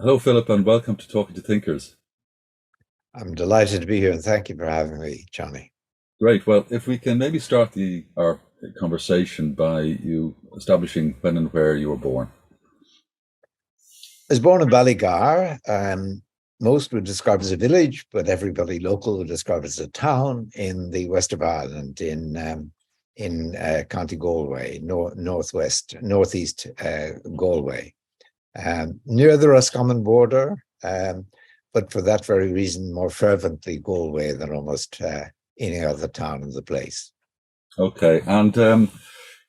Hello, Philip, and welcome to Talking to Thinkers. I'm delighted to be here and thank you for having me, Johnny. Great. Well, if we can maybe start our conversation by you establishing when and where you were born. I was born in Ballygar. Most would describe it as a village, but everybody local would describe it as a town in the west of Ireland, in County Galway, northeast Galway, near the Roscommon border, but for that very reason, more fervently Galway than almost any other town in the place. Okay. And can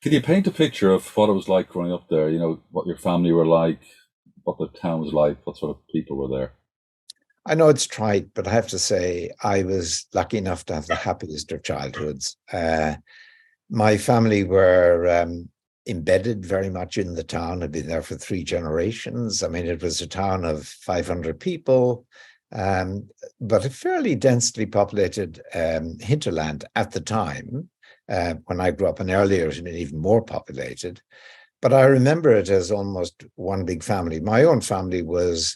you paint a picture of what it was like growing up there? You know, what your family were like, what the town was like, what sort of people were there? I know it's trite, but I have to say I was lucky enough to have the happiest of childhoods. My family were embedded very much in the town. I'd been there for 3 generations. I mean, it was a town of 500 people, but a fairly densely populated hinterland at the time. When I grew up, and earlier it had been even more populated. But I remember it as almost one big family. My own family was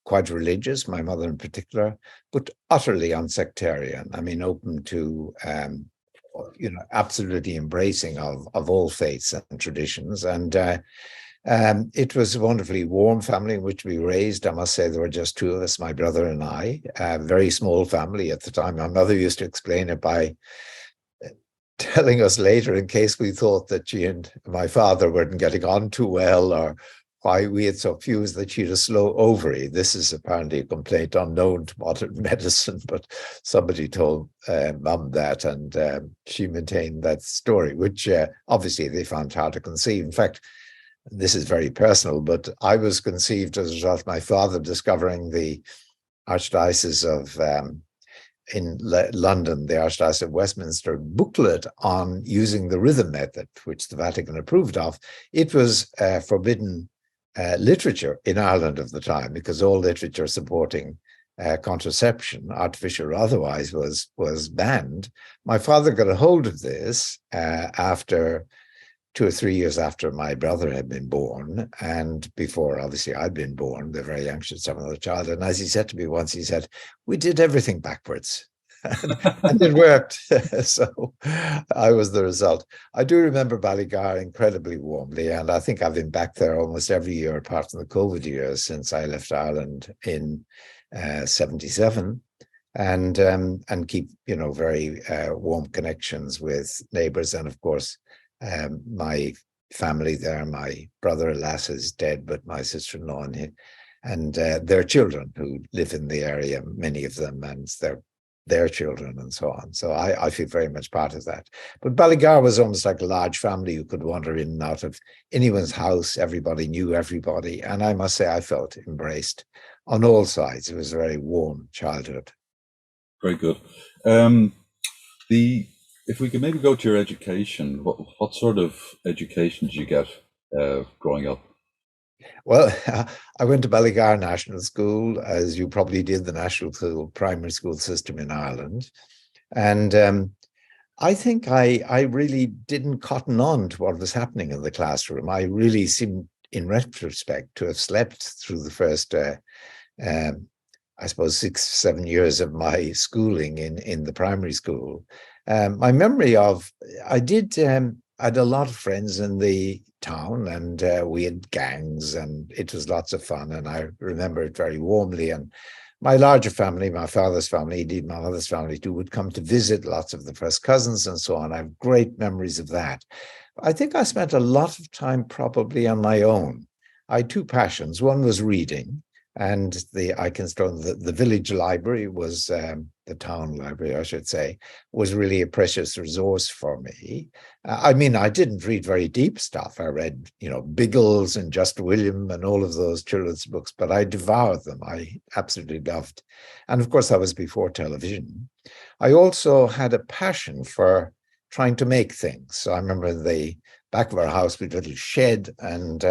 quite religious, my mother in particular, but utterly unsectarian. I mean, open to absolutely embracing of all faiths and traditions. And it was a wonderfully warm family in which we raised. I must say there were just two of us, my brother and I, a very small family at the time. My mother used to explain it by telling us later, in case we thought that she and my father weren't getting on too well, or why we had so few, is that she had a slow ovary. This is apparently a complaint unknown to modern medicine, but somebody told Mum that, and she maintained that story, which obviously they found hard to conceive. In fact, this is very personal, but I was conceived as a result of my father discovering the Archdiocese of in London, the Archdiocese of Westminster booklet on using the rhythm method, which the Vatican approved of. It was forbidden literature in Ireland of the time, because all literature supporting contraception, artificial or otherwise, was banned. My father got a hold of this after 2 or 3 years after my brother had been born, and before, obviously, I'd been born. They're very anxious to have another child. And as he said to me once, he said, "We did everything backwards." And it worked. So I was the result. I do remember Ballygar incredibly warmly, and I think I've been back there almost every year, apart from the COVID years, since I left Ireland in 77. And keep, very warm connections with neighbors. And of course, my family there, my brother, alas, is dead, but my sister-in-law and their children who live in the area, many of them, and their children and so on. So I feel very much part of that. But Ballygar was almost like a large family. You could wander in and out of anyone's house. Everybody knew everybody. And I must say, I felt embraced on all sides. It was a very warm childhood. Very good. The If we could maybe go to your education, what sort of education did you get growing up? Well, I went to Ballygar National School, as you probably did, the national school, primary school system in Ireland. And I think I really didn't cotton on to what was happening in the classroom. I really seemed, in retrospect, to have slept through the first, I suppose, 6, 7 years of my schooling in the primary school. My memory of, I had a lot of friends in the town, and we had gangs, and it was lots of fun, and I remember it very warmly. And my larger family, my father's family, indeed my mother's family too, would come to visit, lots of the first cousins and so on. I have great memories of that. I think I spent a lot of time probably on my own. I had two passions. One was reading, and the village library was, the town library, I should say, was really a precious resource for me. I mean, I didn't read very deep stuff. I read, Biggles and Just William and all of those children's books, but I devoured them. I absolutely loved. And of course, that was before television. I also had a passion for trying to make things. So I remember in the back of our house, we had a little shed, and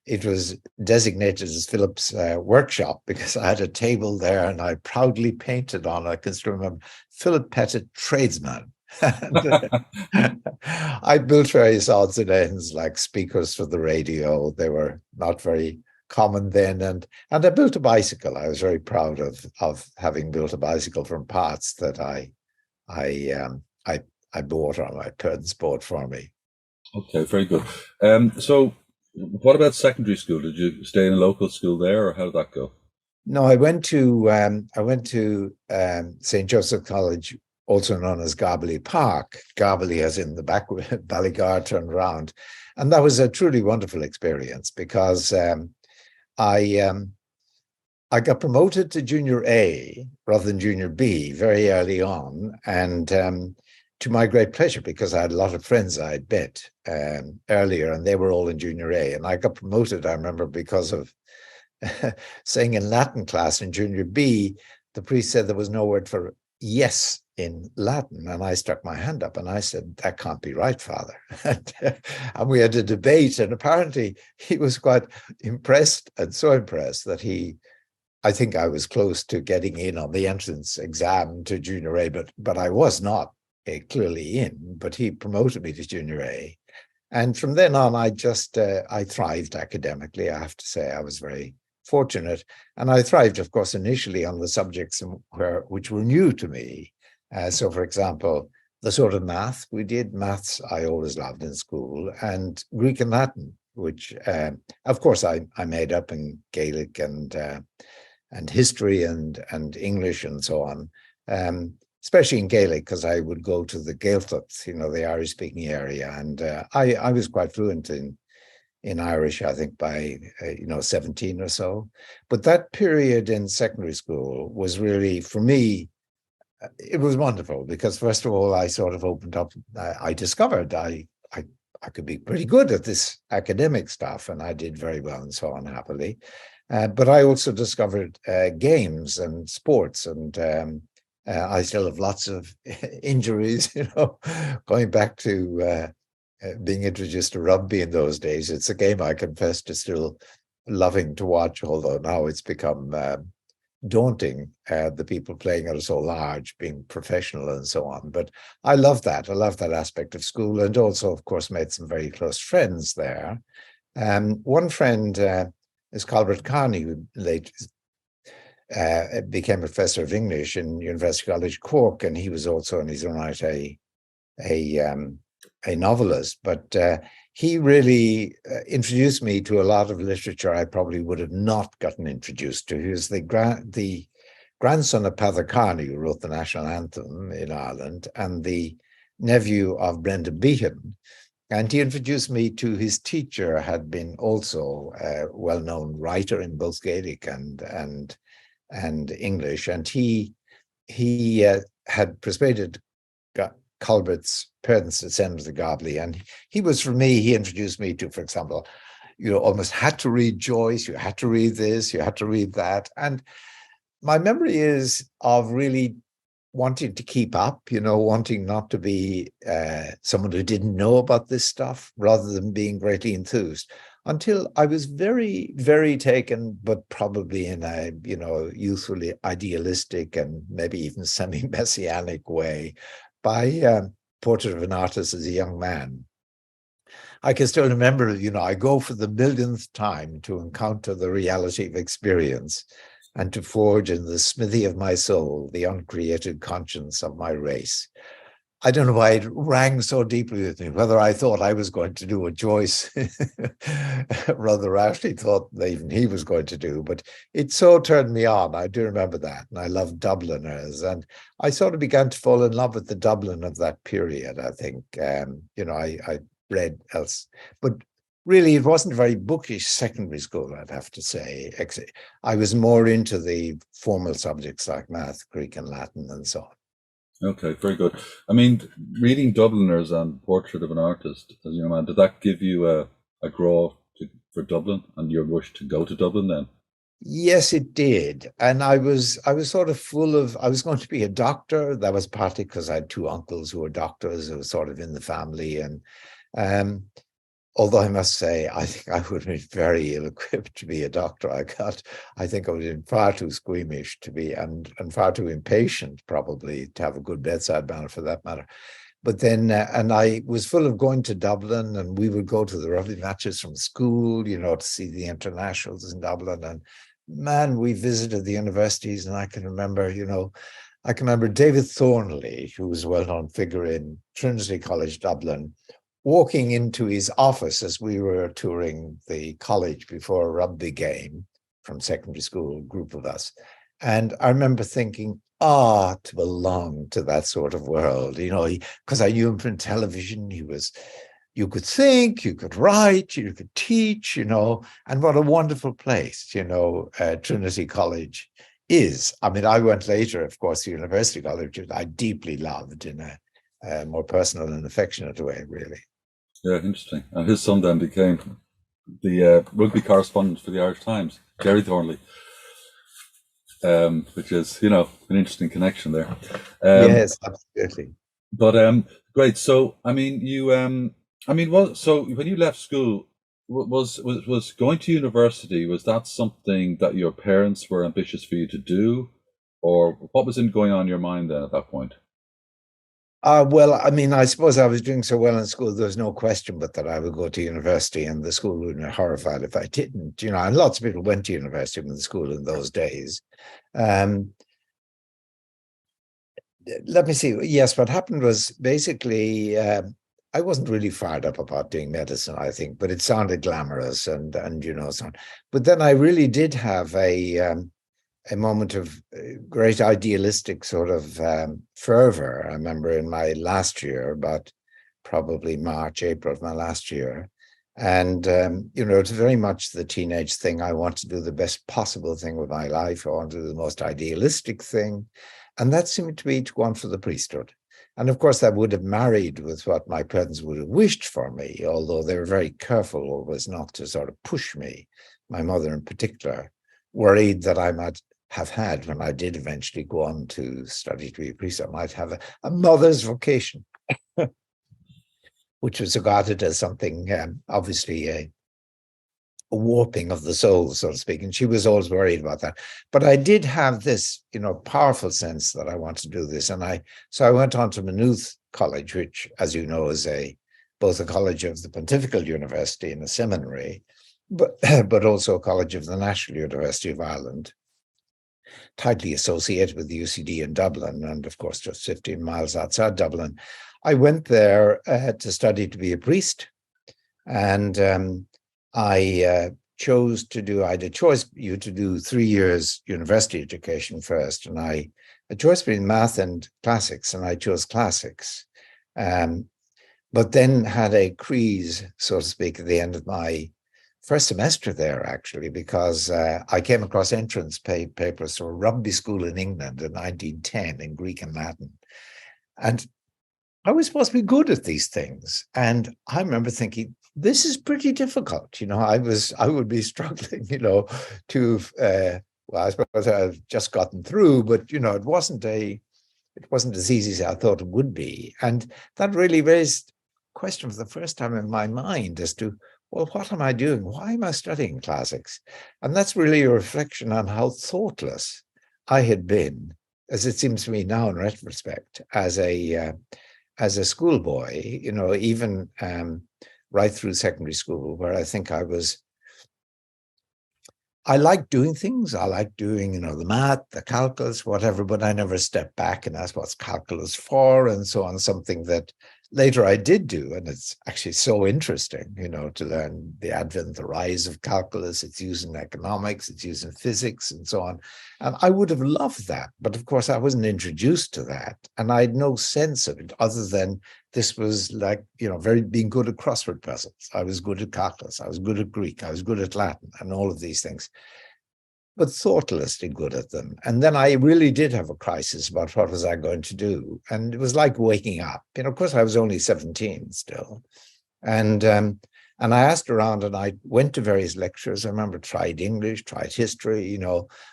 it was designated as Philip's workshop, because I had a table there and I proudly painted on, I can still remember, Philip Pettit, tradesman. I built various odds and ends, like speakers for the radio. They were not very common then. And I built a bicycle. I was very proud of having built a bicycle from parts that I bought, or my parents bought for me. Okay, very good. So what about secondary school? Did you stay in a local school there, or how did that go? No, I went to St. Joseph College, also known as Garbally Park. Garbally as in the back, Ballygar turned around. And that was a truly wonderful experience because I got promoted to junior A rather than junior B very early on. And to my great pleasure, because I had a lot of friends I had met earlier, and they were all in junior A. And I got promoted, I remember, because of saying in Latin class in junior B, the priest said there was no word for yes in Latin. And I stuck my hand up and I said, that can't be right, Father. And we had a debate, and apparently he was quite impressed, and so impressed that I think I was close to getting in on the entrance exam to junior A, but I was not clearly in, but he promoted me to junior A. And from then on, I thrived academically. I have to say, I was very fortunate. And I thrived, of course, initially on the subjects which were new to me. So, for example, the sort of math we did, maths I always loved in school, and Greek and Latin, which, of course, I made up in Gaelic and history and English and so on, especially in Gaelic, because I would go to the Gaeltacht, the Irish-speaking area, and I was quite fluent in Irish, I think, by 17 or so. But that period in secondary school was really, for me, it was wonderful because, first of all, I sort of opened up. I discovered I could be pretty good at this academic stuff, and I did very well and so on, happily. But I also discovered games and sports, and I still have lots of injuries, going back to being introduced to rugby in those days. It's a game I confess to still loving to watch, although now it's become daunting. The people playing it are so large, being professional and so on. But I love that. I love that aspect of school, and also, of course, made some very close friends there. One friend is Colbert Carney, who later became a professor of English in University College Cork, and he was also in his own right a novelist. But he really introduced me to a lot of literature I probably would have not gotten introduced to. He was the grandson of Peadar Carney, who wrote the national anthem in Ireland, and the nephew of Brendan Behan. And he introduced me to his teacher, had been also a well-known writer in both Gaelic and English. And he had persuaded Colbert's parents to send him to the Gobbley. And he was, for me, he introduced me to, for example, almost had to read Joyce, you had to read this, you had to read that. And my memory is of really wanting to keep up, wanting not to be someone who didn't know about this stuff, rather than being greatly enthused, until I was very, very taken, but probably in a, youthfully idealistic and maybe even semi-messianic way, by Portrait of an Artist as a Young Man. I can still remember, I go for the millionth time to encounter the reality of experience and to forge in the smithy of my soul the uncreated conscience of my race. I don't know why it rang so deeply with me, whether I thought I was going to do what Joyce rather rashly thought that even he was going to do, but it so turned me on. I do remember that, and I loved Dubliners, and I sort of began to fall in love with the Dublin of that period, I think. I read else, but really it wasn't a very bookish secondary school, I'd have to say. I was more into the formal subjects like math, Greek and Latin and so on. Okay, very good. I mean, reading Dubliners and Portrait of an Artist as a young man, did that give you a draw for Dublin and your wish to go to Dublin then? Yes, it did. And I was sort of I was going to be a doctor. That was partly because I had two uncles who were doctors, who were sort of in the family. And although I must say, I think I would have been very ill-equipped to be a doctor. I think I was far too squeamish to be, and far too impatient, probably, to have a good bedside manner, for that matter. But then, and I was full of going to Dublin, and we would go to the rugby matches from school, to see the internationals in Dublin. And man, we visited the universities, and I can remember, David Thornley, who was a well-known figure in Trinity College Dublin, walking into his office as we were touring the college before a rugby game from secondary school, a group of us. And I remember thinking, to belong to that sort of world, because I knew him from television. You could think, you could write, you could teach, and what a wonderful place, Trinity College is. I mean, I went later, of course, to University College, which I deeply loved in a more personal and affectionate way, really. Yeah, interesting. And his son then became the rugby correspondent for the Irish Times, Jerry Thornley, which is, an interesting connection there. Yes, absolutely. But great. So, I mean, so when you left school, was going to university, was that something that your parents were ambitious for you to do, or what was going on in your mind then at that point? Well, I mean, I suppose I was doing so well in school, there was no question but that I would go to university, and the school would be horrified if I didn't, and lots of people went to university from the school in those days. Let me see. Yes, what happened was basically I wasn't really fired up about doing medicine, I think, but it sounded glamorous and so on. But then I really did have a moment of great idealistic sort of fervor. I remember in my last year, about probably March, April of my last year. And, it's very much the teenage thing. I want to do the best possible thing with my life. I want to do the most idealistic thing. And that seemed to be to go on for the priesthood. And of course, that would have married with what my parents would have wished for me, although they were very careful always not to sort of push me. My mother in particular, worried that I might have had, when I did eventually go on to study to be a priest, I might have a mother's vocation, which was regarded as something, obviously a warping of the soul, so to speak. And she was always worried about that. But I did have this, powerful sense that I wanted to do this. And so I went on to Maynooth College, which, as you know, is both a college of the Pontifical University and a seminary, but also a college of the National University of Ireland, tightly associated with the UCD in Dublin, and of course just 15 miles outside Dublin. I went there to study to be a priest, and I chose to do, I had a choice to do 3 years university education first, and I a choice between math and classics, and I chose classics, but then had a crise, so to speak, at the end of my first semester there, actually, because I came across entrance papers for a rugby school in England in 1910 in Greek and Latin. And I was supposed to be good at these things. And I remember thinking, this is pretty difficult. I would be struggling, to, well, I suppose I've just gotten through, but, it wasn't as easy as I thought it would be. And that really raised a question for the first time in my mind as to, well, what am I doing? Why am I studying classics? And that's really a reflection on how thoughtless I had been, as it seems to me now in retrospect, as a schoolboy, even right through secondary school, where I think I like doing things. I like doing, the math, the calculus, whatever, but I never stepped back and asked what's calculus for and so on, something that later I did do. And it's actually so interesting, to learn the advent, the rise of calculus, its use in economics, its use in physics and so on. And I would have loved that. But of course, I wasn't introduced to that. And I had no sense of it other than this was like, being good at crossword puzzles. I was good at calculus. I was good at Greek. I was good at Latin and all of these things, but thoughtlessly good at them. And then I really did have a crisis about what was I going to do. And it was like waking up. Of course, I was only 17 still. And I asked around, and I went to various lectures. I remember tried English, tried history,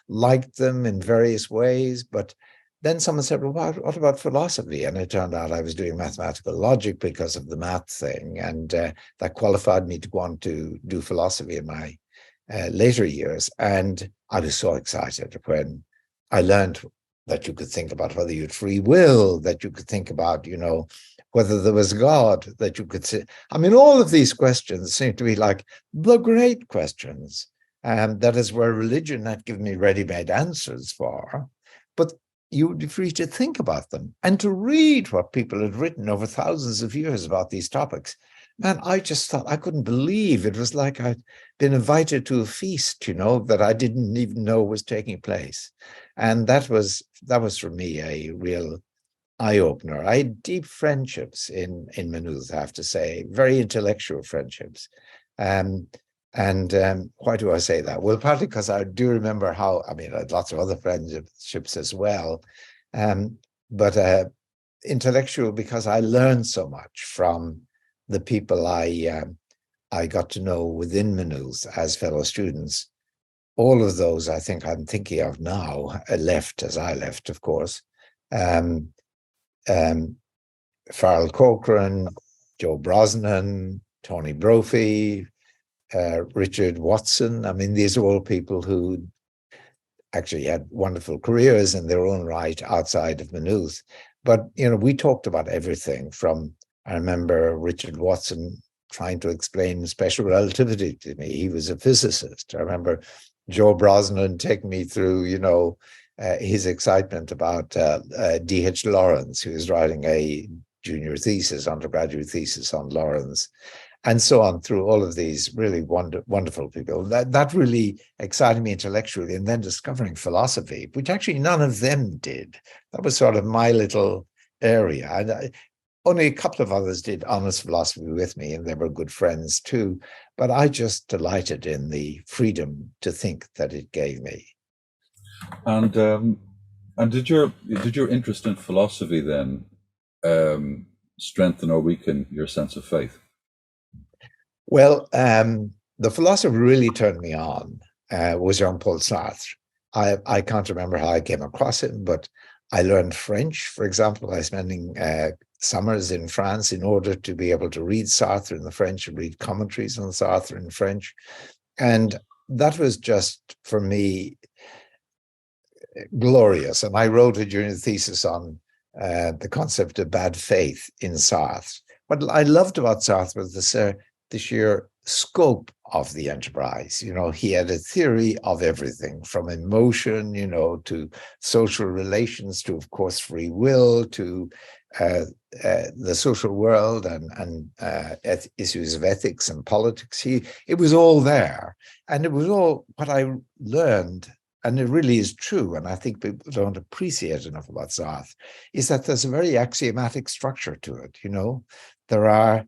liked them in various ways. But then someone said, well, what about philosophy? And it turned out I was doing mathematical logic because of the math thing. And that qualified me to go on to do philosophy in my later years. And I was so excited when I learned that you could think about whether you had free will, that you could think about, whether there was God, that you could say. I mean, all of these questions seem to be like the great questions. And that is where religion had given me ready-made answers for. But you would be free to think about them and to read what people had written over thousands of years about these topics. Man, I just thought, I couldn't believe it was like I'd been invited to a feast, that I didn't even know was taking place. And that was for me a real eye-opener. I had deep friendships in Maynooth, I have to say, very intellectual friendships. Why do I say that? Well, partly because I do remember how, I had lots of other friendships as well, but intellectual because I learned so much from the people I got to know within Maynooth as fellow students. All of those I think I'm thinking of now left as I left, of course. Farrell Corcoran, Joe Brosnan, Tony Brophy, Richard Watson. These are all people who actually had wonderful careers in their own right outside of Maynooth. But, we talked about everything from, I remember Richard Watson trying to explain special relativity to me. He was a physicist. I remember Joe Brosnan taking me through, his excitement about D.H. Laurance, who was writing a undergraduate thesis on Laurance, and so on, through all of these really wonderful people. That really excited me intellectually, and then discovering philosophy, which actually none of them did. That was sort of my little area. And only a couple of others did honest philosophy with me, and they were good friends too. But I just delighted in the freedom to think that it gave me. And did your interest in philosophy then strengthen or weaken your sense of faith? Well, the philosopher who really turned me on was Jean-Paul Sartre. I can't remember how I came across him, but I learned French, for example, by spending summers in France in order to be able to read Sartre in the French and read commentaries on Sartre in French. And that was just, for me, glorious. And I wrote a junior thesis on the concept of bad faith in Sartre. What I loved about Sartre was the sheer scope of the enterprise. He had a theory of everything from emotion, to social relations, to, of course, free will, to the social world and issues of ethics and politics. It was all there. And it was all what I learned, and it really is true, and I think people don't appreciate enough about Sartre, is that there's a very axiomatic structure to it. There are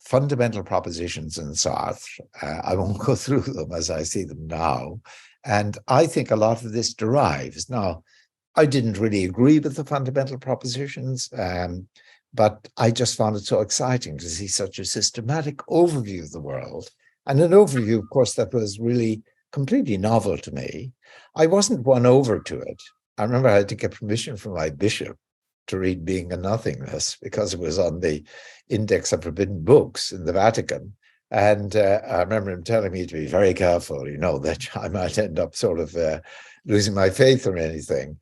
fundamental propositions in Sartre. I won't go through them as I see them now. And I think a lot of this derives. Now, I didn't really agree with the fundamental propositions, but I just found it so exciting to see such a systematic overview of the world. And an overview, of course, that was really completely novel to me. I wasn't won over to it. I remember I had to get permission from my bishop to read Being and Nothingness because it was on the Index of Forbidden Books in the Vatican. And I remember him telling me to be very careful, that I might end up sort of losing my faith or anything.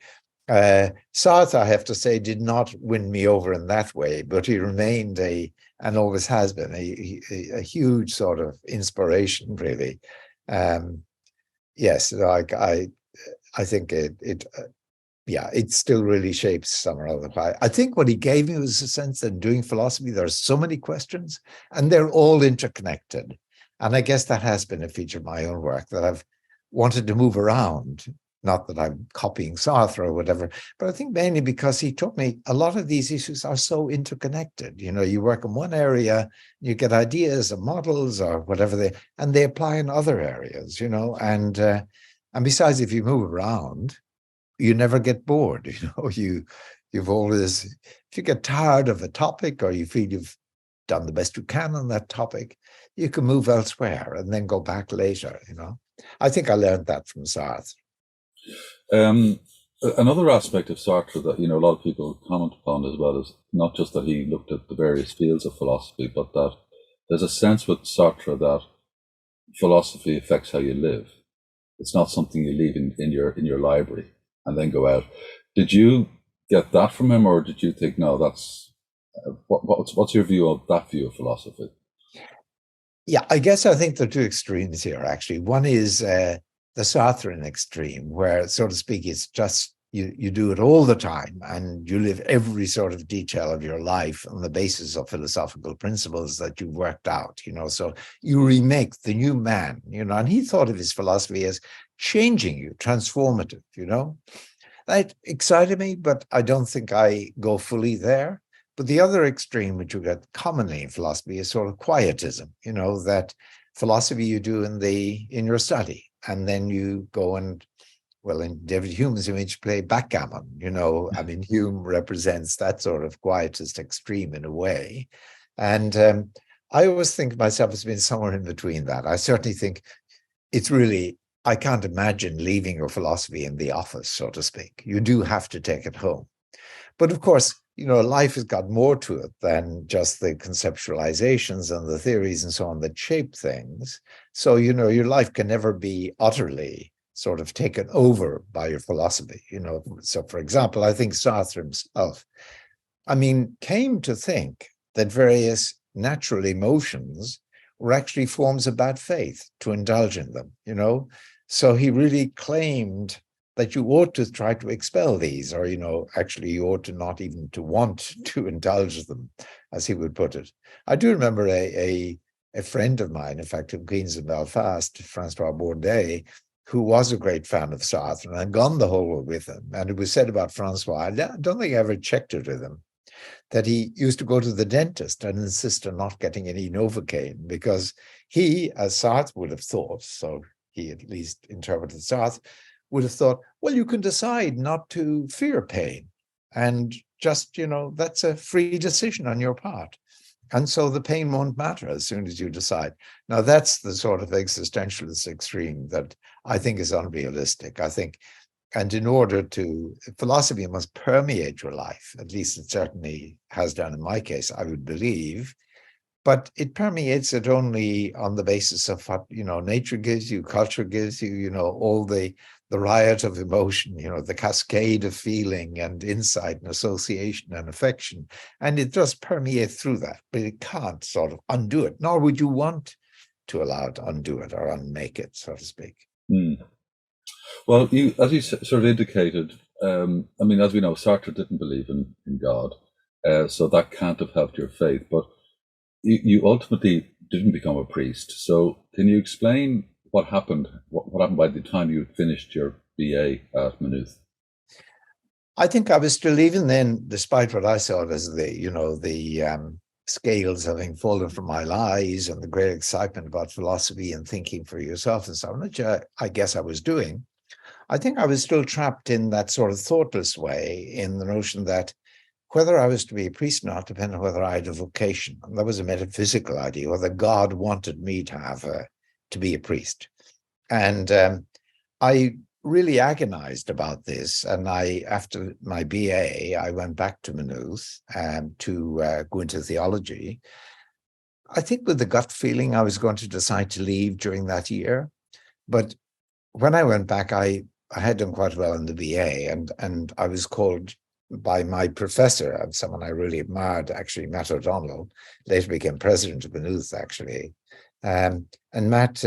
Sartre, I have to say, did not win me over in that way, but he remained and always has been a huge sort of inspiration, really. Yes, like I think it still really shapes some or other. I think what he gave me was a sense that in doing philosophy, there are so many questions and they're all interconnected. And I guess that has been a feature of my own work, that I've wanted to move around. Not that I'm copying Sartre or whatever, but I think mainly because he taught me a lot of these issues are so interconnected. You work in one area, you get ideas or models or whatever and they apply in other areas, and besides, if you move around, you never get bored. You've always, if you get tired of a topic or you feel you've done the best you can on that topic, you can move elsewhere and then go back later. I think I learned that from Sartre. Another aspect of Sartre that a lot of people comment upon as well is not just that he looked at the various fields of philosophy, but that there's a sense with Sartre that philosophy affects how you live. It's not something you leave in your library. and then go out. Did you get that from him, or did you think, no, that's what's your view of that view of philosophy? Yeah, I think there are two extremes here, actually. One is the Sartrean extreme, where, so to speak, it's just you do it all the time and you live every sort of detail of your life on the basis of philosophical principles that you've worked out, so you remake the new man, and he thought of his philosophy as changing you, transformative, That excited me, but I don't think I go fully there. But the other extreme, which you get commonly in philosophy, is sort of quietism, that philosophy you do in your study, and then you go and, well, in David Hume's image, play backgammon, Hume represents that sort of quietist extreme in a way. And I always think of myself as being somewhere in between that. I certainly think I can't imagine leaving your philosophy in the office, so to speak. You do have to take it home. But of course, life has got more to it than just the conceptualizations and the theories and so on that shape things. So, your life can never be utterly sort of taken over by your philosophy. So for example, I think Sartre himself, came to think that various natural emotions were actually forms of bad faith, to indulge in them, So he really claimed that you ought to try to expel these, or, actually you ought to not even to want to indulge them, as he would put it. I do remember a friend of mine, in fact, in Queens in Belfast, Francois Bourdet, who was a great fan of Sartre and had gone the whole way with him. And it was said about Francois, I don't think I ever checked it with him, that he used to go to the dentist and insist on not getting any Novocaine, because he, as Sartre would have thought, so he at least interpreted Sartre, would have thought, well, you can decide not to fear pain. And just, that's a free decision on your part. And so the pain won't matter as soon as you decide. Now, that's the sort of existentialist extreme that I think is unrealistic. I think, and in order to, philosophy must permeate your life. At least it certainly has done in my case, I would believe. But it permeates it only on the basis of what, nature gives you, culture gives you, all the riot of emotion, the cascade of feeling and insight and association and affection. And it does permeate through that, but it can't sort of undo it, nor would you want to allow it to undo it or unmake it, so to speak. Mm. Well, as you sort of indicated, as we know, Sartre didn't believe in God, so that can't have helped your faith. But you ultimately didn't become a priest. So can you explain what happened? What happened by the time you finished your BA at Maynooth? I think I was still, even then, despite what I saw as the scales having fallen from my eyes and the great excitement about philosophy and thinking for yourself and so on, which I guess I was doing, I think I was still trapped in that sort of thoughtless way, in the notion that whether I was to be a priest or not depended on whether I had a vocation. And that was a metaphysical idea, whether God wanted me to be a priest. And I really agonized about this. And after my BA, I went back to Maynooth to go into theology. I think with the gut feeling I was going to decide to leave during that year. But when I went back, I had done quite well in the BA, and I was called by my professor, someone I really admired, actually, Matt O'Donnell, later became president of Maynooth, actually. And Matt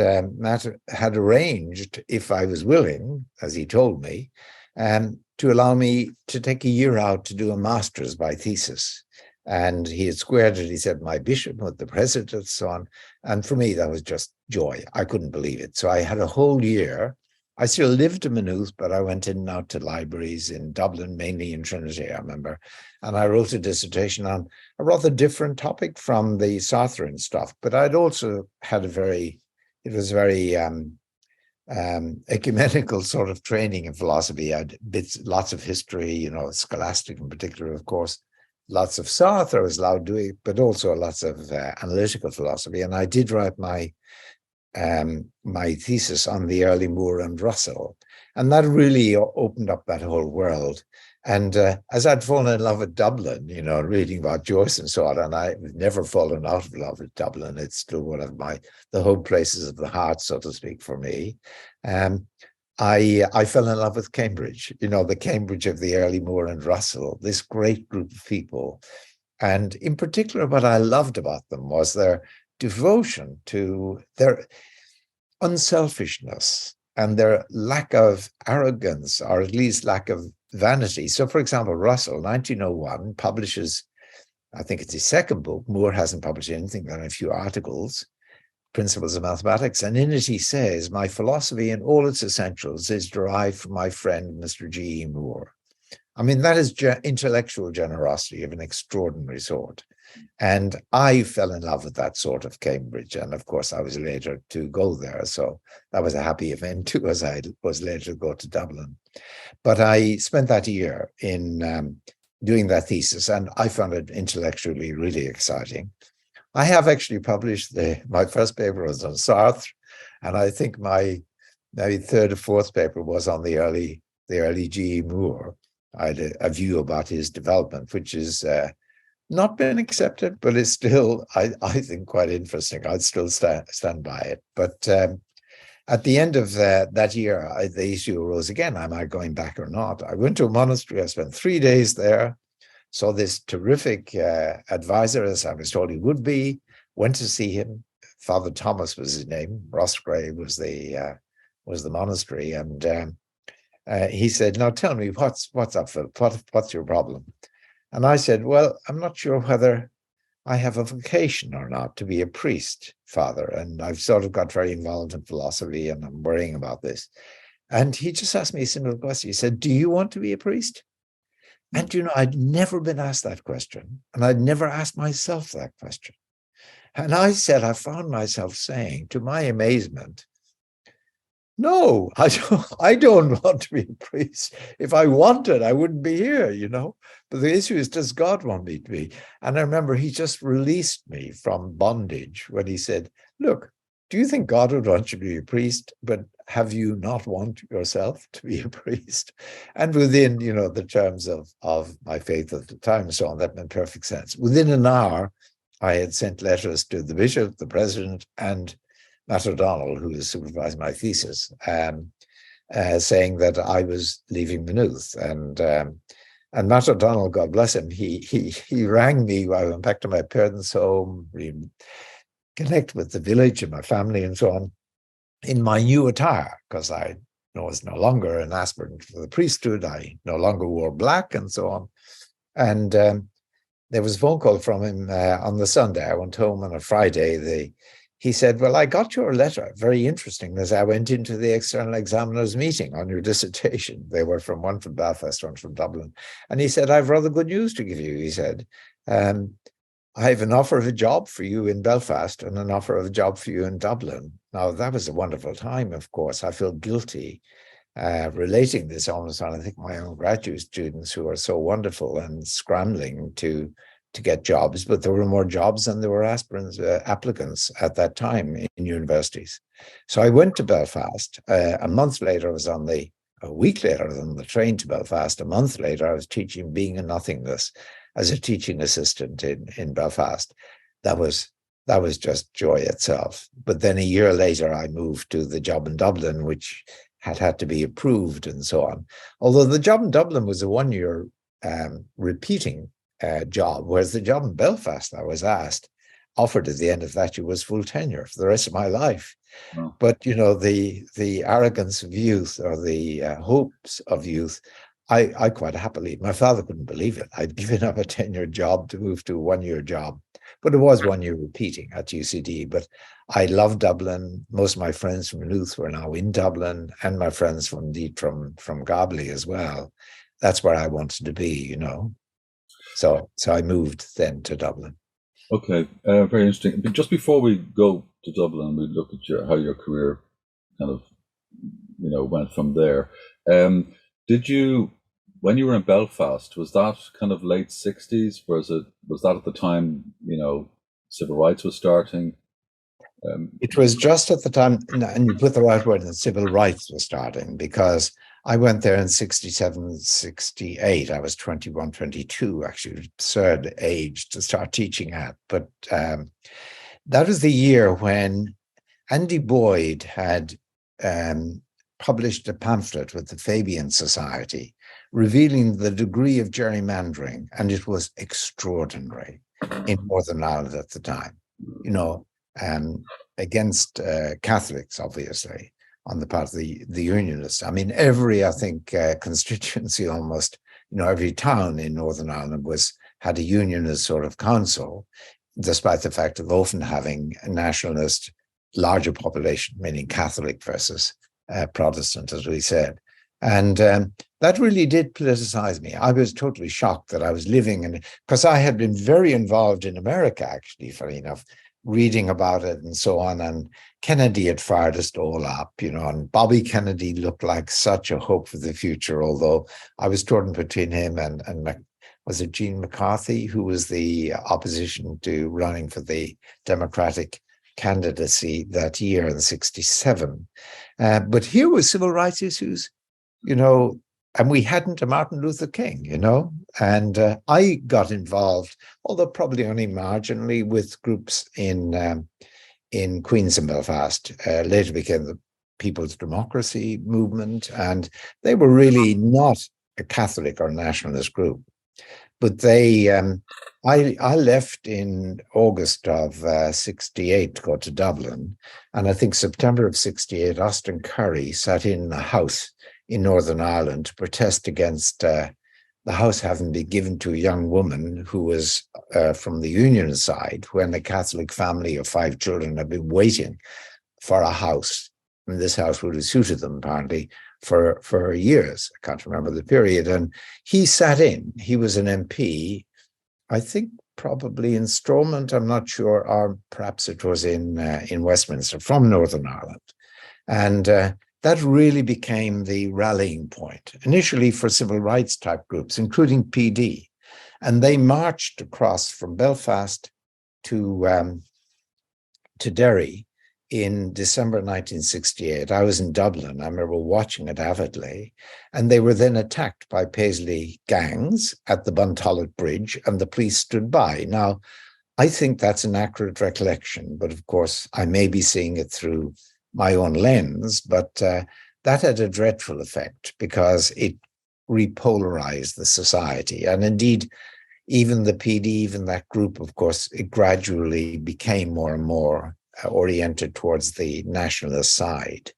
had arranged, if I was willing, as he told me, to allow me to take a year out to do a master's by thesis. And he had squared it, he said, my bishop with the president and so on. And for me, that was just joy. I couldn't believe it. So I had a whole year. I still lived in Maynooth, but I went in and out to libraries in Dublin, mainly in Trinity, I remember. And I wrote a dissertation on a rather different topic from the Sartrean stuff. But I'd also had it was very ecumenical sort of training in philosophy. I had lots of history, scholastic in particular, of course. Lots of Sartre I was allowed to do, but also lots of analytical philosophy. And I did write my thesis on the early Moore and Russell. And that really opened up that whole world. And as I'd fallen in love with Dublin, reading about Joyce and so on, and I've never fallen out of love with Dublin. It's still one of the home places of the heart, so to speak, for me. I fell in love with Cambridge, the Cambridge of the early Moore and Russell, this great group of people. And in particular, what I loved about them was their devotion to their unselfishness and their lack of arrogance, or at least lack of vanity. So, for example, Russell, 1901, publishes, I think it's his second book. Moore hasn't published anything than a few articles, Principles of Mathematics. And in it he says, my philosophy in all its essentials is derived from my friend, Mr. G. E. Moore. I mean, that is intellectual generosity of an extraordinary sort. And I fell in love with that sort of Cambridge. And of course, I was later to go there. So that was a happy event too, as I was later to go to Dublin. But I spent that year in doing that thesis, and I found it intellectually really exciting. I have actually published my first paper was on Sartre, and I think my third or fourth paper was on the early G.E. Moore. I had a view about his development, which is not been accepted, but it's still, I think, quite interesting. I'd still stand by it. But at the end of that year, the issue arose again, am I going back or not? I went to a monastery. I spent 3 days there. Saw this terrific advisor, as I was told he would be, went to see him. Father Thomas was his name. Roscrea was the monastery. And he said, now tell me, what's up, Philip? What's your problem? And I said, well, I'm not sure whether I have a vocation or not to be a priest, Father. And I've sort of got very involved in philosophy and I'm worrying about this. And he just asked me a simple question. He said, do you want to be a priest? And, I'd never been asked that question. And I'd never asked myself that question. And I found myself saying, to my amazement, no, I don't want to be a priest. If I wanted, I wouldn't be here, But the issue is, does God want me to be? And I remember he just released me from bondage when he said, look, do you think God would want you to be a priest, but have you not want yourself to be a priest? And within, the terms of my faith at the time and so on, that made perfect sense. Within an hour, I had sent letters to the bishop, the president, and Matt O'Donnell, who was supervising my thesis, saying that I was leaving Maynooth. And Matt O'Donnell, God bless him, he rang me while I went back to my parents' home, connect with the village and my family and so on, in my new attire, because I was no longer an aspirant for the priesthood. I no longer wore black and so on. And there was a phone call from him on the Sunday. I went home on a Friday. He said, well, I got your letter. Very interesting, as I went into the external examiner's meeting on your dissertation. They were one from Belfast, one from Dublin. And he said, I've rather good news to give you. He said, I have an offer of a job for you in Belfast and an offer of a job for you in Dublin. Now, that was a wonderful time, of course. I feel guilty relating this almost on, I think, my own graduate students who are so wonderful and scrambling to get jobs, but there were more jobs than there were applicants at that time in universities. So I went to Belfast. A month later, a week later, I was on the train to Belfast. A month later, I was teaching Being and Nothingness as a teaching assistant in Belfast. That was just joy itself. But then a year later, I moved to the job in Dublin, which had to be approved and so on. Although the job in Dublin was a 1-year repeating job, whereas the job in Belfast, I was offered at the end of that year, was full tenure for the rest of my life. Wow. But, the arrogance of youth, or the hopes of youth, I quite happily, my father couldn't believe it. I'd given up a 10-year job to move to a 1-year job, but it was 1 year repeating at UCD. But I love Dublin. Most of my friends from Maynooth were now in Dublin, and my friends from Gobly as well. That's where I wanted to be, So I moved then to Dublin. Okay, very interesting. But just before we go to Dublin, we look at how your career kind of, went from there. Did you, when you were in Belfast, was that kind of late 60s? Was that at the time, civil rights was starting? It was just at the time, and you put the right word, that civil rights was starting, because I went there in 67, 68. I was 21, 22, actually, absurd age to start teaching at. But that was the year when Andy Boyd had published a pamphlet with the Fabian Society revealing the degree of gerrymandering, and it was extraordinary in Northern Ireland at the time, against Catholics, obviously, on the part of the Unionists. I mean, every, I think, constituency almost, every town in Northern Ireland had a Unionist sort of council, despite the fact of often having a nationalist larger population, meaning Catholic versus Protestant, as we said. And that really did politicize me. I was totally shocked that I was living in, because I had been very involved in America, actually, funny enough, reading about it and so on. And Kennedy had fired us all up, and Bobby Kennedy looked like such a hope for the future, although I was torn between him and was it Gene McCarthy, who was the opposition to running for the Democratic candidacy that year in 1967. But here was civil rights issues, and we hadn't a Martin Luther King, and I got involved, although probably only marginally, with groups in Queens and Belfast. Later became the People's Democracy Movement, and they were really not a Catholic or nationalist group. But I left in August of 1968 to go to Dublin, and I think September of 1968, Austin Curry sat in a house in Northern Ireland to protest against the house having been given to a young woman who was from the Union side, when a Catholic family of 5 children had been waiting for a house. And this house would have suited them, apparently, for years. I can't remember the period. And he sat in. He was an MP, I think probably in Stormont, I'm not sure, or perhaps it was in Westminster, from Northern Ireland. And that really became the rallying point, initially for civil rights type groups, including PD. And they marched across from Belfast to Derry in December 1968. I was in Dublin. I remember watching it avidly. And they were then attacked by Paisley gangs at the Buntollet Bridge, and the police stood by. Now, I think that's an accurate recollection, but of course, I may be seeing it through my own lens, but that had a dreadful effect because it repolarized the society. And indeed, even the PD, even that group, of course, it gradually became more and more oriented towards the nationalist side.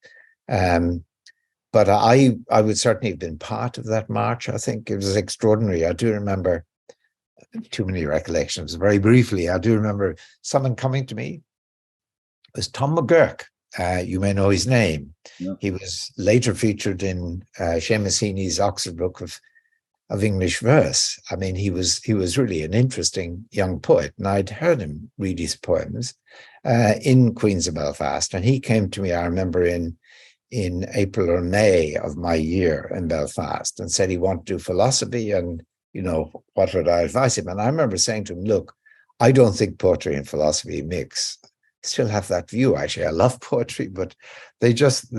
But I would certainly have been part of that march. I think it was extraordinary. I do remember, too many recollections, very briefly, I do remember someone coming to me. It was Tom McGurk. You may know his name. Yeah. He was later featured in Seamus Heaney's Oxford Book of English Verse. I mean, he was really an interesting young poet, and I'd heard him read his poems in Queens of Belfast. And he came to me, I remember, in April or May of my year in Belfast, and said he wanted to do philosophy, and what would I advise him? And I remember saying to him, look, I don't think poetry and philosophy mix. Still have that view, actually. I love poetry, but they're just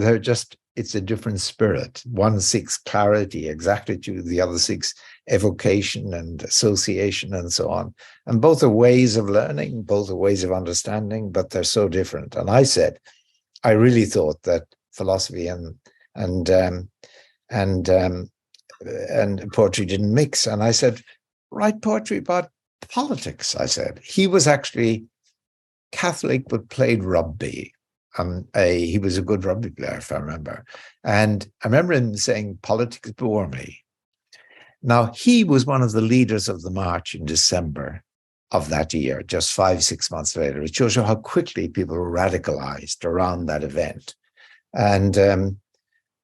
it's a different spirit. One seeks clarity, exactitude, the other seeks evocation and association and so on. And both are ways of learning, both are ways of understanding, but they're so different. And I said, I really thought that philosophy and poetry didn't mix. And I said, write poetry about politics, I said. He was actually Catholic, but played rugby. He was a good rugby player, if I remember. And I remember him saying, politics bore me. Now, he was one of the leaders of the march in December of that year, just 5-6 months later. It shows you how quickly people were radicalized around that event. And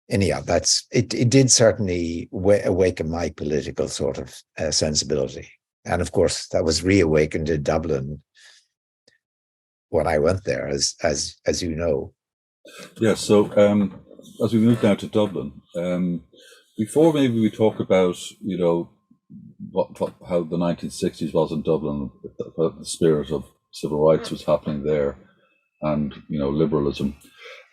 anyhow, it did certainly awaken my political sort of sensibility. And of course, that was reawakened in Dublin when I went there, as you know. Yeah. So as we move now to Dublin, before maybe we talk about how the 1960s was in Dublin, the spirit of civil rights was happening there, and liberalism.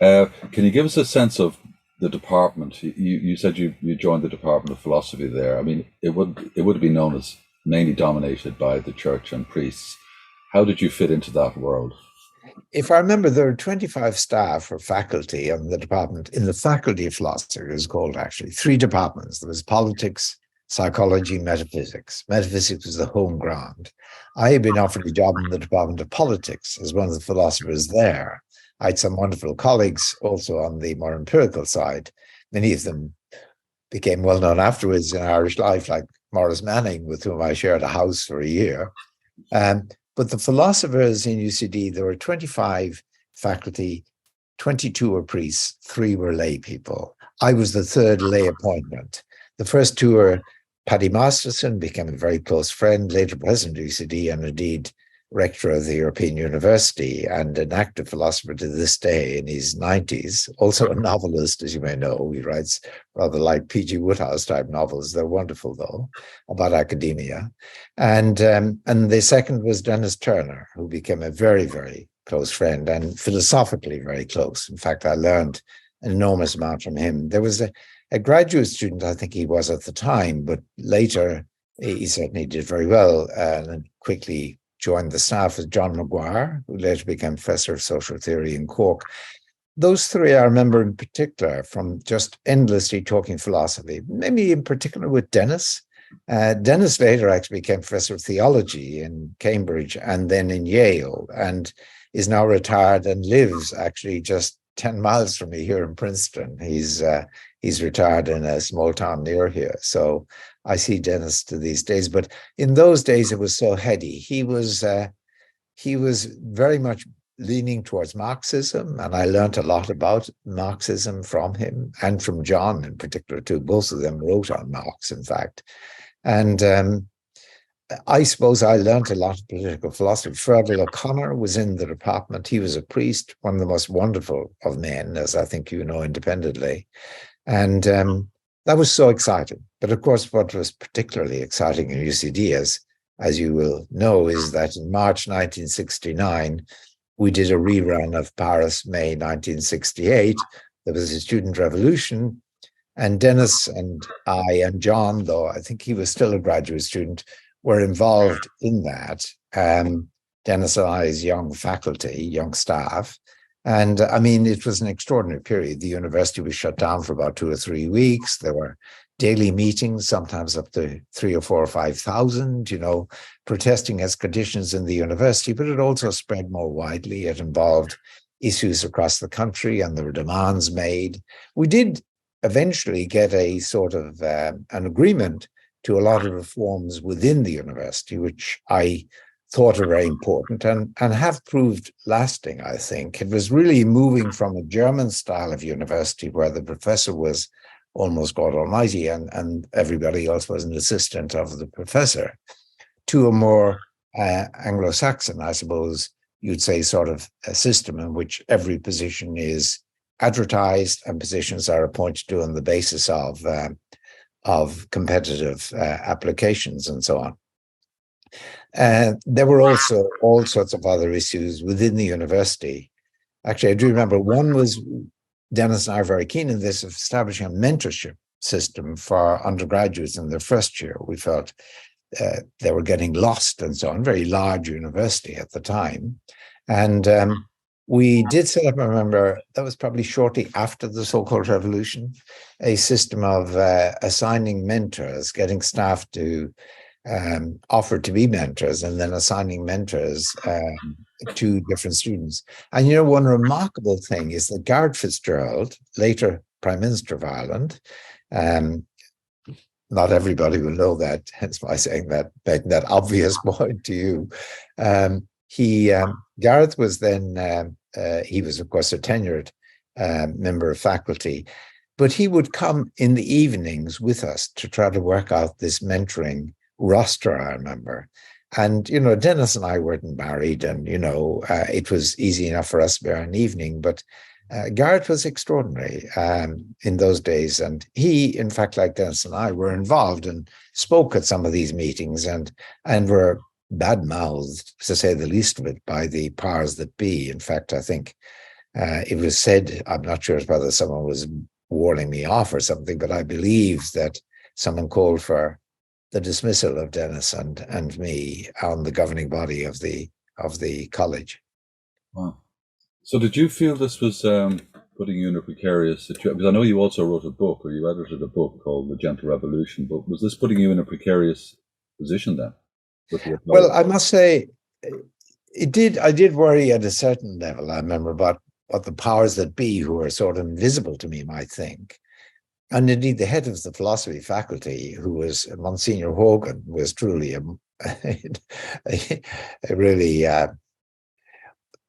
Can you give us a sense of the department? You said you joined the Department of Philosophy there. I mean, it would have been known as mainly dominated by the church and priests. How did you fit into that world? If I remember, there are 25 staff or faculty on the department. In the Faculty of Philosophy, it was called actually 3 departments. There was politics, psychology, metaphysics. Metaphysics was the home ground. I had been offered a job in the Department of Politics as one of the philosophers there. I had some wonderful colleagues also on the more empirical side. Many of them became well known afterwards in Irish life, like Maurice Manning, with whom I shared a house for a year. But the philosophers in UCD, there were 25 faculty, 22 were priests, 3 were lay people. I was the 3rd lay appointment. The first 2 were Paddy Masterson, became a very close friend, later president of UCD, and indeed rector of the European University, and an active philosopher to this day in his 90s, also a novelist, as you may know. He writes rather like P.G. Woodhouse type novels. They're wonderful, though, about academia. And the second was Dennis Turner, who became a very, very close friend and philosophically very close. In fact, I learned an enormous amount from him. There was a graduate student, I think he was at the time, but later he certainly did very well and quickly joined the staff as John Maguire, who later became professor of social theory in Cork. Those 3 I remember in particular from just endlessly talking philosophy, maybe in particular with Dennis. Dennis later actually became professor of theology in Cambridge and then in Yale, and is now retired and lives actually just 10 miles from me here in Princeton. He's retired in a small town near here. So I see Dennis to these days, but in those days it was so heady. He was very much leaning towards Marxism, and I learned a lot about Marxism from him and from John in particular too. Both of them wrote on Marx, in fact. And I suppose I learned a lot of political philosophy. Fergal O'Connor was in the department. He was a priest, one of the most wonderful of men, as I think you know independently. And that was so exciting. But of course, what was particularly exciting in UCD, as you will know, is that in March 1969, we did a rerun of Paris, May 1968. There was a student revolution. And Dennis and I and John, though I think he was still a graduate student, were involved in that. Dennis and I as young faculty, young staff. And I mean, it was an extraordinary period. The university was shut down for about 2 or 3 weeks. There were daily meetings, sometimes up to 3 or 4 or 5,000, protesting as conditions in the university, but it also spread more widely. It involved issues across the country and there were demands made. We did eventually get a sort of an agreement to a lot of reforms within the university, which I thought are very important and have proved lasting, I think. It was really moving from a German style of university where the professor was almost God Almighty and everybody else was an assistant of the professor, to a more Anglo-Saxon, I suppose you'd say, sort of a system in which every position is advertised and positions are appointed to on the basis of competitive applications and so on. There were also all sorts of other issues within the university. Actually, I do remember one was, Dennis and I are very keen in this, of establishing a mentorship system for undergraduates in their first year. We felt they were getting lost and so on, very large university at the time. And we did set up, I remember, that was probably shortly after the so-called revolution, a system of assigning mentors, getting staff to offer to be mentors and then assigning mentors to different students. And one remarkable thing is that Garret FitzGerald, later Prime Minister of Ireland, not everybody will know that, hence my saying that, making that obvious point to you. Gareth was then, he was of course a tenured member of faculty, but he would come in the evenings with us to try to work out this mentoring roster, I remember. And, Dennis and I weren't married and, it was easy enough for us to bear an evening, but Garret was extraordinary in those days. And he, in fact, like Dennis and I, were involved and spoke at some of these meetings and were bad-mouthed, to say the least of it, by the powers that be. In fact, I think it was said, I'm not sure whether someone was warning me off or something, but I believe that someone called for the dismissal of Dennis and me on the governing body of the college. Wow. So did you feel this was putting you in a precarious situation? Because I know you also wrote a book, or you edited a book called The Gentle Revolution, but was this putting you in a precarious position then? With your Well, fellow? I must say, it did. I did worry at a certain level. I remember about what the powers that be, who are sort of invisible to me, might think. And indeed, the head of the philosophy faculty, who was Monsignor Hogan, was truly a really,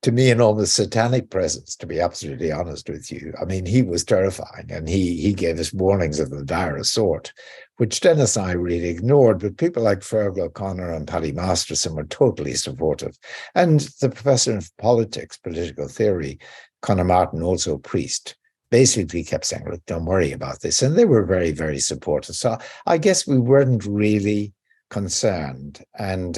to me, an almost satanic presence, to be absolutely honest with you. I mean, he was terrifying, and he gave us warnings of the direst sort, which Dennis and I really ignored. But people like Fergal O'Connor and Paddy Masterson were totally supportive. And the professor of politics, political theory, Conor Martin, also a priest, basically kept saying, look, don't worry about this. And they were very, very supportive. So I guess we weren't really concerned. And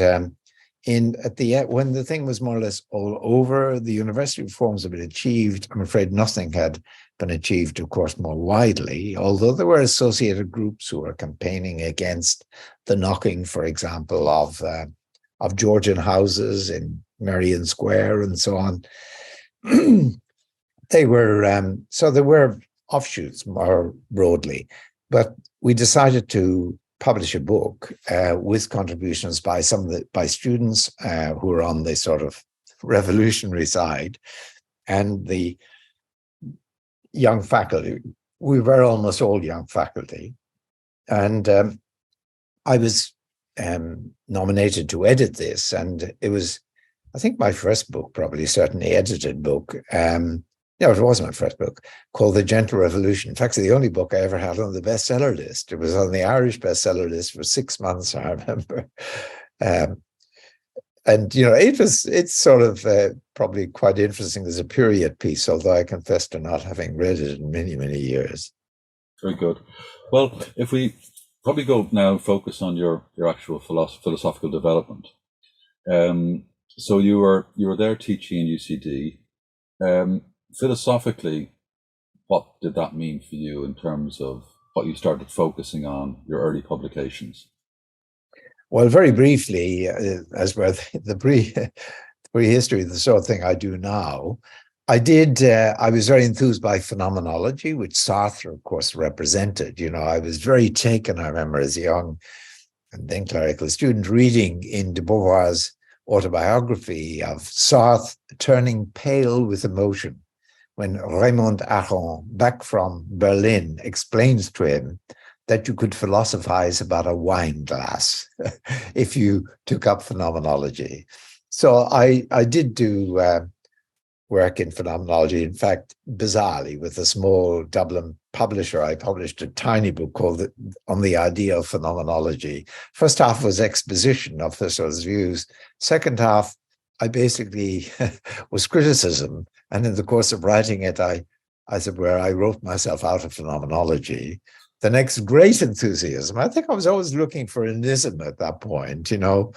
in at the end, when the thing was more or less all over, the university reforms had been achieved. I'm afraid nothing had been achieved, of course, more widely, although there were associated groups who were campaigning against the knocking, for example, of Georgian houses in Merrion Square and so on. They were so there were offshoots more broadly, but we decided to publish a book with contributions by by students who were on the sort of revolutionary side, and the young faculty. We were almost all young faculty, and I was nominated to edit this, and it was, I think, my first book, probably certainly edited book. No, it was my first book, called The Gentle Revolution. In fact, it's the only book I ever had on the bestseller list. It was on the Irish bestseller list for 6 months, I remember. And, you know, it's sort of probably quite interesting as a period piece, although I confess to not having read it in many, many years. Very good. Well, if we probably go now focus on your actual philosophical development. So you were there teaching in UCD. Philosophically, what did that mean for you in terms of what you started focusing on, your early publications? Well, very briefly, as per the prehistory, the sort of thing I do now, I was very enthused by phenomenology, which Sartre, of course, represented. You know, I was very taken, I remember, as a young and then clerical student, reading in de Beauvoir's autobiography of Sartre turning pale with emotion when Raymond Aron, back from Berlin, explains to him that you could philosophize about a wine glass if you took up phenomenology. So I did do work in phenomenology. In fact, bizarrely, with a small Dublin publisher, I published a tiny book called On the Idea of Phenomenology. First half was exposition of Husserl's views. Second half, I basically was criticism. And in the course of writing it, I wrote myself out of phenomenology. The next great enthusiasm, I think I was always looking for an ism at that point, you know,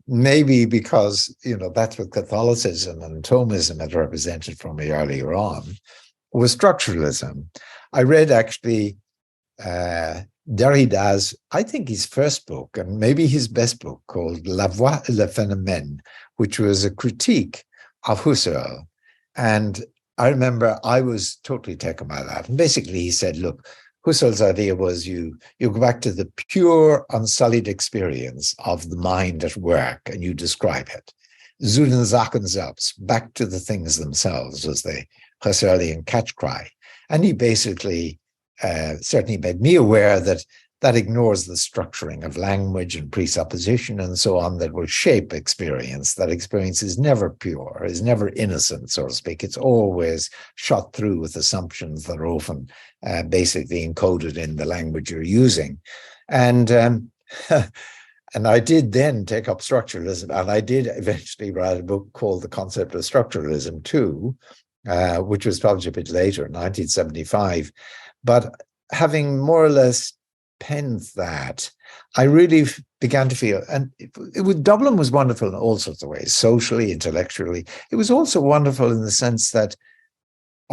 maybe because, you know, that's what Catholicism and Thomism had represented for me earlier on, was structuralism. I read actually Derrida's, I think his first book, and maybe his best book, called La Voix et le Phénomène, which was a critique of Husserl. And I remember I was totally taken by that. And basically he said, look, Husserl's idea was you go back to the pure, unsullied experience of the mind at work, and you describe it. Zu den Sachen selbst, back to the things themselves, was the Husserlian catch cry. And he basically certainly made me aware that that ignores the structuring of language and presupposition and so on that will shape experience. That experience is never pure, is never innocent, so to speak. It's always shot through with assumptions that are often basically encoded in the language you're using. And and I did then take up structuralism, and I did eventually write a book called The Concept of Structuralism too, which was published a bit later, in 1975. But having more or less penned that, I really began to feel, and Dublin was wonderful in all sorts of ways, socially, intellectually. It was also wonderful in the sense that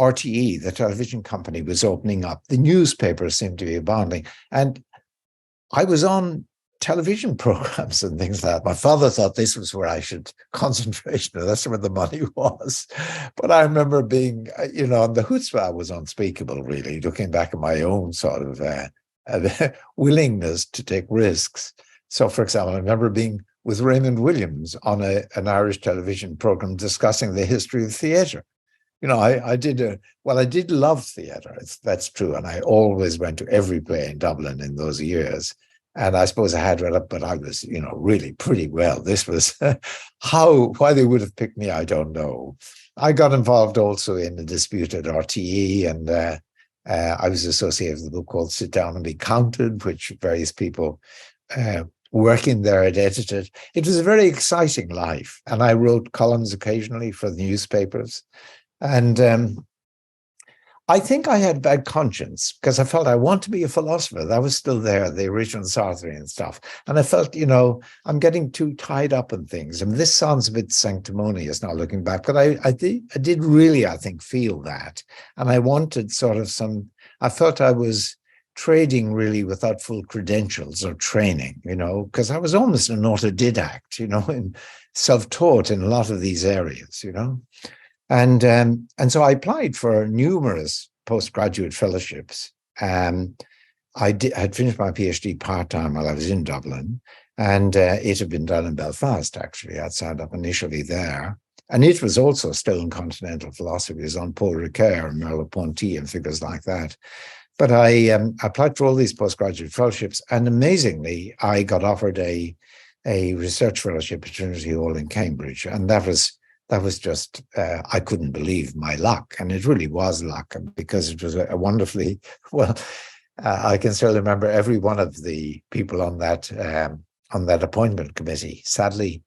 RTE, the television company, was opening up. The newspapers seemed to be abounding. And I was on television programs and things like that. My father thought this was where I should concentrate. That's where the money was. But I remember being, and the chutzpah was unspeakable, really, looking back at my own sort of willingness to take risks. So, for example, I remember being with Raymond Williams on an Irish television program discussing the history of theatre. I did love theatre. That's true. And I always went to every play in Dublin in those years. And I suppose I had read up, but I was, really pretty well. This was why they would have picked me, I don't know. I got involved also in a dispute at RTE, and I was associated with a book called Sit Down and Be Counted, which various people working there had edited. It was a very exciting life. And I wrote columns occasionally for the newspapers. And I think I had bad conscience because I felt I want to be a philosopher. That was still there, the original Sartre and stuff. And I felt, I'm getting too tied up in things. I mean, this sounds a bit sanctimonious now looking back, but I did really, I think, feel that. And I wanted I felt I was trading really without full credentials or training, because I was almost an autodidact, and self-taught in a lot of these areas, And so I applied for numerous postgraduate fellowships. I had finished my PhD part-time while I was in Dublin, and it had been done in Belfast, actually. I'd signed up initially there. And it was also still in continental philosophy. It was on Paul Ricoeur and Merleau-Ponty and figures like that. But I applied for all these postgraduate fellowships, and amazingly, I got offered a research fellowship at Trinity Hall in Cambridge, and that was just, I couldn't believe my luck. And it really was luck, because it was a wonderfully, I can still remember every one of the people on that appointment committee. Sadly,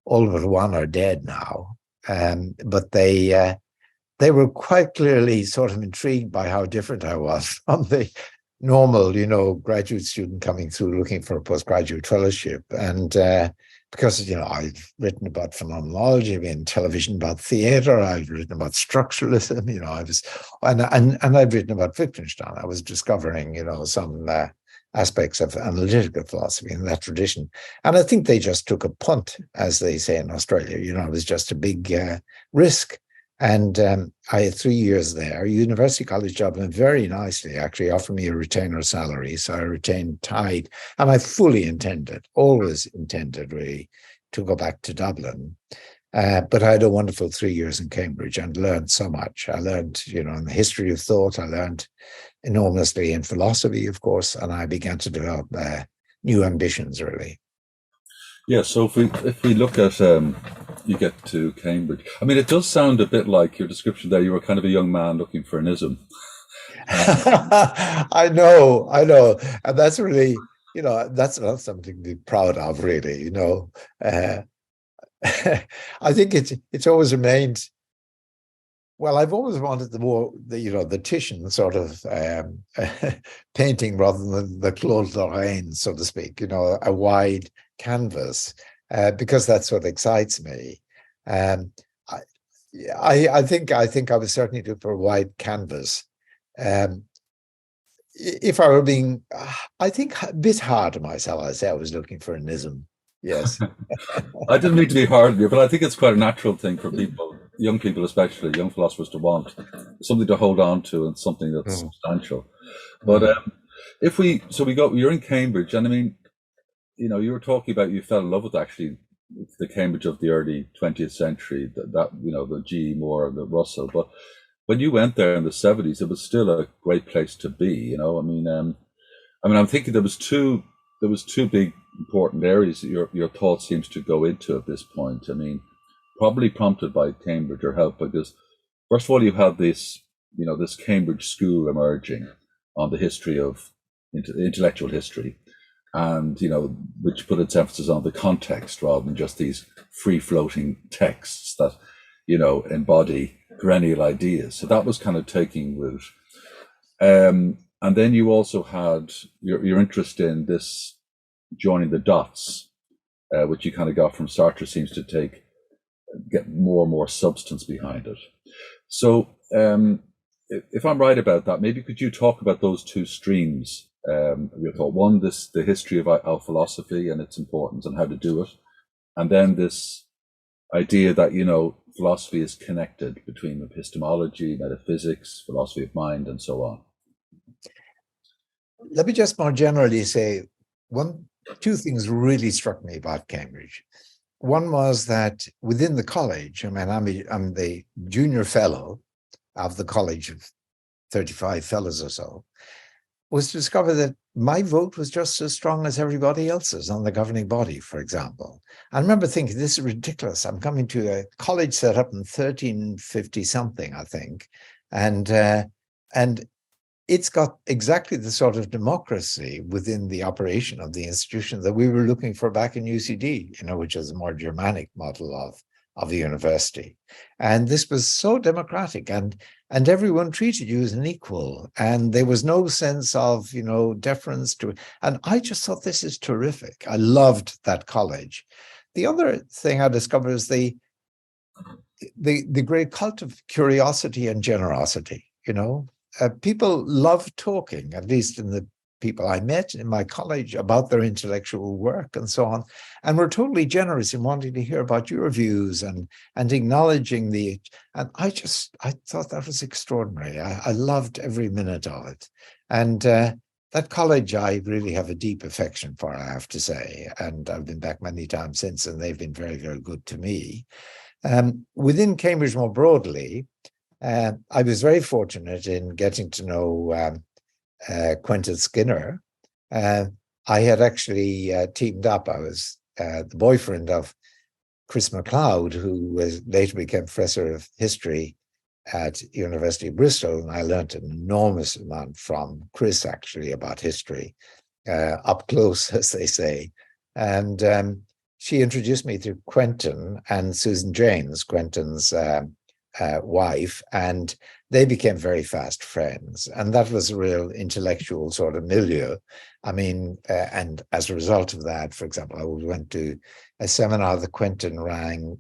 all but one are dead now. But they were quite clearly sort of intrigued by how different I was from the normal, graduate student coming through looking for a postgraduate fellowship. And because, I've written about phenomenology, in television about theatre, I've written about structuralism, and I've written about Wittgenstein. I was discovering, some aspects of analytical philosophy in that tradition. And I think they just took a punt, as they say in Australia. It was just a big risk. And I had 3 years there. University College Dublin very nicely actually offered me a retainer salary. So I retained tied, and I fully always intended really to go back to Dublin. But I had a wonderful 3 years in Cambridge and learned so much. I learned, in the history of thought. I learned enormously in philosophy, of course, and I began to develop new ambitions, really. Yeah, so if we look at you get to Cambridge, I mean, it does sound a bit like your description there. You were kind of a young man looking for an ism. I know, and that's really, that's not something to be proud of, really. I think it's always remained. Well, I've always wanted the Titian sort of painting rather than the Claude Lorraine, so to speak. A wide canvas, because that's what excites me. I think I was certainly looking for a wide canvas. If I were being, I think, a bit hard on myself, I say I was looking for an ism. Yes. I didn't mean to be hard on you, but I think it's quite a natural thing for people, young people especially, young philosophers, to want something to hold on to and something that's substantial. But you're in Cambridge, and I mean, you were talking about you fell in love with actually the Cambridge of the early 20th century, the G. Moore and the Russell. But when you went there in the 70s, it was still a great place to be. I'm thinking there was two big important areas that your thought seems to go into at this point. I mean, probably prompted by Cambridge or help, because first of all, you have this Cambridge school emerging on the history of intellectual history, and which put its emphasis on the context rather than just these free-floating texts that embody perennial ideas. So that was kind of taking root. And then you also had your interest in this joining the dots, which you kind of got from Sartre, seems to get more and more substance behind it. So if I'm right about that, maybe could you talk about those two streams We thought one, the history of our philosophy and its importance and how to do it, and then this idea that philosophy is connected between epistemology, metaphysics, philosophy of mind, and so on. Let me just more generally say two things really struck me about Cambridge. One was that within the college, I mean, I'm the junior fellow of the college of 35 fellows or so, was to discover that my vote was just as strong as everybody else's on the governing body, for example. I remember thinking, this is ridiculous. I'm coming to a college set up in 1350 something, I think, and it's got exactly the sort of democracy within the operation of the institution that we were looking for back in UCD, which is a more Germanic model of the university. And this was so democratic, and everyone treated you as an equal, and there was no sense of, deference to it. And I just thought, this is terrific. I loved that college. The other thing I discovered is the great cult of curiosity and generosity, people love talking, at least in the people I met in my college, about their intellectual work and so on. And were totally generous in wanting to hear about your views and acknowledging and I thought that was extraordinary. I loved every minute of it. And that college, I really have a deep affection for, I have to say. And I've been back many times since, and they've been very, very good to me. Within Cambridge more broadly, I was very fortunate in getting to know Quentin Skinner. I had actually teamed up. I was the boyfriend of Chris MacLeod, who later became professor of history at University of Bristol, and I learned an enormous amount from Chris, actually, about history, up close, as they say. And she introduced me to Quentin and Susan James, Quentin's wife, and they became very fast friends. And that was a real intellectual sort of milieu. I mean, and as a result of that, for example, I went to a seminar that Quentin ran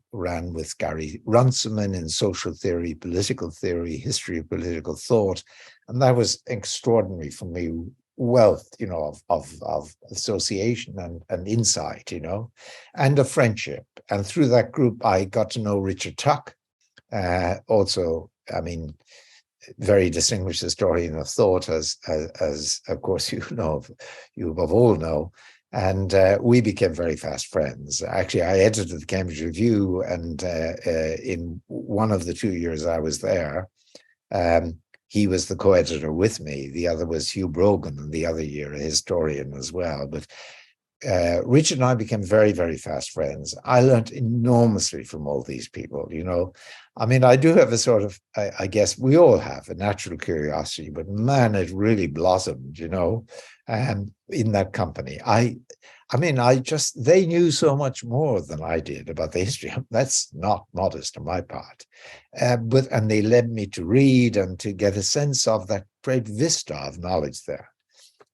with Gary Runciman in social theory, political theory, history of political thought. And that was extraordinary for me, wealth, of association and insight, and a friendship. And through that group, I got to know Richard Tuck, also, I mean, very distinguished historian of thought, as of course you above all know. And we became very fast friends. Actually, I edited the Cambridge Review, and in one of the 2 years I was there, he was the co-editor with me. The other was Hugh Brogan, and the other year a historian as well. But Richard and I became very, very fast friends. I learned enormously from all these people, I mean, I do have a sort of, I guess we all have a natural curiosity, but man, it really blossomed, in that company. They knew so much more than I did about the history. That's not modest on my part. And they led me to read and to get a sense of that great vista of knowledge there.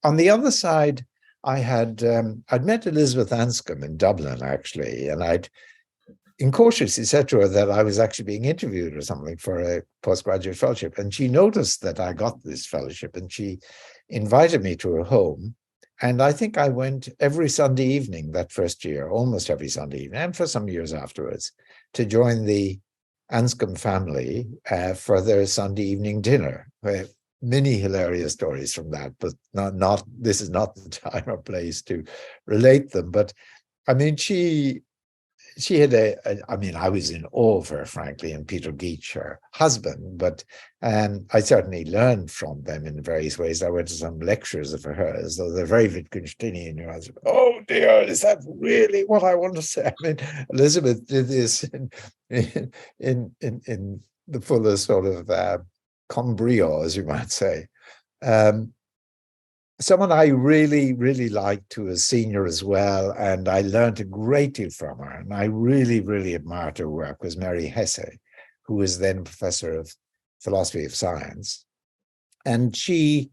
On the other side, I'd met Elizabeth Anscom in Dublin, actually, and I'd incautiously said to her that I was actually being interviewed or something for a postgraduate fellowship. And she noticed that I got this fellowship, and she invited me to her home. And I think I went every Sunday evening that first year, almost every Sunday evening, and for some years afterwards, to join the Anscom family for their Sunday evening dinner. Many hilarious stories from that, but not this is not the time or place to relate them. But I mean, she had I was in awe of her, frankly, and Peter Geach, her husband, but I certainly learned from them in various ways. I went to some lectures of hers, though they're very Wittgensteinian. I was, oh dear, is that really what I want to say? I mean, Elizabeth did this in the fullest sort of con brio, as you might say. Someone I really, really liked, who was senior as well, and I learned a great deal from her, and I really, really admired her work, was Mary Hesse, who was then professor of philosophy of science. And she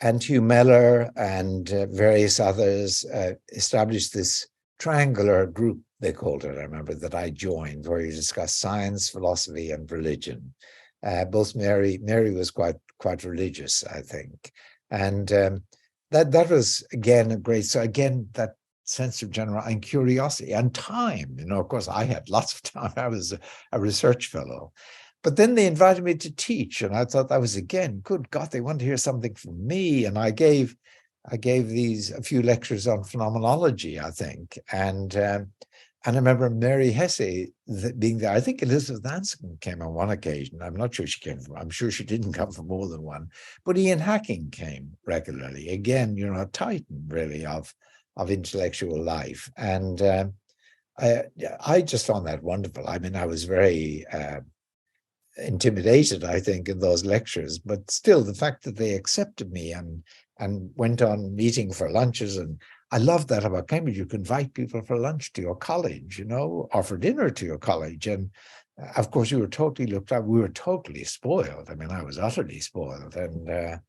and Hugh Mellor and various others established this triangular group, they called it, I remember, that I joined, where you discuss science, philosophy, and religion. Both Mary was quite religious, I think. And that was again a great. So again, that sense of general and curiosity and time. Of course, I had lots of time. I was a research fellow, but then they invited me to teach, and I thought that was again, good God, they want to hear something from me. And I gave these a few lectures on phenomenology, I think, and I remember Mary Hesse being there. I think Elizabeth Anscom came on one occasion. I'm not sure she came from, I'm sure she didn't come from more than one, but Ian Hacking came regularly. Again, a titan really of intellectual life. And I just found that wonderful. I mean, I was very intimidated, I think, in those lectures, but still the fact that they accepted me and went on meeting for lunches. And I love that about Cambridge. You can invite people for lunch to your college, or for dinner to your college. And of course, you were totally looked at. We were totally spoiled. I mean, I was utterly spoiled. And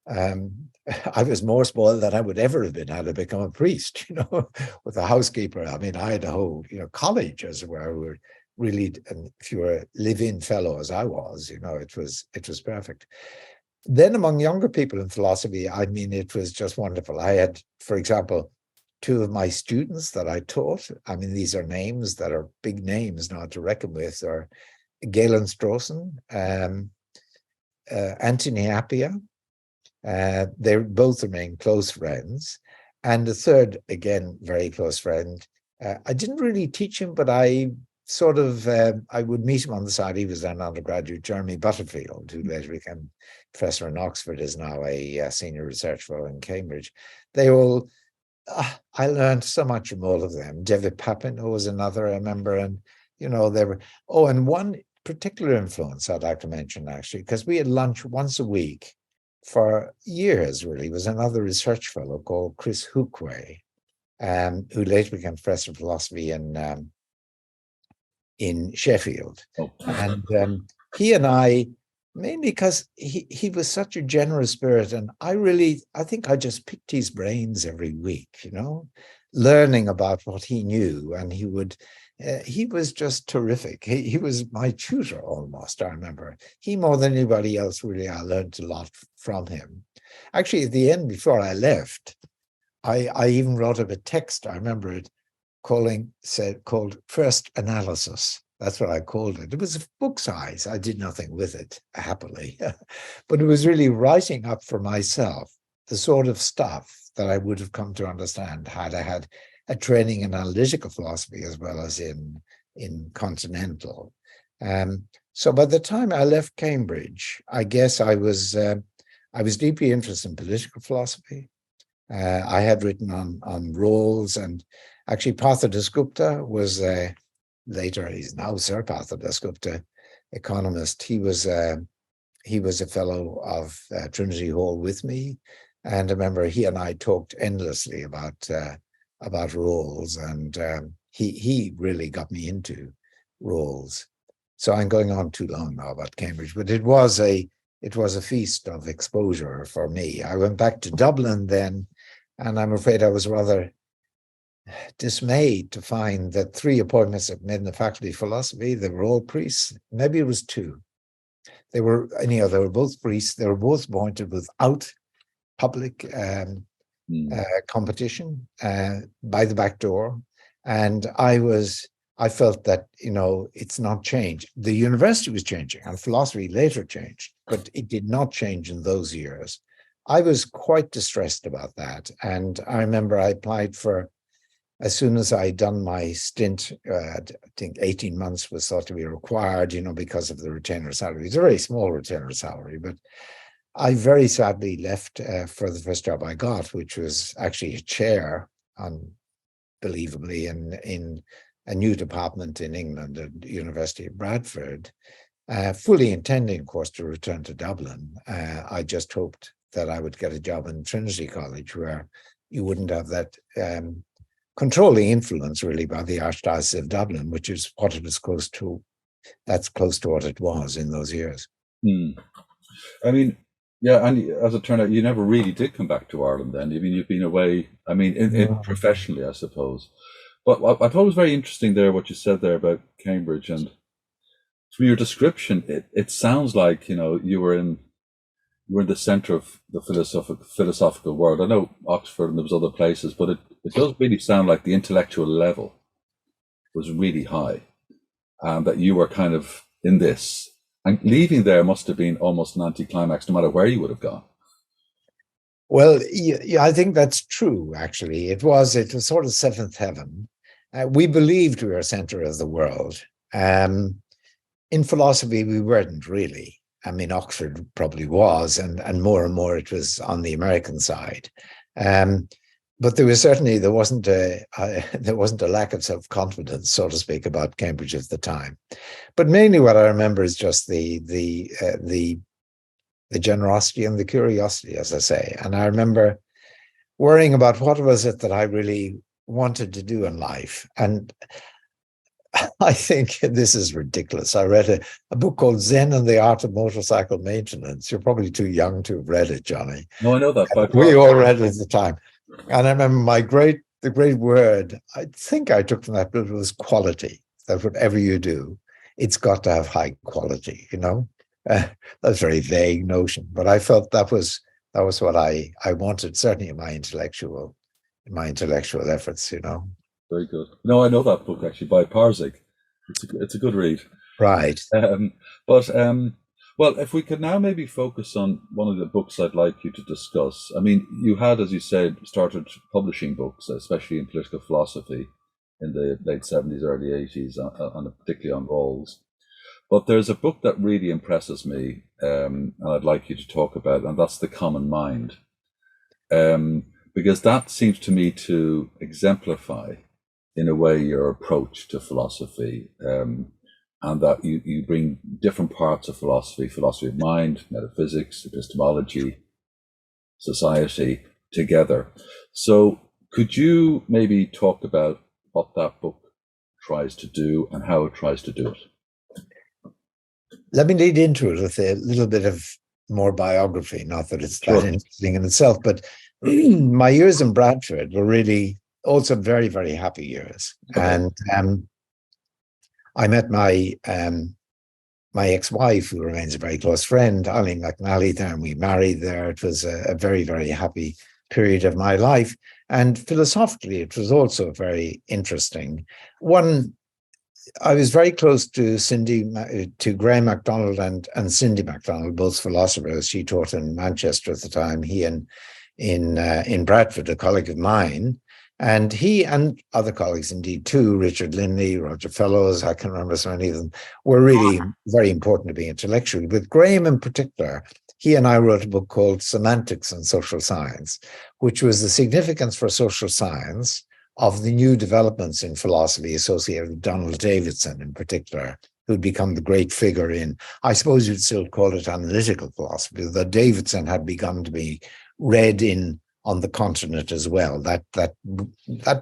I was more spoiled than I would ever have been had I become a priest, with a housekeeper. I mean, I had a whole, college, as it were, were really, and if you were a live-in fellow as I was, it was perfect. Then among younger people in philosophy, I mean, it was just wonderful. I had, for example, two of my students that I taught. I mean, these are names that are big names now to reckon with, are Galen Strawson, Anthony Appia. They both remain close friends. And the third, again, very close friend. I didn't really teach him, but I sort of, I would meet him on the side. He was an undergraduate, Jeremy Butterfield, who later became professor in Oxford, is now a senior research fellow in Cambridge. They all, I learned so much from all of them. David Papin was another, I remember, and, they were, and one particular influence I'd like to mention, actually, because we had lunch once a week for years, really, was another research fellow called Chris Hookway, who later became professor of philosophy in Sheffield. Oh. And he and I, mainly because he was such a generous spirit, and I think I just picked his brains every week, learning about what he knew. And he was just terrific. He was my tutor almost, I remember. He, more than anybody else, really, I learned a lot from him. Actually, at the end, before I left, I even wrote up a text, I remember it, called First Analysis. That's what I called it. It was book size. I did nothing with it, happily. But it was really writing up for myself the sort of stuff that I would have come to understand had I had a training in analytical philosophy as well as in continental. So by the time I left Cambridge, I guess I was deeply interested in political philosophy. I had written on roles, and actually Partha Dasgupta was later, he's now Sir Partha Dasgupta, economist. He was a fellow of Trinity Hall with me, and I remember he and I talked endlessly about roles, and he really got me into roles. So I'm going on too long now about Cambridge, but it was a feast of exposure for me. I went back to Dublin then, and I'm afraid I was rather dismayed to find that 3 appointments I've made in the Faculty of Philosophy, they were all priests. Maybe it was 2. They were both priests. They were both appointed without public competition by the back door. And I felt that, it's not changed. The university was changing, and philosophy later changed, but it did not change in those years. I was quite distressed about that. And I remember I applied for, as soon as I'd done my stint, I think 18 months was thought to be required, because of the retainer salary. It's a very small retainer salary, but I very sadly left for the first job I got, which was actually a chair, unbelievably, in a new department in England at the University of Bradford, fully intending, of course, to return to Dublin. I just hoped that I would get a job in Trinity College, where you wouldn't have that controlling influence, really, by the Archdiocese of Dublin, which is what it was close to. That's close to what it was in those years. I mean, yeah, and as it turned out, you never really did come back to Ireland then. I mean, you've been away, I mean, in professionally, I suppose. But I thought it was very interesting there, what you said there about Cambridge. And from your description, it sounds like, you were in you were in the centre of the philosophical world. I know Oxford and there was other places, but it does really sound like the intellectual level was really high, and that you were kind of in this. And leaving there must have been almost an anticlimax, no matter where you would have gone. Well, yeah, I think that's true, actually. It was sort of seventh heaven. We believed we were center of the world. In philosophy, we weren't really. I mean, Oxford probably was, and more it was on the American side. But there wasn't a lack of self-confidence, so to speak, about Cambridge at the time. But mainly what I remember is just the generosity and the curiosity, as I say. And I remember worrying about what was it that I really wanted to do in life. And I think this is ridiculous. I read a book called Zen and the Art of Motorcycle Maintenance. You're probably too young to have read it, Johnny. No, I know that. By We all read it at the time. And I remember the great word I think I took from that book was quality. That whatever you do, it's got to have high quality, you know? That's a very vague notion, but I felt that was what I wanted, certainly in my intellectual efforts, you know. Very good. No, I know that book actually by Parsig. It's a good read. Right. Well, if we could now maybe focus on one of the books I'd like you to discuss. I mean, you had, as you said, started publishing books, especially in political philosophy, in the late 70s, early 80s, particularly on Rawls. But there's a book that really impresses me, and I'd like you to talk about, and that's The Common Mind. Because that seems to me to exemplify, in a way, your approach to philosophy, and that you bring different parts of philosophy of mind, metaphysics, epistemology, society together. So could you maybe talk about what that book tries to do and how it tries to do it? Let me lead into it with a little bit of more biography, not that it's that interesting in itself, but my years in Bradford were really also very, very happy years. Okay. And I met my ex-wife, who remains a very close friend, Eileen McNally, there, and we married there. It was a very, very happy period of my life. And philosophically, it was also very interesting. I was very close to Graham MacDonald and Cindy MacDonald, both philosophers. She taught in Manchester at the time, he in Bradford, a colleague of mine. And he and other colleagues indeed too, Richard Linley, Roger Fellows, I can remember so many of them, were really very important to me intellectually. With Graham in particular, he and I wrote a book called Semantics and Social Science, which was the significance for social science of the new developments in philosophy associated with Donald Davidson in particular, who'd become the great figure in, I suppose you'd still call it analytical philosophy, though Davidson had begun to be read on the continent as well. That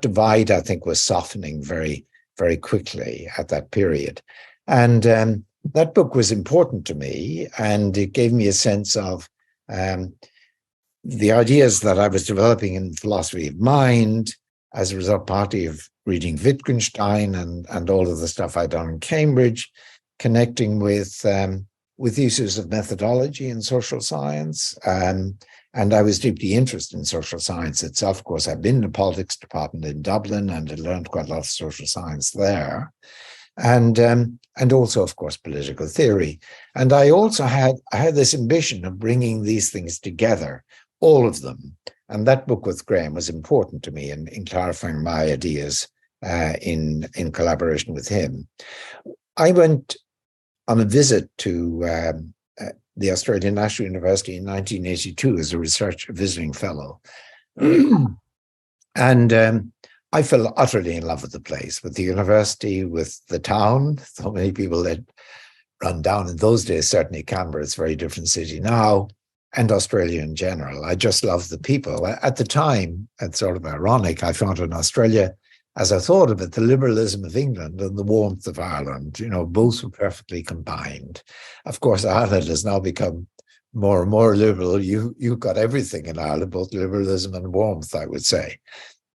divide, I think, was softening very, very quickly at that period. And that book was important to me, and it gave me a sense of the ideas that I was developing in philosophy of mind as a result partly of reading Wittgenstein and all of the stuff I'd done in Cambridge, connecting with issues of methodology in social science. And I was deeply interested in social science itself. Of course, I've been in the politics department in Dublin and I learned quite a lot of social science there. And also, of course, political theory. And I also had this ambition of bringing these things together, all of them. And that book with Graham was important to me in clarifying my ideas in collaboration with him. I went on a visit to the Australian National University in 1982 as a visiting fellow. And I fell utterly in love with the place, with the university, with the town. So many people had run down in those days, certainly Canberra is a very different city now, and Australia in general. I just loved the people. At the time, it's sort of ironic, I found in Australia, as I thought of it, the liberalism of England and the warmth of Ireland, both were perfectly combined. Of course, Ireland has now become more and more liberal. You've got everything in Ireland, both liberalism and warmth, I would say.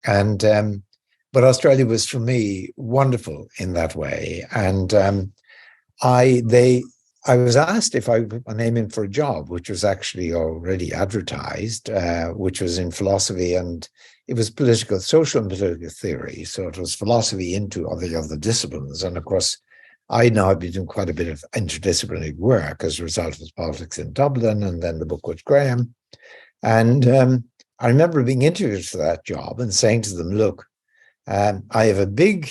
And but Australia was, for me, wonderful in that way. And I I was asked if I put my name in for a job, which was actually already advertised, which was in philosophy, and it was social and political theory. So it was philosophy into all the other disciplines. And of course, I now have been doing quite a bit of interdisciplinary work as a result of politics in Dublin and then the book with Graham. And I remember being interviewed for that job and saying to them, look, I have a big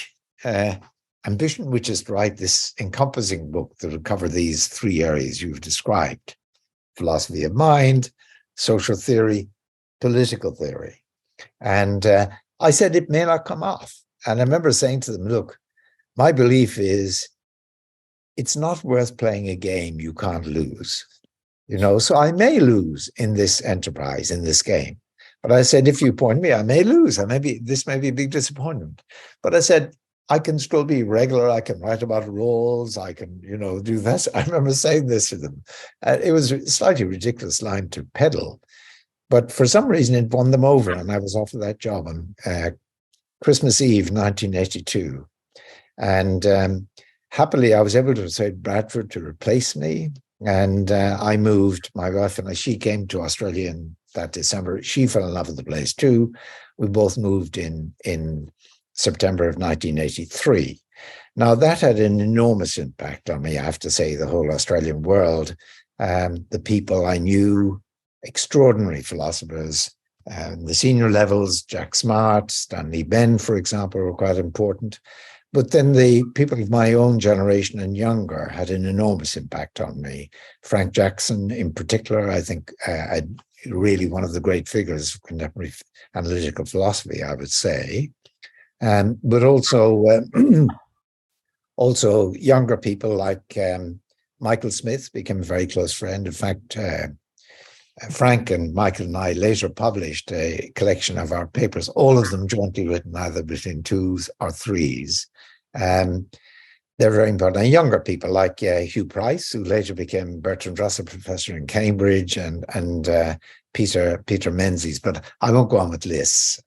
ambition, which is to write this encompassing book that will cover these three areas you've described: philosophy of mind, social theory, political theory. And I said, it may not come off. And I remember saying to them, look, my belief is it's not worth playing a game you can't lose. So I may lose in this enterprise, in this game. But I said, if you point me, I may lose. This may be a big disappointment. But I said, I can still be regular. I can write about roles. I can, do this. I remember saying this to them. It was a slightly ridiculous line to peddle, but for some reason it won them over, and I was offered that job on Christmas Eve, 1982. And happily, I was able to persuade Bradford to replace me. And I moved, my wife and I, she came to Australia in that December. She fell in love with the place too. We both moved in September of 1983. Now, that had an enormous impact on me, I have to say, the whole Australian world. The people I knew, extraordinary philosophers, the senior levels, Jack Smart, Stanley Benn, for example, were quite important. But then the people of my own generation and younger had an enormous impact on me. Frank Jackson, in particular, I think, really one of the great figures of contemporary analytical philosophy, I would say. But also younger people like Michael Smith became a very close friend. In fact, Frank and Michael and I later published a collection of our papers, all of them jointly written either between twos or threes. They're very important. And younger people like Hugh Price, who later became Bertrand Russell Professor in Cambridge, and Peter Menzies. But I won't go on with lists.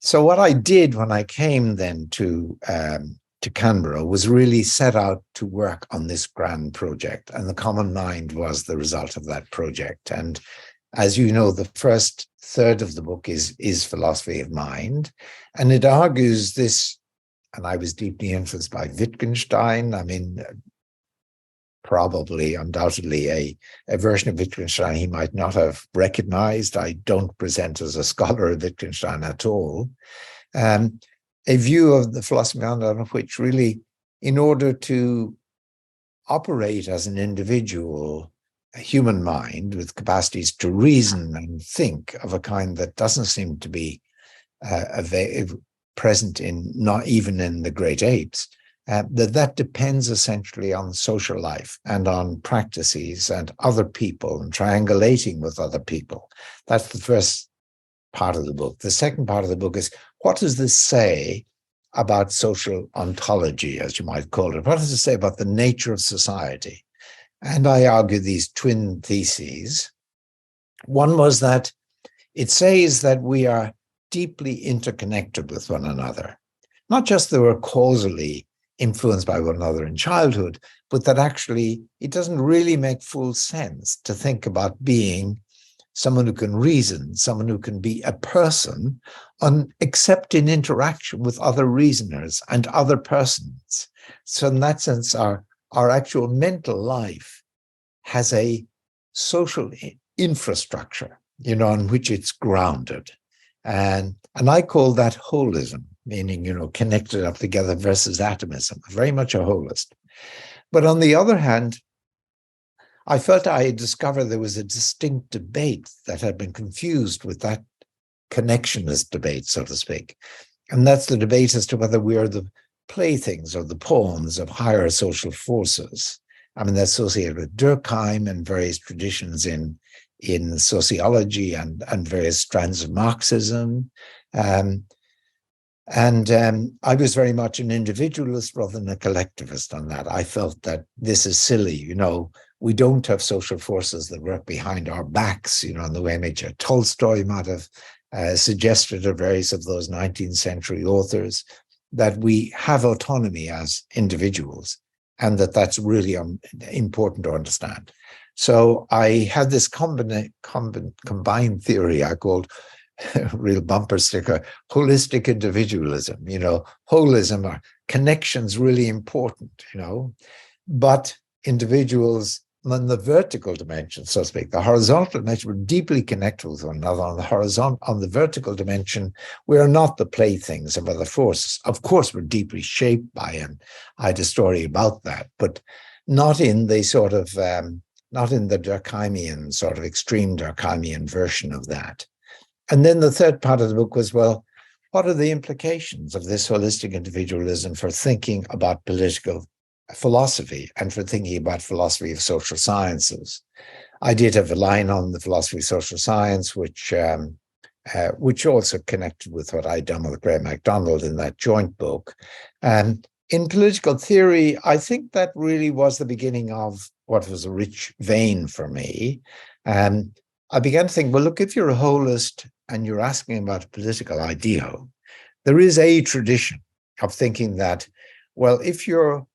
So what I did when I came then to Canberra was really set out to work on this grand project, and the Common Mind was the result of that project. And as you know, the first third of the book is philosophy of mind, and it argues this. And I was deeply influenced by Wittgenstein. I mean, probably, undoubtedly, a version of Wittgenstein he might not have recognized. I don't present as a scholar of Wittgenstein at all. A view of the philosophy on which really, in order to operate as an individual, a human mind with capacities to reason and think of a kind that doesn't seem to be present not even in the great apes, that depends essentially on social life and on practices and other people and triangulating with other people. That's the first part of the book. The second part of the book is, what does this say about social ontology, as you might call it? What does it say about the nature of society? And I argue these twin theses. One was that it says that we are deeply interconnected with one another, not just that we're causally influenced by one another in childhood, but that actually it doesn't really make full sense to think about being someone who can reason, someone who can be a person, except in interaction with other reasoners and other persons. So in that sense, our actual mental life has a social infrastructure, on which it's grounded. And I call that holism, meaning, connected up together versus atomism, very much a holist. But on the other hand, I felt I had discovered there was a distinct debate that had been confused with that connectionist debate, so to speak. And that's the debate as to whether we are the playthings or the pawns of higher social forces. I mean, that's associated with Durkheim and various traditions in sociology and various strands of Marxism. I was very much an individualist rather than a collectivist on that. I felt that this is silly, we don't have social forces that work behind our backs, in the way Major Tolstoy might have suggested, or various of those 19th century authors, that we have autonomy as individuals. and that's really important to understand. So I had this combined theory I called, real bumper sticker, holistic individualism. Holism, or connections, really important, but individuals on the vertical dimension, so to speak, the horizontal dimension, we're deeply connected with one another. On the vertical dimension, we are not the playthings of other forces. Of course, we're deeply shaped by, and I had a story about that, but not in the sort of, not in the Durkheimian, sort of extreme Durkheimian version of that. And then the third part of the book was, well, what are the implications of this holistic individualism for thinking about political philosophy and for thinking about philosophy of social sciences? I did have a line on the philosophy of social science, which also connected with what I'd done with Graham MacDonald in that joint book. And in political theory, I think that really was the beginning of what was a rich vein for me. And I began to think, well, look, if you're a holist and you're asking about a political ideal, there is a tradition of thinking that, well, if you're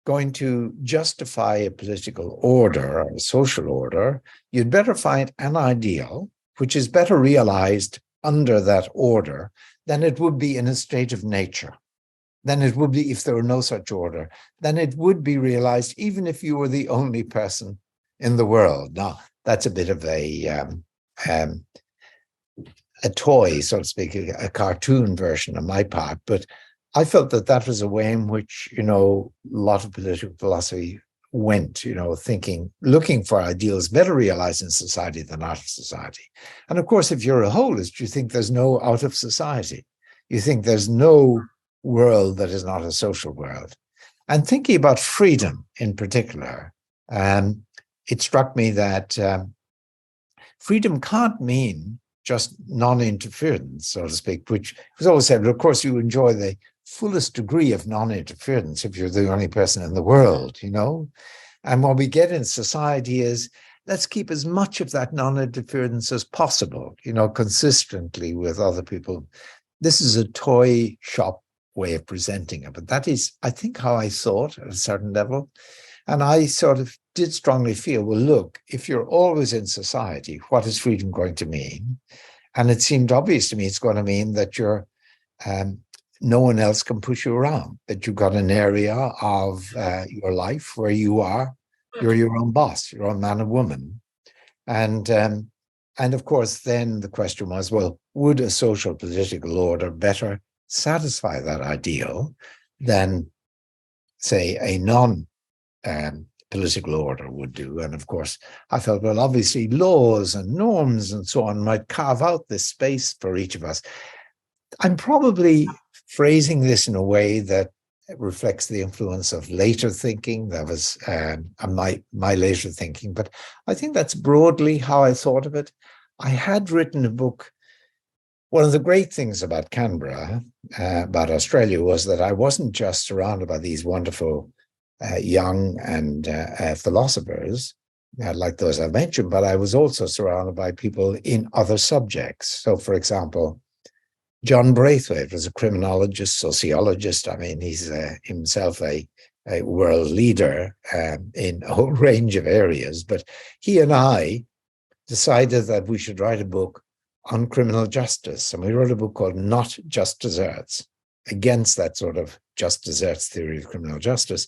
going to justify a political order or a social order, you'd better find an ideal which is better realized under that order than it would be in a state of nature. Than it would be if there were no such order. Then it would be realized even if you were the only person in the world. Now, that's a bit of a toy, so to speak, a cartoon version on my part, but I felt that that was a way in which, a lot of political philosophy went, thinking, looking for ideals better realized in society than out of society. And of course, if you're a holist, you think there's no out of society. You think there's no world that is not a social world. And thinking about freedom in particular, it struck me that freedom can't mean just non-interference, so to speak, which was always said, of course, you enjoy the fullest degree of non-interference if you're the only person in the world, And what we get in society is, let's keep as much of that non-interference as possible, consistently with other people. This is a toy shop way of presenting it, but that is, I think, how I thought at a certain level. And I sort of did strongly feel, well, look, if you're always in society, what is freedom going to mean? And it seemed obvious to me it's going to mean that you're no one else can push you around, that you've got an area of your life where you're your own boss, your own man and woman. And of course, then the question was, well, would a social political order better satisfy that ideal than, say, a non-political order would do? And of course, I felt, well, obviously laws and norms and so on might carve out this space for each of us. I'm probably phrasing this in a way that reflects the influence of later thinking. That was my later thinking, but I think that's broadly how I thought of it. I had written a book. One of the great things about Canberra, about Australia, was that I wasn't just surrounded by these wonderful young and philosophers, like those I mentioned, but I was also surrounded by people in other subjects. So, for example, John Braithwaite was a criminologist, sociologist. I mean, he's himself a world leader in a whole range of areas, but he and I decided that we should write a book on criminal justice. And we wrote a book called Not Just Deserts, against that sort of just deserts theory of criminal justice.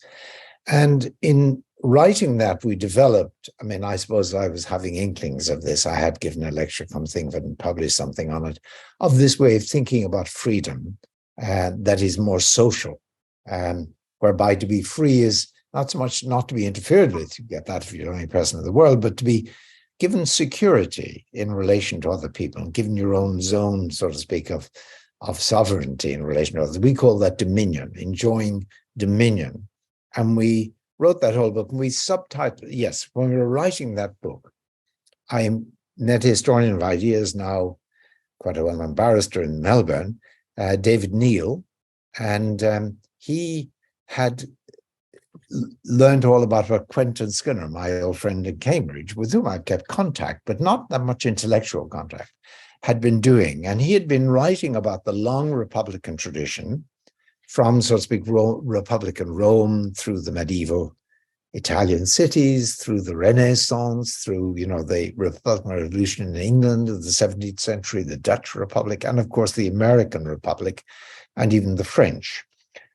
And in writing that, we developed, I mean, I suppose I was having inklings of this. I had given a lecture from Thingvad and published something on it, of this way of thinking about freedom that is more social, whereby to be free is not so much not to be interfered with, you get that if you're the only person in the world, but to be given security in relation to other people, and given your own zone, so to speak, of sovereignty in relation to others. We call that dominion, enjoying dominion. And we wrote that whole book, and we subtitled, yes, when we were writing that book, I met a historian of ideas, now quite a well-known barrister in Melbourne, David Neal, and he had learned all about what Quentin Skinner, my old friend in Cambridge, with whom I kept contact, but not that much intellectual contact, had been doing. And he had been writing about the long Republican tradition from, so to speak, Republican Rome through the medieval Italian cities, through the Renaissance, through, the Republican Revolution in England of the 17th century, the Dutch Republic, and of course the American Republic, and even the French.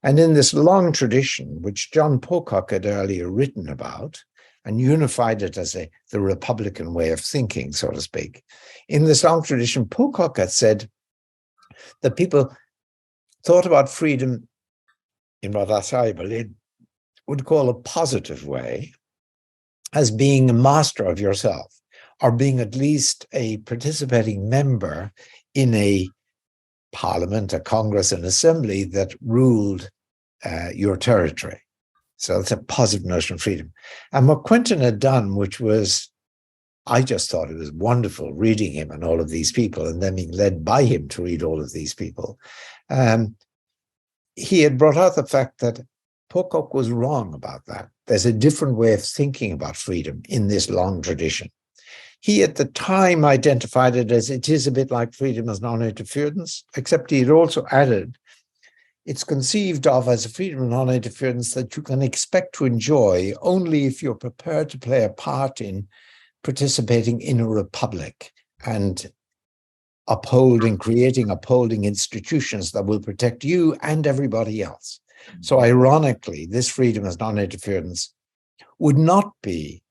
And in this long tradition, which John Pocock had earlier written about, and unified it as the Republican way of thinking, so to speak. In this long tradition, Pocock had said that people thought about freedom in what I would call a positive way, as being a master of yourself, or being at least a participating member in a parliament, a congress, an assembly that ruled your territory. So it's a positive notion of freedom. And what Quentin had done, which was, I just thought it was wonderful reading him and all of these people, and then being led by him to read all of these people. He had brought out the fact that Pocock was wrong about that. There's a different way of thinking about freedom in this long tradition. He at the time identified it as it is a bit like freedom as non-interference, except he had also added it's conceived of as a freedom of non-interference that you can expect to enjoy only if you're prepared to play a part in participating in a republic and upholding institutions that will protect you and everybody else. So ironically, this freedom as non-interference would not be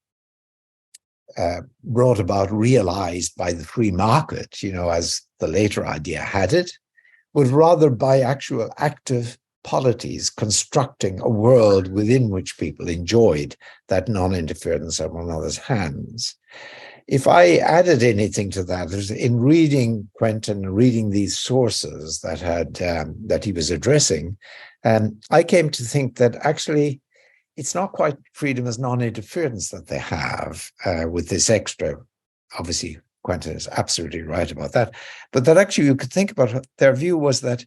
brought about, realized by the free market, as the later idea had it, but rather by actual active polities constructing a world within which people enjoyed that non-interference at one another's hands. If I added anything to that, in reading Quentin, reading these sources that he was addressing, I came to think that actually it's not quite freedom as non-interference that they have with this extra. Obviously, Quentin is absolutely right about that. But that actually you could think about it, their view was that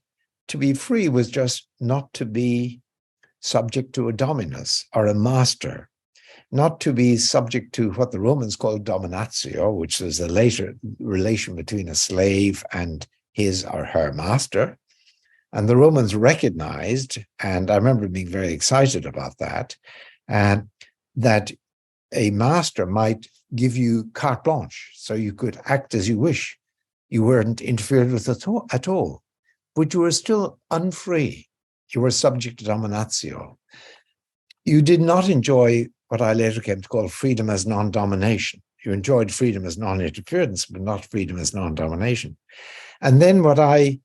to be free was just not to be subject to a dominus or a master, not to be subject to what the Romans called dominatio, which was the later relation between a slave and his or her master. And the Romans recognized, and I remember being very excited about that, that a master might give you carte blanche, so you could act as you wish. You weren't interfered with at all, but you were still unfree. You were subject to dominatio. You did not enjoy what I later came to call freedom as non-domination. You enjoyed freedom as non-interference, but not freedom as non-domination. And then what I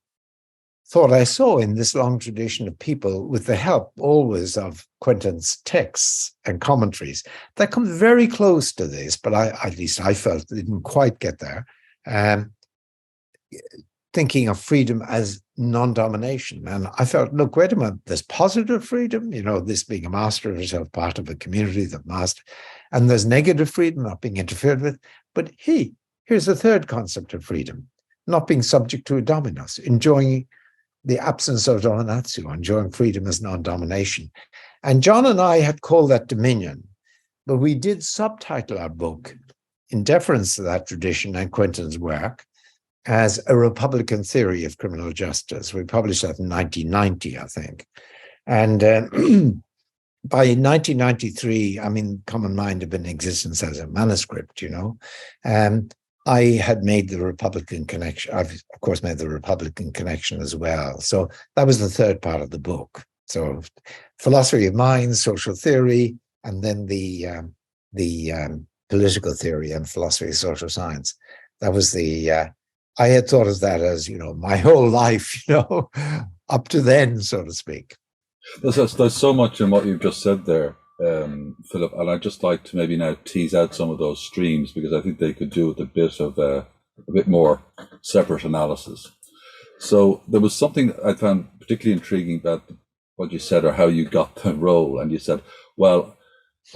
thought I saw in this long tradition of people, with the help always of Quentin's texts and commentaries, that come very close to this, but at least I felt didn't quite get there, thinking of freedom as non-domination. And I felt, look, wait a minute, there's positive freedom, this being a master of yourself, part of a community that master, and there's negative freedom, not being interfered with. But here's the third concept of freedom, not being subject to a dominus, enjoying the absence of dominatio, enjoying freedom as non-domination. And John and I had called that dominion, but we did subtitle our book in deference to that tradition and Quentin's work as A Republican Theory of Criminal Justice. We published that in 1990, I think. And by 1993, Common Mind had been in existence as a manuscript, I had made the Republican connection. I've, of course, made the Republican connection as well. So that was the third part of the book. So philosophy of mind, social theory, and then the political theory and philosophy of social science. That was I had thought of that as, my whole life, up to then, so to speak. There's so much in what you've just said there, Philip, and I'd just like to maybe now tease out some of those streams, because I think they could do with a bit more separate analysis. So there was something I found particularly intriguing about what you said, or how you got the role. And you said, well,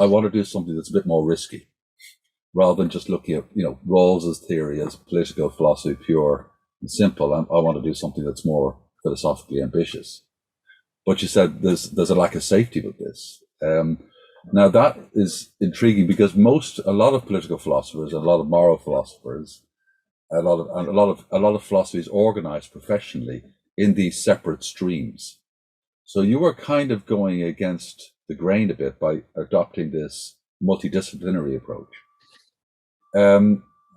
I want to do something that's a bit more risky, rather than just looking at, Rawls's theory as political philosophy, pure and simple. I want to do something that's more philosophically ambitious. But you said there's a lack of safety with this. Now that is intriguing, because a lot of political philosophers and a lot of moral philosophers, a lot of philosophy is organized professionally in these separate streams. So you were kind of going against the grain a bit by adopting this multidisciplinary approach. I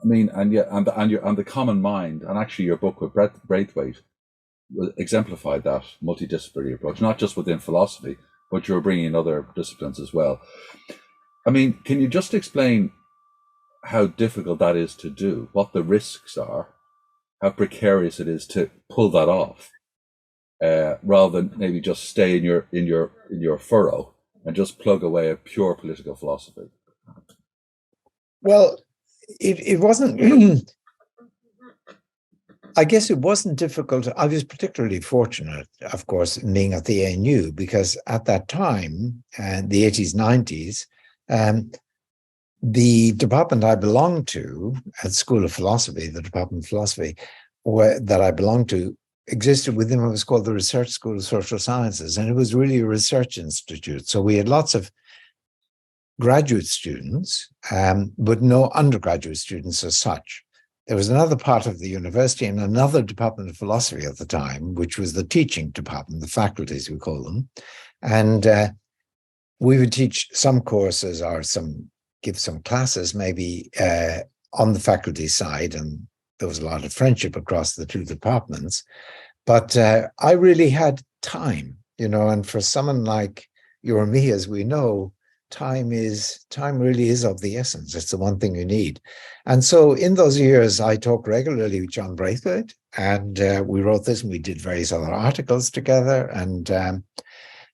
mean, and yeah, and the common mind, and actually your book with Braithwaite exemplified that multidisciplinary approach, not just within philosophy, but you were bringing in other disciplines as well. I mean, can you just explain how difficult that is to do, what the risks are, how precarious it is to pull that off, rather than maybe just stay in your furrow and just plug away at pure political philosophy? Well, it wasn't. I guess it wasn't difficult. I was particularly fortunate, of course, in being at the ANU, because at that time, the 80s, 90s, the department I belonged to at School of Philosophy, the Department of Philosophy that I belonged to, existed within what was called the Research School of Social Sciences, and it was really a research institute. So we had lots of graduate students, but no undergraduate students as such. There was another part of the university and another department of philosophy at the time, which was the teaching department, the faculties we call them. And we would teach some courses or give some classes maybe on the faculty side, and there was a lot of friendship across the two departments. But I really had time, and for someone like you or me, as we know, time really is of the essence. It's the one thing you need. And so in those years, I talked regularly with John Braithwaite, and we wrote this, and we did various other articles together.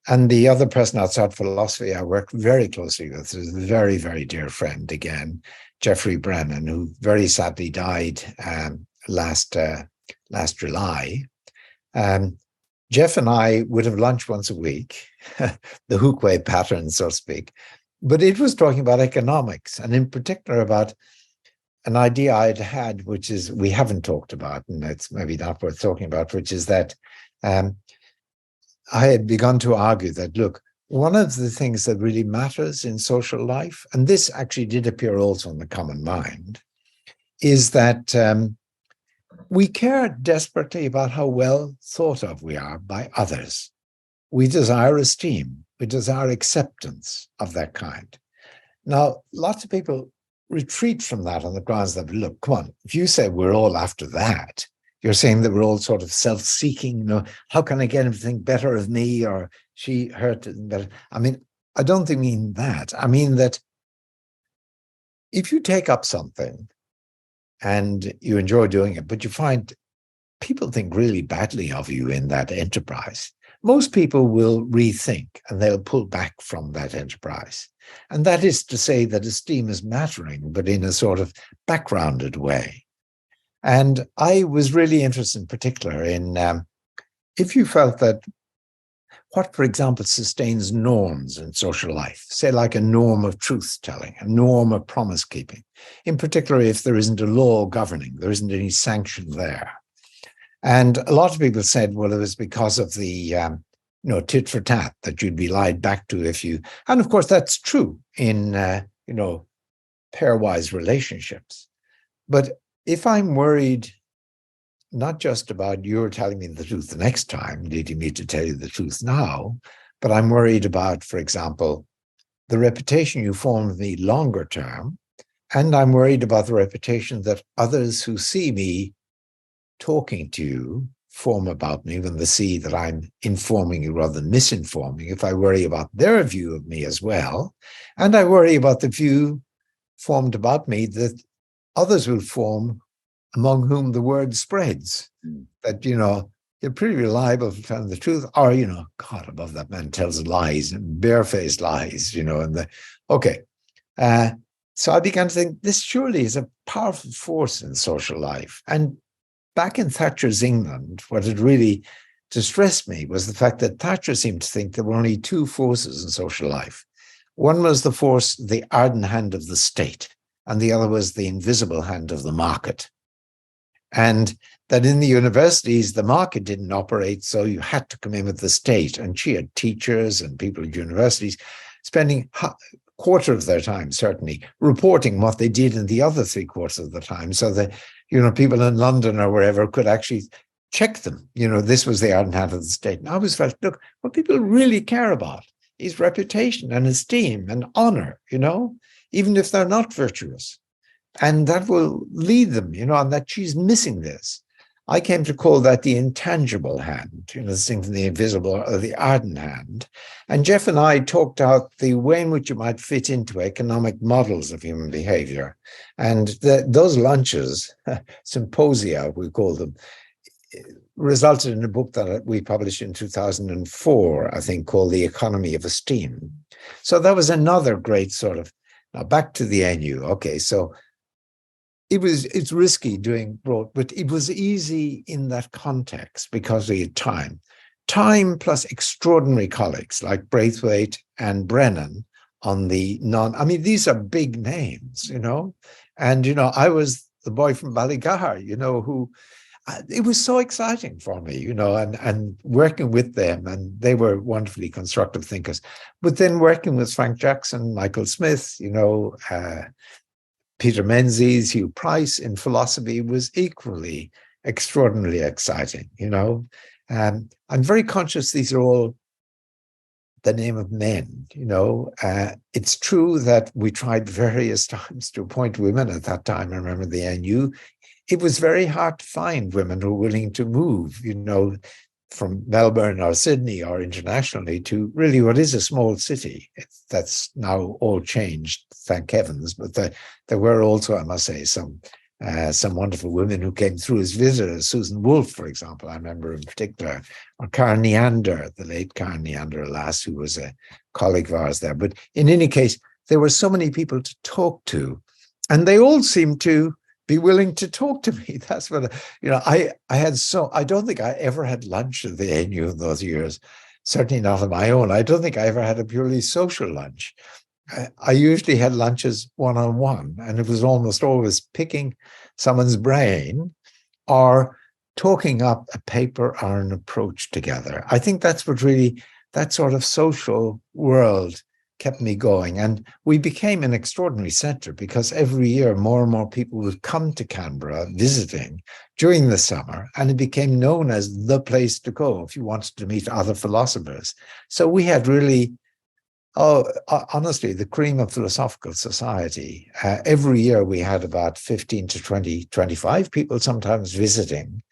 And the other person outside philosophy I worked very closely with is a very, very dear friend again, Jeffrey Brennan, who very sadly died last July. Jeff and I would have lunch once a week, the Hookway pattern, so to speak. But it was talking about economics, and in particular about an idea I'd had, which is we haven't talked about, and it's maybe not worth talking about, which is that I had begun to argue that, look, one of the things that really matters in social life, and this actually did appear also in the common mind, is that we care desperately about how well thought of we are by others. We desire esteem. We desire acceptance of that kind. Now, lots of people retreat from that on the grounds that, look, come on, if you say we're all after that, you're saying that we're all sort of self-seeking, how can I get him to think better of me, or she, her to think better? I mean, I don't mean that. I mean that if you take up something and you enjoy doing it, but you find people think really badly of you in that enterprise, most people will rethink and they'll pull back from that enterprise. And that is to say that esteem is mattering, but in a sort of backgrounded way. And I was really interested in particular in if you felt that what, for example, sustains norms in social life, say like a norm of truth-telling, a norm of promise-keeping, in particular if there isn't a law governing, there isn't any sanction there. And a lot of people said, well, it was because of the tit for tat that you'd be lied back to if you, and of course that's true in pairwise relationships. But if I'm worried not just about you're telling me the truth the next time, leading me to tell you the truth now, but I'm worried about, for example, the reputation you form of me longer term, and I'm worried about the reputation that others who see me talking to you form about me when they see that I'm informing you rather than misinforming, if I worry about their view of me as well, and I worry about the view formed about me that others will form among whom the word spreads, that, you're pretty reliable for telling the truth, or, God above, that man tells lies, barefaced lies, okay. So I began to think this surely is a powerful force in social life. And back in Thatcher's England, what had really distressed me was the fact that Thatcher seemed to think there were only two forces in social life. One was the force, the ardent hand of the state, and the other was the invisible hand of the market. And that in the universities, the market didn't operate, so you had to come in with the state. And she had teachers and people at universities spending a quarter of their time, certainly, reporting what they did in the other 3/4 of the time, so that, people in London or wherever could actually check them. This was the iron hand of the state. And I always felt, look, what people really care about is reputation and esteem and honor, even if they're not virtuous. And that will lead them, and that she's missing this. I came to call that the intangible hand, this thing from the invisible or the ardent hand. And Jeff and I talked out the way in which it might fit into economic models of human behavior. And those lunches, symposia, we call them, resulted in a book that we published in 2004, I think, called The Economy of Esteem. So that was another great sort of, now back to the NU. Okay, so it's risky doing broad, but it was easy in that context because we had time. Time plus extraordinary colleagues like Braithwaite and Brennan on the these are big names, and, I was the boy from Ballygar, who, it was so exciting for me, and working with them, and they were wonderfully constructive thinkers. But then working with Frank Jackson, Michael Smith, Peter Menzies, Hugh Price in philosophy was equally extraordinarily exciting, I'm very conscious these are all the name of men, It's true that we tried various times to appoint women at that time. I remember the NU. It was very hard to find women who were willing to move, from Melbourne or Sydney or internationally to really what is a small city. That's now all changed, thank heavens. But there were also, I must say, some wonderful women who came through as visitors. Susan Wolfe, for example, I remember in particular, or Karen Neander, the late Karen Neander, alas, who was a colleague of ours there. But in any case, there were so many people to talk to, and they all seemed to be willing to talk to me. That's what, I don't think I ever had lunch at the NU in those years, certainly not on my own. I don't think I ever had a purely social lunch. I usually had lunches one-on-one, and it was almost always picking someone's brain or talking up a paper or an approach together. I think that's what really, that sort of social world kept me going. And we became an extraordinary centre because every year more and more people would come to Canberra visiting during the summer, and it became known as the place to go if you wanted to meet other philosophers. So we had really, honestly, the cream of philosophical society. Every year we had about 15 to 20, 25 people sometimes visiting,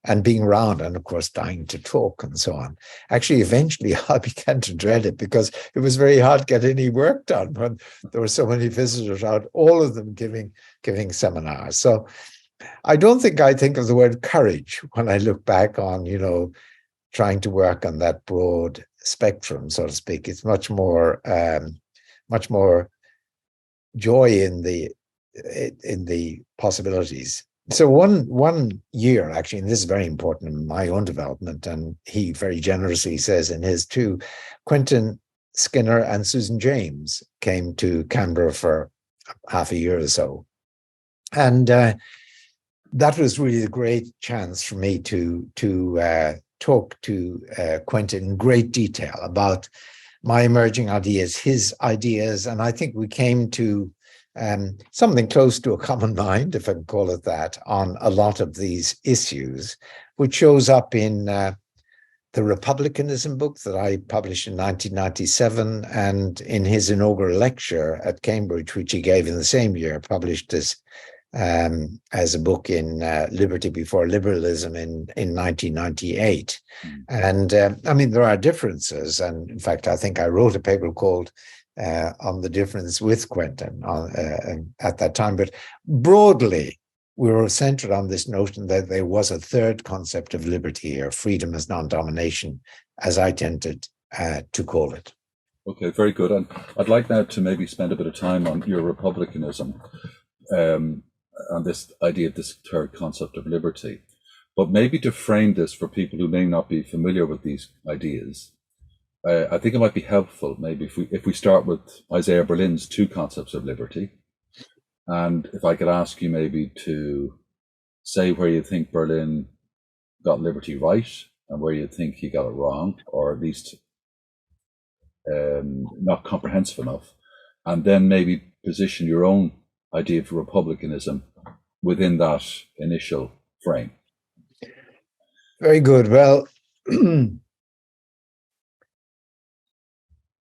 and being around, and of course dying to talk and so on. Actually, eventually I began to dread it because it was very hard to get any work done when there were so many visitors out, all of them giving seminars. So I don't think I think of the word courage when I look back on, trying to work on that broad spectrum, so to speak. It's much more joy in the possibilities. So one year, actually, and this is very important in my own development, and he very generously says in his too, Quentin Skinner and Susan James came to Canberra for half a year or so. And that was really a great chance for me to talk to Quentin in great detail about my emerging ideas, his ideas, and I think we came to something close to a common mind, if I can call it that, on a lot of these issues, which shows up in the Republicanism book that I published in 1997, and in his inaugural lecture at Cambridge, which he gave in the same year, published as a book in Liberty Before Liberalism in 1998. And there are differences. And in fact, I think I wrote a paper called on the difference with Quentin at that time. But broadly, we were centered on this notion that there was a third concept of liberty here, freedom as non-domination, as I tended to call it. Okay, very good. And I'd like now to maybe spend a bit of time on your republicanism, on this idea of this third concept of liberty. But maybe to frame this for people who may not be familiar with these ideas, I think it might be helpful maybe if we start with Isaiah Berlin's two concepts of liberty. And if I could ask you maybe to say where you think Berlin got liberty right and where you think he got it wrong, or at least not comprehensive enough, and then maybe position your own idea of republicanism within that initial frame. Very good. Well,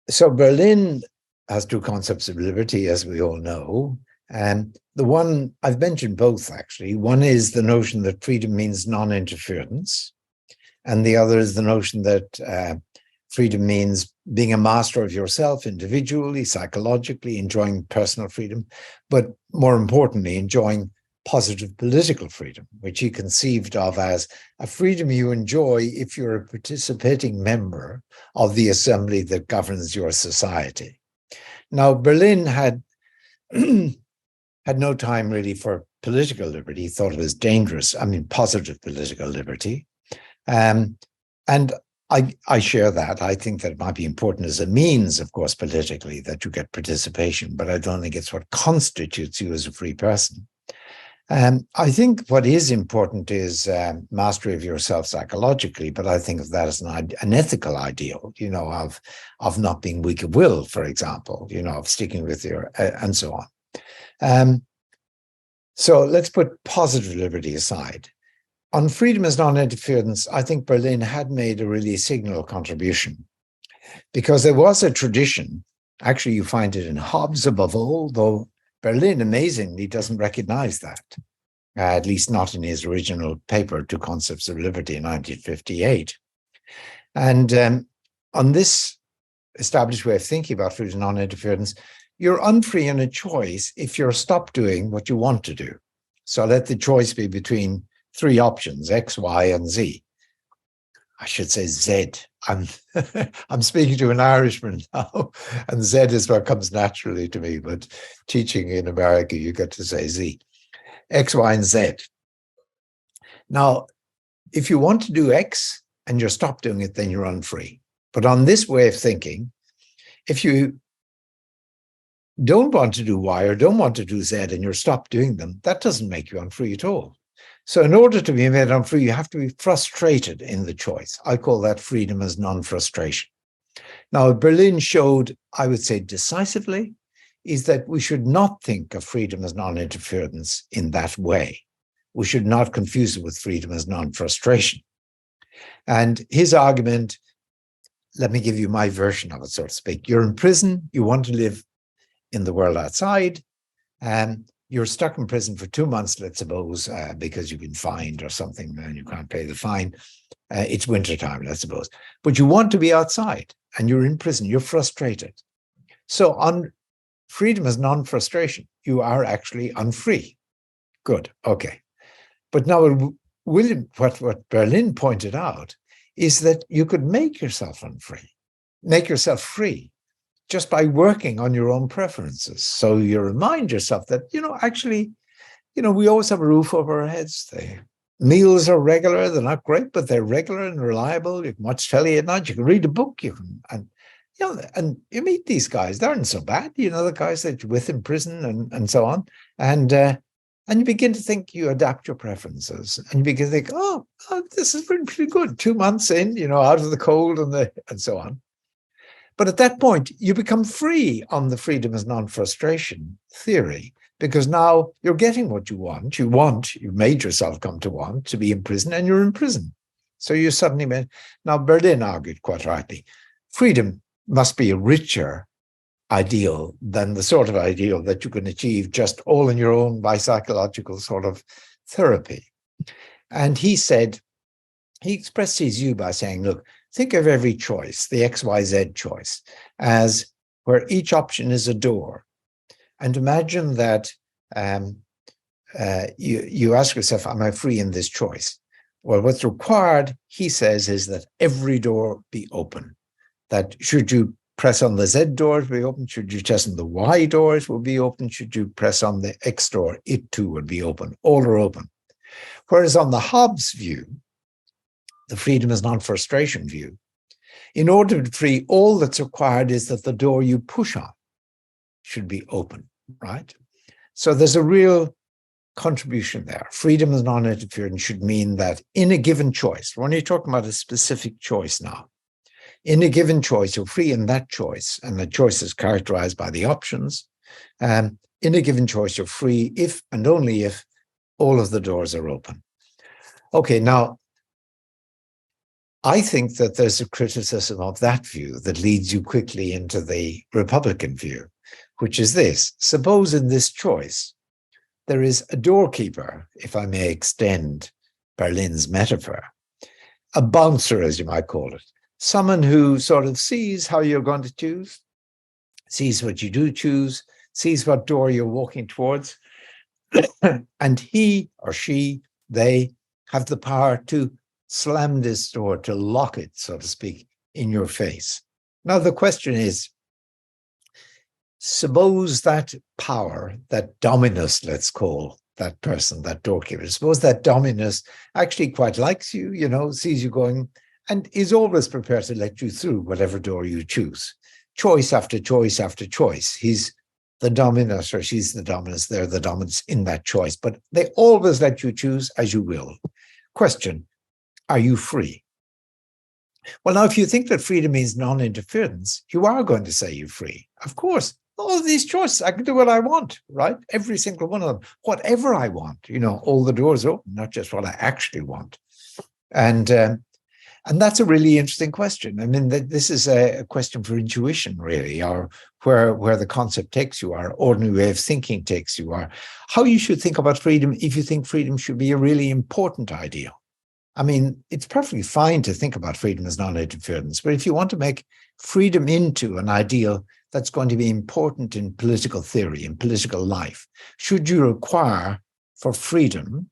so Berlin has two concepts of liberty, as we all know. And the one I've mentioned both, actually. One is the notion that freedom means non-interference, and the other is the notion that freedom means being a master of yourself individually, psychologically, enjoying personal freedom, but more importantly, enjoying positive political freedom, which he conceived of as a freedom you enjoy if you're a participating member of the assembly that governs your society. Now, Berlin had had no time really for political liberty. He thought it was dangerous. I mean, positive political liberty. And I share that. I think that it might be important as a means, of course, politically, that you get participation, but I don't think it's what constitutes you as a free person. I think what is important is mastery of yourself psychologically, but I think of that as an ethical ideal, of not being weak of will, for example, of sticking with your, and so on. So let's put positive liberty aside. On freedom as non-interference, I think Berlin had made a really signal contribution, because there was a tradition. Actually, you find it in Hobbes above all, though Berlin amazingly doesn't recognize that, at least not in his original paper, Two Concepts of Liberty in 1958. And on this established way of thinking about freedom and non-interference, you're unfree in a choice if you're stopped doing what you want to do. So let the choice be between three options, X, Y, and Z. I should say Z. I'm speaking to an Irishman now, and Z is what comes naturally to me, but teaching in America, you get to say Z. X, Y, and Z. Now, if you want to do X and you're stopped doing it, then you're unfree. But on this way of thinking, if you don't want to do Y or don't want to do Z and you're stopped doing them, that doesn't make you unfree at all. So in order to be made unfree, you have to be frustrated in the choice. I call that freedom as non-frustration. Now, Berlin showed, I would say decisively, is that we should not think of freedom as non-interference in that way. We should not confuse it with freedom as non-frustration. And his argument, let me give you my version of it, so to speak. You're in prison, you want to live in the world outside, and you're stuck in prison for 2 months, let's suppose, because you've been fined or something and you can't pay the fine. It's wintertime, let's suppose. But you want to be outside and you're in prison, you're frustrated. So on freedom as non-frustration, you are actually unfree. Good, okay. But now what Berlin pointed out is that you could make yourself unfree, make yourself free, just by working on your own preferences. So you remind yourself that, actually, we always have a roof over our heads. The meals are regular. They're not great, but they're regular and reliable. You can watch telly at night. You can read a book. And you meet these guys. They aren't so bad. The guys that you're with in prison and so on. And you begin to think, you adapt your preferences, and you begin to think, oh this has been pretty good. 2 months in, out of the cold and so on. But at that point, you become free on the freedom as non-frustration theory, because now you're getting what you want. You've made yourself come to want to be in prison, and you're in prison. So you suddenly, now Berlin argued quite rightly, freedom must be a richer ideal than the sort of ideal that you can achieve just all in your own by psychological sort of therapy. And he expressed his view by saying, look, think of every choice, the XYZ choice, as where each option is a door. And imagine that you ask yourself, am I free in this choice? Well, what's required, he says, is that every door be open. That should you press on the Z door, it will be open. Should you press on the Y door, it will be open. Should you press on the X door, it too will be open. All are open. Whereas on the Hobbes view, the freedom as non-frustration view, in order to be free, all that's required is that the door you push on should be open, right? So there's a real contribution there. Freedom as non-interference should mean that in a given choice, we're only talking about a specific choice now, in a given choice, you're free in that choice, and the choice is characterized by the options. In a given choice, you're free if and only if all of the doors are open. Okay, now, I think that there's a criticism of that view that leads you quickly into the Republican view, which is this. Suppose in this choice, there is a doorkeeper, if I may extend Berlin's metaphor, a bouncer, as you might call it, someone who sort of sees how you're going to choose, sees what you do choose, sees what door you're walking towards, and he or she, they have the power to slam this door, to lock it, so to speak, in your face. Now, the question is, suppose that power, that dominus, let's call that person, that doorkeeper, suppose that dominus actually quite likes you, you know, sees you going, and is always prepared to let you through whatever door you choose. Choice after choice after choice. He's the dominus, or she's the dominus, they're the dominants in that choice, but they always let you choose as you will. Question, are you free? Well, now, if you think that freedom means non-interference, you are going to say you're free. Of course, all of these choices, I can do what I want, right? Every single one of them, whatever I want, you know, all the doors open, not just what I actually want. And that's a really interesting question. I mean, this is a question for intuition, really, or where the concept takes you, our ordinary way of thinking takes you, or how you should think about freedom if you think freedom should be a really important ideal. I mean, it's perfectly fine to think about freedom as non-interference, but if you want to make freedom into an ideal that's going to be important in political theory, in political life, should you require for freedom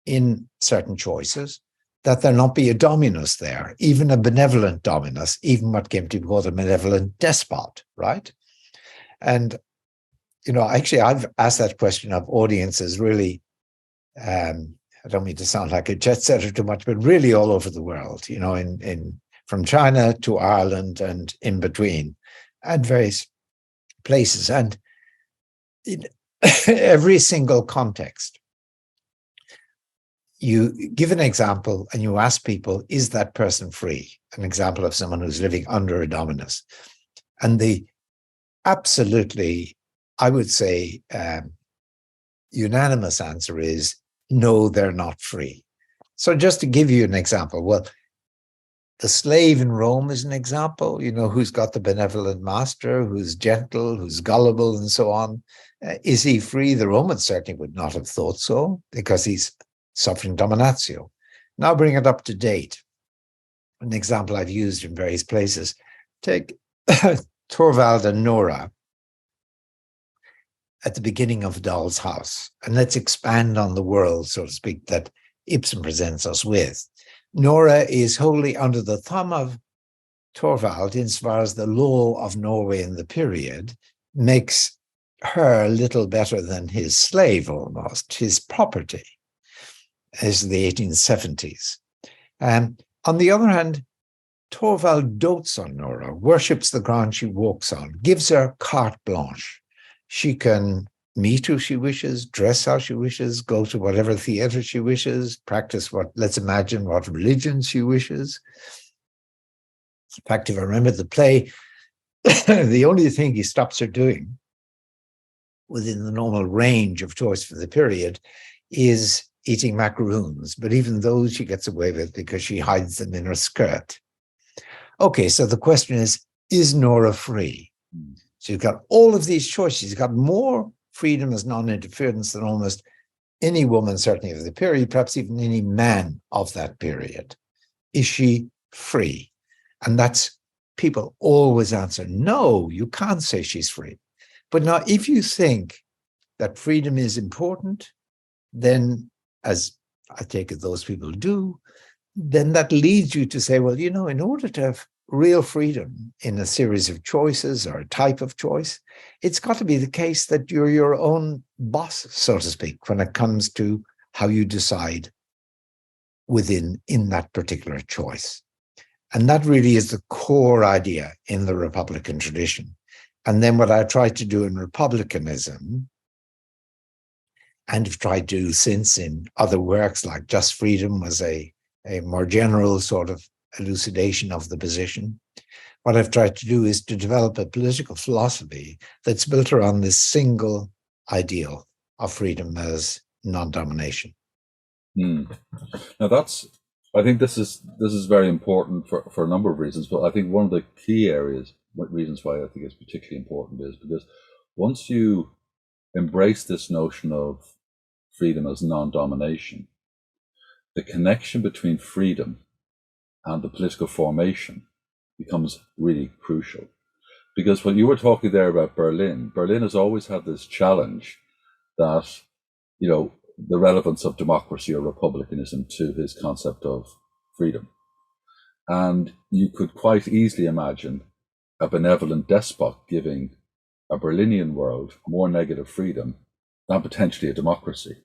in certain choices that there not be a dominus there, even a benevolent dominus, even what came to be called a benevolent despot, right? And, you know, actually, I've asked that question of audiences really, I don't mean to sound like a jet setter too much, but really all over the world, you know, from China to Ireland and in between, at various places. And in every single context, you give an example and you ask people, is that person free? An example of someone who's living under a dominus. And the absolutely, I would say, unanimous answer is, no, they're not free. So just to give you an example, well, the slave in Rome is an example, you know, who's got the benevolent master, who's gentle, who's gullible, and so on. Is he free? The Romans certainly would not have thought so, because he's suffering dominatio. Now bring it up to date. An example I've used in various places. Take Torvald and Nora at the beginning of Doll's House, and let's expand on the world, so to speak, that Ibsen presents us with. Nora is wholly under the thumb of Torvald insofar as the law of Norway in the period makes her little better than his slave almost, his property, as the 1870s. And on the other hand, Torvald dotes on Nora, worships the ground she walks on, gives her carte blanche. She can meet who she wishes, dress how she wishes, go to whatever theater she wishes, practice let's imagine what religion she wishes. In fact, if I remember the play, the only thing he stops her doing within the normal range of choice for the period is eating macaroons. But even those she gets away with because she hides them in her skirt. Okay, so the question is Nora free? So you've got all of these choices. You've got more freedom as non-interference than almost any woman, certainly of the period, perhaps even any man of that period. Is she free? And that's, people always answer, no, you can't say she's free. But now, if you think that freedom is important, then, as I take it those people do, then that leads you to say, well, you know, in order to have real freedom in a series of choices or a type of choice, it's got to be the case that you're your own boss, so to speak, when it comes to how you decide in that particular choice. And that really is the core idea in the Republican tradition. And then what I tried to do in Republicanism, and have tried to do since in other works like Just Freedom, was a more general sort of elucidation of the position. What I've tried to do is to develop a political philosophy that's built around this single ideal of freedom as non-domination. Now I think this is very important for a number of reasons, but I think one of the key areas, reasons why I think it's particularly important is because once you embrace this notion of freedom as non-domination, the connection between freedom and the political formation becomes really crucial. Because when you were talking there about Berlin, Berlin has always had this challenge that, the relevance of democracy or republicanism to his concept of freedom. And you could quite easily imagine a benevolent despot giving a Berlinian world more negative freedom than potentially a democracy.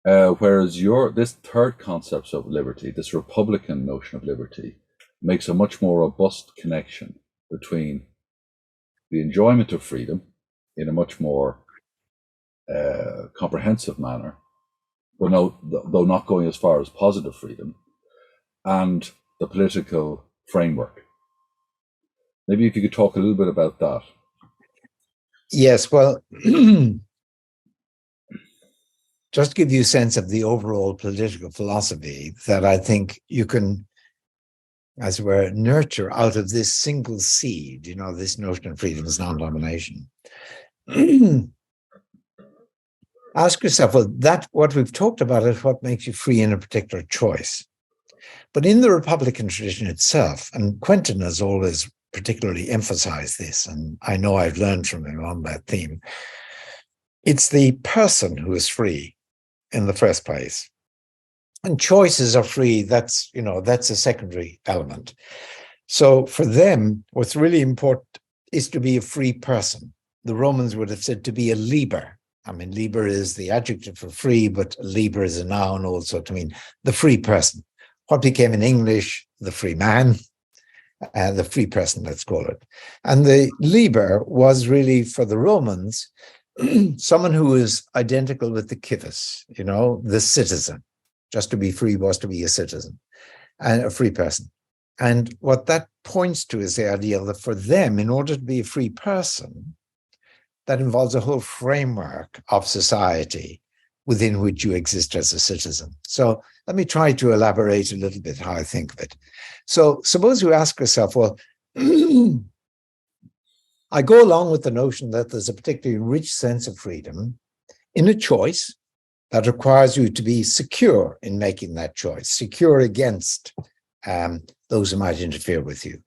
Whereas this third concept of liberty, this republican notion of liberty, makes a much more robust connection between the enjoyment of freedom in a much more comprehensive manner, though not going as far as positive freedom, and the political framework. Maybe if you could talk a little bit about that. Yes, well, just to give you a sense of the overall political philosophy that I think you can, as it were, nurture out of this single seed, this notion of freedom as non-domination. Ask yourself, well, what we've talked about is what makes you free in a particular choice. But in the Republican tradition itself, and Quentin has always particularly emphasized this, and I know I've learned from him on that theme, it's the person who is free in the first place. And choices are free, that's a secondary element. So for them, what's really important is to be a free person. The Romans would have said to be a liber. I mean, liber is the adjective for free, but liber is a noun also to mean the free person. What became in English, the free man, the free person, let's call it. And the liber was really, for the Romans, someone who is identical with the civis, the citizen. Just to be free was to be a citizen and a free person. And what that points to is the idea that for them, in order to be a free person, that involves a whole framework of society within which you exist as a citizen. So let me try to elaborate a little bit how I think of it. So suppose you ask yourself, well, I go along with the notion that there's a particularly rich sense of freedom in a choice that requires you to be secure in making that choice, secure against those who might interfere with you.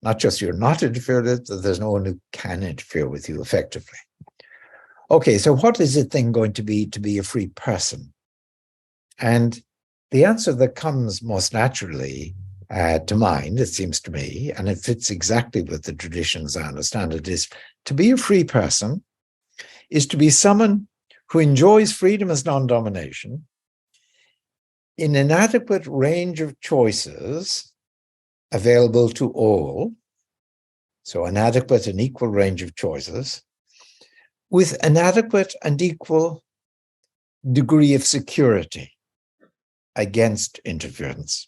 Not just you're not interfered with, there's no one who can interfere with you effectively. Okay, so what is it then going to be a free person? And the answer that comes most naturally to mind, it seems to me, and it fits exactly with the traditions I understand it, is to be a free person is to be someone who enjoys freedom as non-domination in an adequate range of choices available to all, so an adequate and equal range of choices, with an adequate and equal degree of security against interference.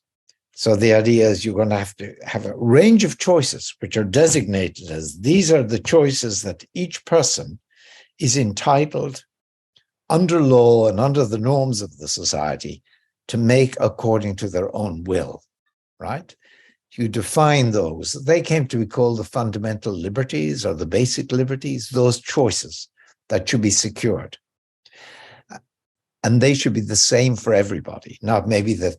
So the idea is you're going to have a range of choices which are designated as these are the choices that each person is entitled under law and under the norms of the society to make according to their own will, right? You define those. They came to be called the fundamental liberties or the basic liberties, those choices that should be secured. And they should be the same for everybody. Not maybe that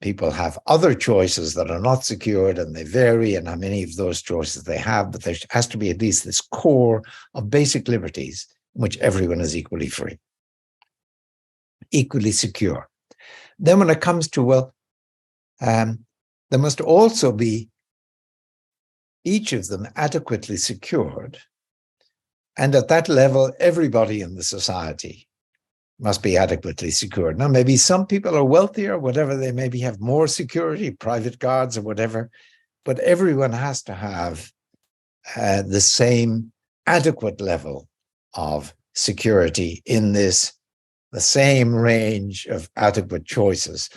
people have other choices that are not secured and they vary and how many of those choices they have, but there has to be at least this core of basic liberties in which everyone is equally free, equally secure. Then when it comes to, well, there must also be each of them adequately secured. And at that level, everybody in the society must be adequately secured. Now, maybe some people are wealthier, whatever, they maybe have more security, private guards or whatever, but everyone has to have the same adequate level of security in the same range of adequate choices.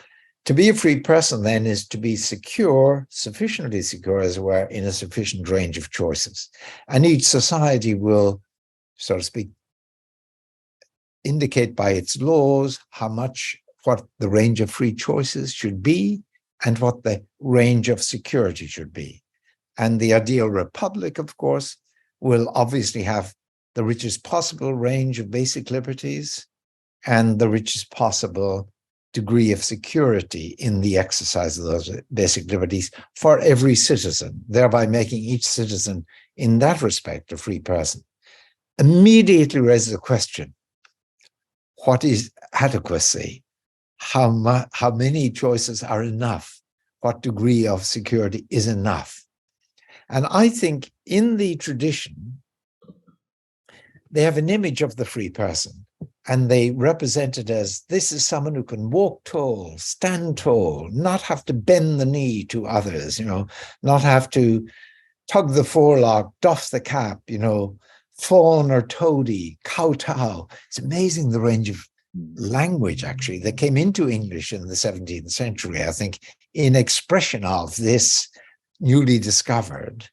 To be a free person, then, is to be secure, sufficiently secure, as it were, in a sufficient range of choices. And each society will, so to speak, indicate by its laws how much what the range of free choices should be and what the range of security should be. And the ideal republic, of course, will obviously have the richest possible range of basic liberties and the richest possible degree of security in the exercise of those basic liberties for every citizen, thereby making each citizen in that respect a free person. Immediately raises the question, what is adequacy? How many choices are enough? What degree of security is enough? And I think in the tradition, they have an image of the free person, and they represent it as this is someone who can walk tall, stand tall, not have to bend the knee to others, not have to tug the forelock, doff the cap, fawn or toady, kowtow. It's amazing the range of language, actually, that came into English in the 17th century, I think, in expression of this newly discovered,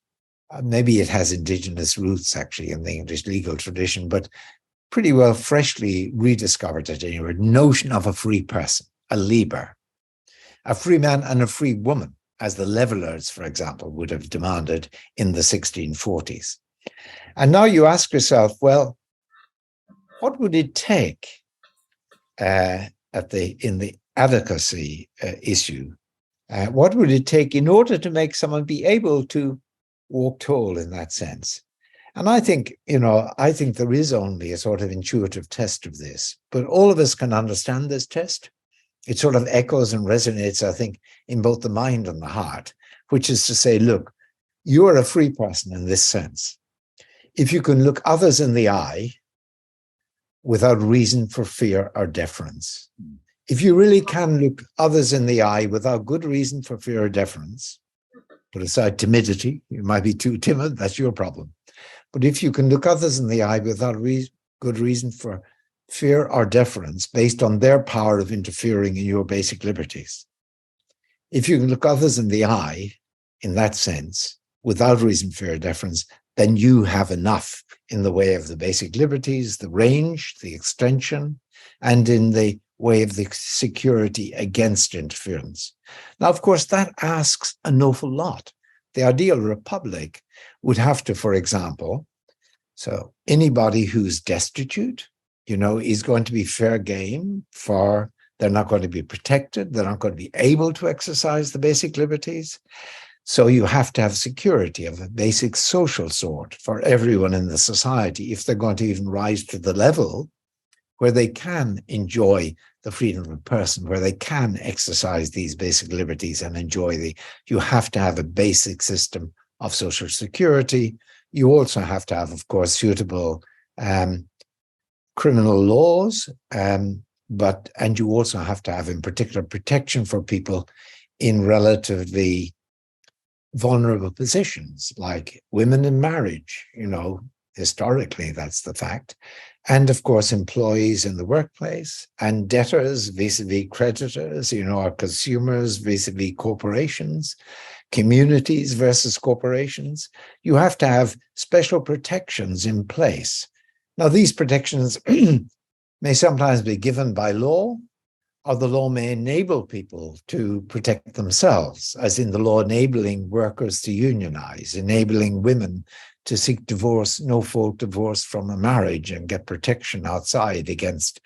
maybe it has indigenous roots, actually, in the English legal tradition, but pretty well freshly rediscovered at any rate, notion of a free person, a liber, a free man and a free woman, as the levelers, for example, would have demanded in the 1640s. And now you ask yourself, well, what would it take in the adequacy issue? What would it take in order to make someone be able to walk tall in that sense? And I think there is only a sort of intuitive test of this, but all of us can understand this test. It sort of echoes and resonates, I think, in both the mind and the heart, which is to say, look, you are a free person in this sense. If you can look others in the eye without reason for fear or deference, if you really can look others in the eye without good reason for fear or deference, put aside timidity, you might be too timid, that's your problem. But if you can look others in the eye without good reason for fear or deference based on their power of interfering in your basic liberties, if you can look others in the eye in that sense without reason, fear, or deference, then you have enough in the way of the basic liberties, the range, the extension, and in the way of the security against interference. Now, of course, that asks an awful lot. The ideal republic would have to, for example, so anybody who's destitute, is going to be fair game for, they're not going to be protected, they're not going to be able to exercise the basic liberties. So you have to have security of a basic social sort for everyone in the society if they're going to even rise to the level where they can enjoy the freedom of a person, where they can exercise these basic liberties and enjoy you have to have a basic system of social security. You also have to have, of course, suitable criminal laws, and you also have to have, in particular, protection for people in relatively vulnerable positions, like women in marriage, historically, that's the fact. And of course, employees in the workplace and debtors vis-a-vis creditors, or consumers vis-a-vis corporations, communities versus corporations. You have to have special protections in place. Now, these protections may sometimes be given by law, or the law may enable people to protect themselves, as in the law enabling workers to unionize, enabling women to seek divorce, no-fault divorce from a marriage and get protection outside against,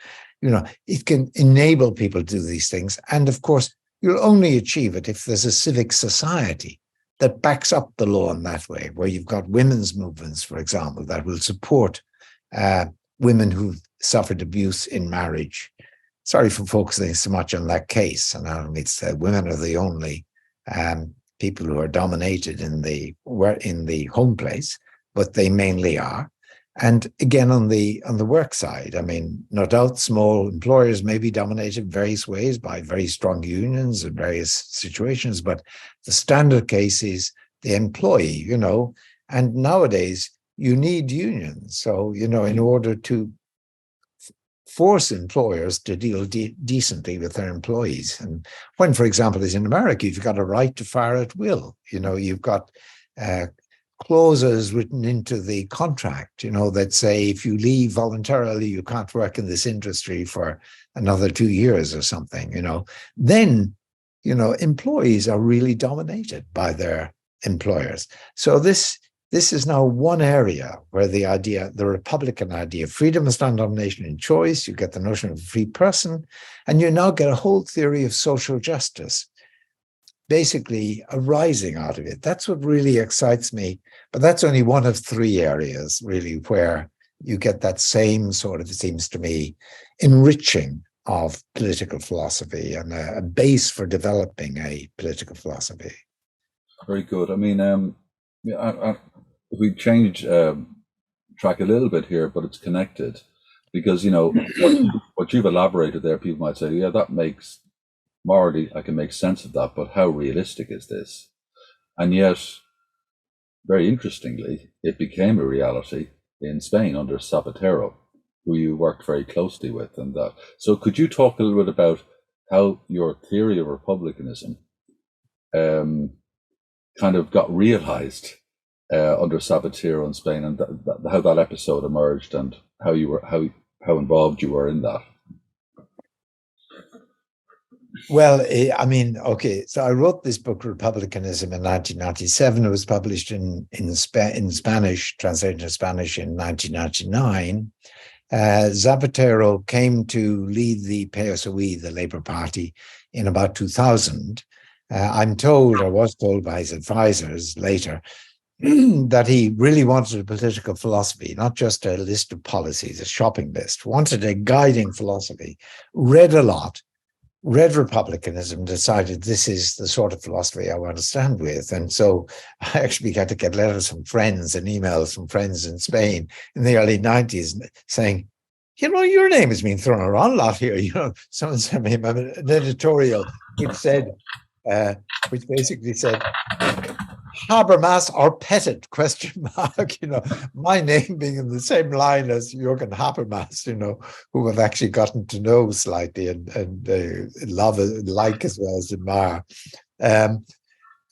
it can enable people to do these things. And of course, you'll only achieve it if there's a civic society that backs up the law in that way, where you've got women's movements, for example, that will support women who've suffered abuse in marriage. Sorry for focusing so much on that case. And I mean, women are the only people who are dominated in the home place, but they mainly are. And again, on the work side, I mean, no doubt small employers may be dominated in various ways by very strong unions in various situations, but the standard case is the employee, and nowadays you need unions. So, in order to force employers to deal decently with their employees. And when, for example, as in America, you've got a right to fire at will. You've got clauses written into the contract, that say if you leave voluntarily, you can't work in this industry for another 2 years or something, then, employees are really dominated by their employers. So this is now one area where the Republican idea, freedom is non-domination in choice, you get the notion of a free person, and you now get a whole theory of social justice basically arising out of it. That's what really excites me. But that's only one of 3 areas, really, where you get that same sort of, it seems to me, enriching of political philosophy and a base for developing a political philosophy. Very good. I mean, if we change track a little bit here, but it's connected, because what you've elaborated there, people might say, yeah, that makes morally, I can make sense of that, but how realistic is this? And yet, very interestingly, it became a reality in Spain under Zapatero, who you worked very closely with, and that. So, could you talk a little bit about how your theory of republicanism kind of got realized under Zapatero in Spain, and how that episode emerged, and how involved you were in that? Well, I mean, okay, so I wrote this book, Republicanism, in 1997. It was published in Spanish, translated into Spanish in 1999. Zapatero came to lead the PSOE, the Labour Party, in about 2000. I was told by his advisors later, that he really wanted a political philosophy, not just a list of policies, a shopping list, wanted a guiding philosophy, read a lot, read republicanism, decided this is the sort of philosophy I want to stand with. And so I actually had to get letters from friends and emails from friends in Spain in the early 90s saying, your name has been thrown around a lot here. Someone sent me an editorial which basically said, Habermas or Pettit, ? My name being in the same line as Jürgen Habermas, who I've actually gotten to know slightly and love and like as well as admire.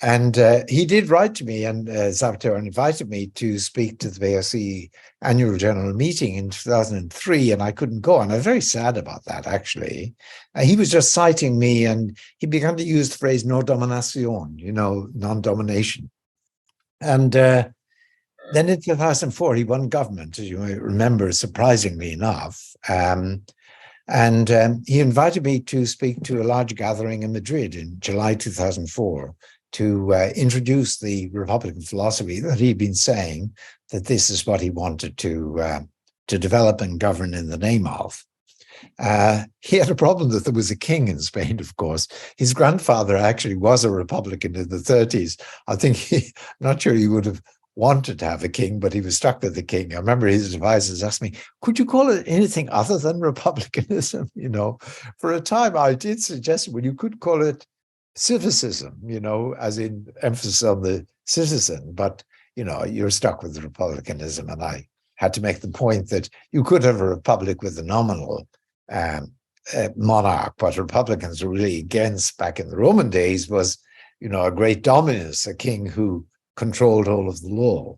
And he did write to me, and Zapatero invited me to speak to the PSC annual general meeting in 2003, and I couldn't go. And I was very sad about that, actually. He was just citing me, and he began to use the phrase no dominación, non-domination. And then in 2004, he won government, as you might remember, surprisingly enough. And he invited me to speak to a large gathering in Madrid in July 2004 to introduce the Republican philosophy that he'd been saying that this is what he wanted to develop and govern in the name of. He had a problem that there was a king in Spain, of course. His grandfather actually was a Republican in the 30s. I think I'm not sure he would have wanted to have a king, but he was stuck with the king. I remember his advisors asked me, could you call it anything other than republicanism? For a time I did suggest, well, you could call it civicism, as in emphasis on the citizen, but, you're stuck with republicanism. And I had to make the point that you could have a republic with a nominal monarch. What Republicans were really against back in the Roman days was, a great dominus, a king who controlled all of the law.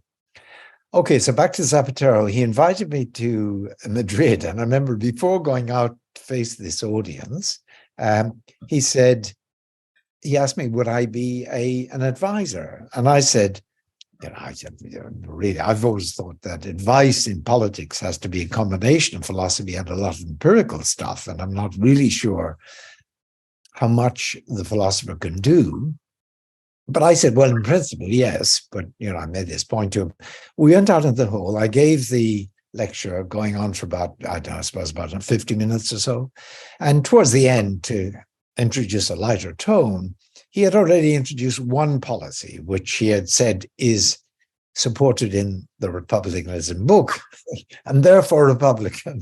Okay, so back to Zapatero. He invited me to Madrid, and I remember before going out to face this audience, he asked me, would I be an advisor? And I said, really, I've always thought that advice in politics has to be a combination of philosophy and a lot of empirical stuff. And I'm not really sure how much the philosopher can do. But I said, well, in principle, yes. But, I made this point to him. We went out in the hall. I gave the lecture going on for about, I suppose, about 50 minutes or so. And towards the end, to introduce a lighter tone, he had already introduced one policy, which he had said is supported in the Republicanism book, and therefore Republican,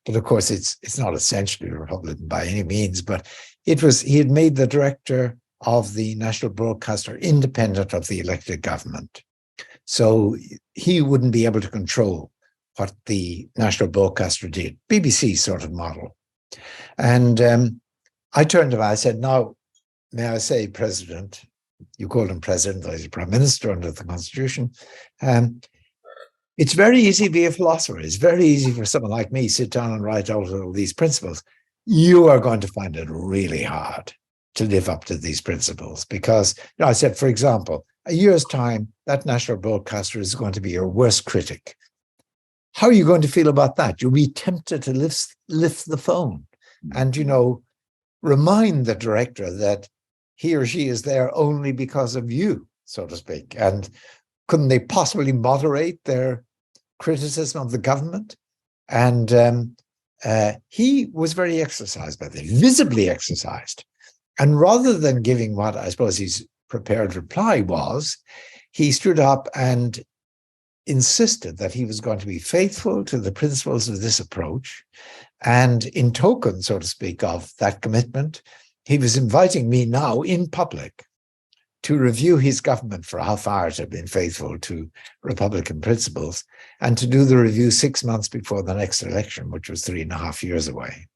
But of course, it's not essentially Republican by any means, but he had made the director of the national broadcaster independent of the elected government. So he wouldn't be able to control what the national broadcaster did, BBC sort of model. And I turned to him, I said, now, may I say, President, You called him president, or he's a prime minister under the Constitution. It's very easy to be a philosopher. It's very easy for someone like me to sit down and write out all these principles. You are going to find it really hard to live up to these principles because, I said, for example, a year's time, that national broadcaster is going to be your worst critic. How are you going to feel about that? You'll be tempted to lift the phone and, remind the director that he or she is there only because of you, so to speak. And couldn't they possibly moderate their criticism of the government? And he was very exercised by that, visibly exercised. And rather than giving what I suppose his prepared reply was, he stood up and insisted that he was going to be faithful to the principles of this approach. And in token, so to speak, of that commitment, he was inviting me now in public to review his government for how far it had been faithful to Republican principles, and to do the review 6 months before the next election, which was 3.5 years away.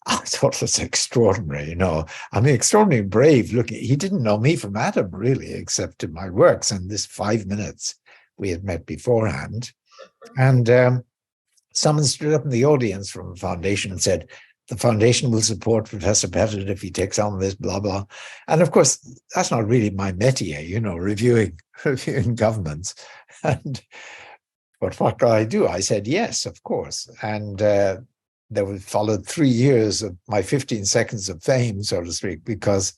I thought it was extraordinary, extraordinarily brave. Look, he didn't know me from Adam, really, except in my works. And this 5 minutes we had met beforehand. And someone stood up in the audience from the foundation and said, the foundation will support Professor Pettit if he takes on this, blah, blah. And of course, that's not really my métier, reviewing governments. But what could I do? I said, yes, of course. And there followed 3 years of my 15 seconds of fame, so to speak, because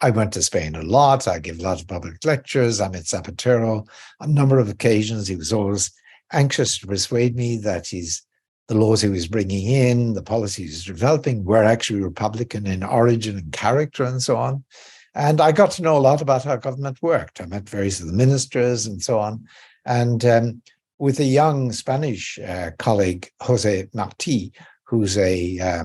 I went to Spain a lot. I gave a lot of public lectures. I met Zapatero on a number of occasions. He was always anxious to persuade me that the laws he was bringing in, the policies he was developing were actually Republican in origin and character and so on. And I got to know a lot about how government worked. I met various of the ministers and so on. And with a young Spanish colleague, Jose Martí, who's a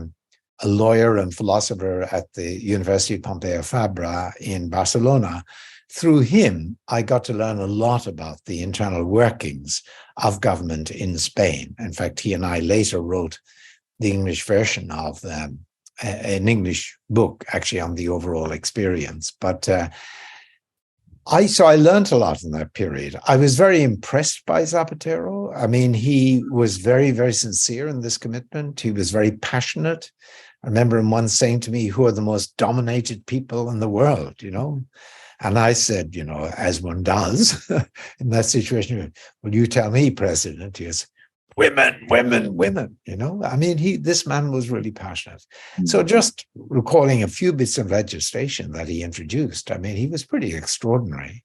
lawyer and philosopher at the University Pompeu Fabra in Barcelona, through him, I got to learn a lot about the internal workings of government in Spain. In fact, he and I later wrote the English version of an English book, actually, on the overall experience. But I learned a lot in that period. I was very impressed by Zapatero. I mean, he was very, very sincere in this commitment. He was very passionate. I remember him once saying to me, who are the most dominated people in the world, And I said, as one does in that situation, will you tell me, President? He goes, women, women, women, I mean, this man was really passionate. So just recalling a few bits of legislation that he introduced, I mean, he was pretty extraordinary.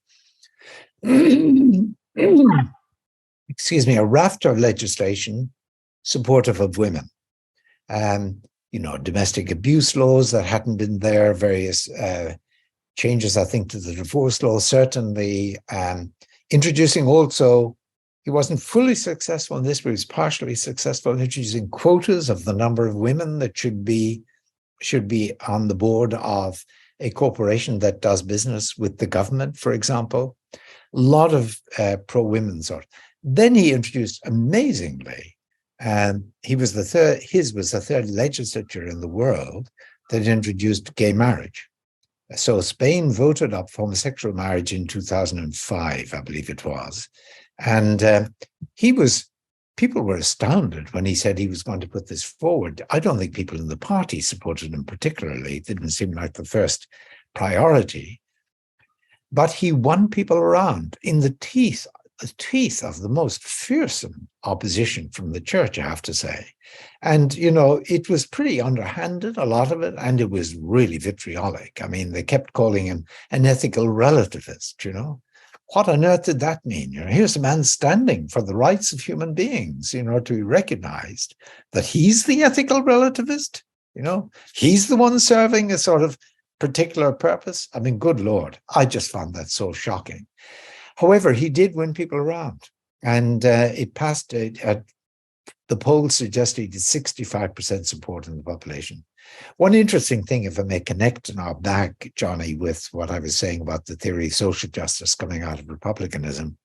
Excuse me, a raft of legislation supportive of women. Domestic abuse laws that hadn't been there, various changes, I think, to the divorce law, certainly introducing also, he wasn't fully successful in this, but he was partially successful in introducing quotas of the number of women that should be on the board of a corporation that does business with the government, for example. A lot of pro-women sort. Then he introduced, amazingly, his was the third legislature in the world that introduced gay marriage. So Spain voted up homosexual marriage in 2005, I believe it was. And people were astounded when he said he was going to put this forward. I don't think people in the party supported him particularly. It didn't seem like the first priority. But he won people around in the teeth of the most fearsome opposition from the church, I have to say. And, it was pretty underhanded, a lot of it, and it was really vitriolic. I mean, they kept calling him an ethical relativist, What on earth did that mean? Here's a man standing for the rights of human beings, to be recognized that he's the ethical relativist, He's the one serving a sort of particular purpose. I mean, good Lord, I just found that so shocking. However, he did win people around, and it passed. The polls suggested he did 65% support in the population. One interesting thing, if I may connect now back, Johnny, with what I was saying about the theory of social justice coming out of republicanism,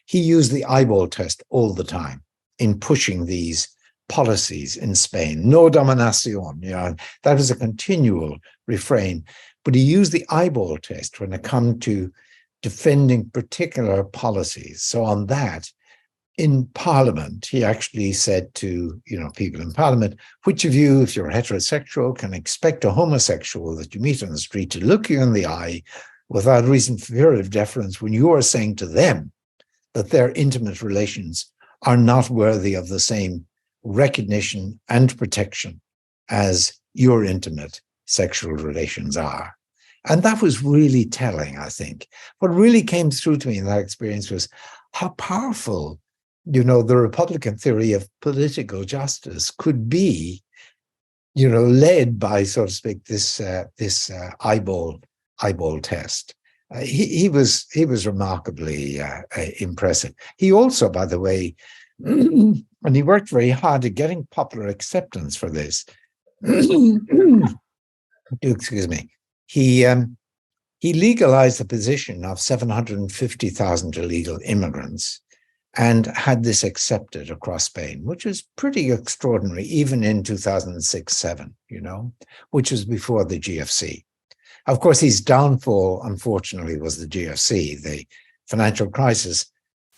he used the eyeball test all the time in pushing these policies in Spain. No dominación, that was a continual refrain. but he used the eyeball test when it come to defending particular policies. So on that, in Parliament, he actually said to, people in Parliament, which of you, if you're heterosexual, can expect a homosexual that you meet on the street to look you in the eye without reason for fear of deference when you are saying to them that their intimate relations are not worthy of the same recognition and protection as your intimate sexual relations are. And that was really telling, I think. What really came through to me in that experience was how powerful, the Republican theory of political justice could be, led by, so to speak, this eyeball test. He was remarkably impressive. He also, by the way, and he worked very hard at getting popular acceptance for this. Excuse me. He legalized the position of 750,000 illegal immigrants and had this accepted across Spain, which was pretty extraordinary, even in 2006-7, which was before the GFC. Of course, his downfall, unfortunately, was the GFC, the financial crisis.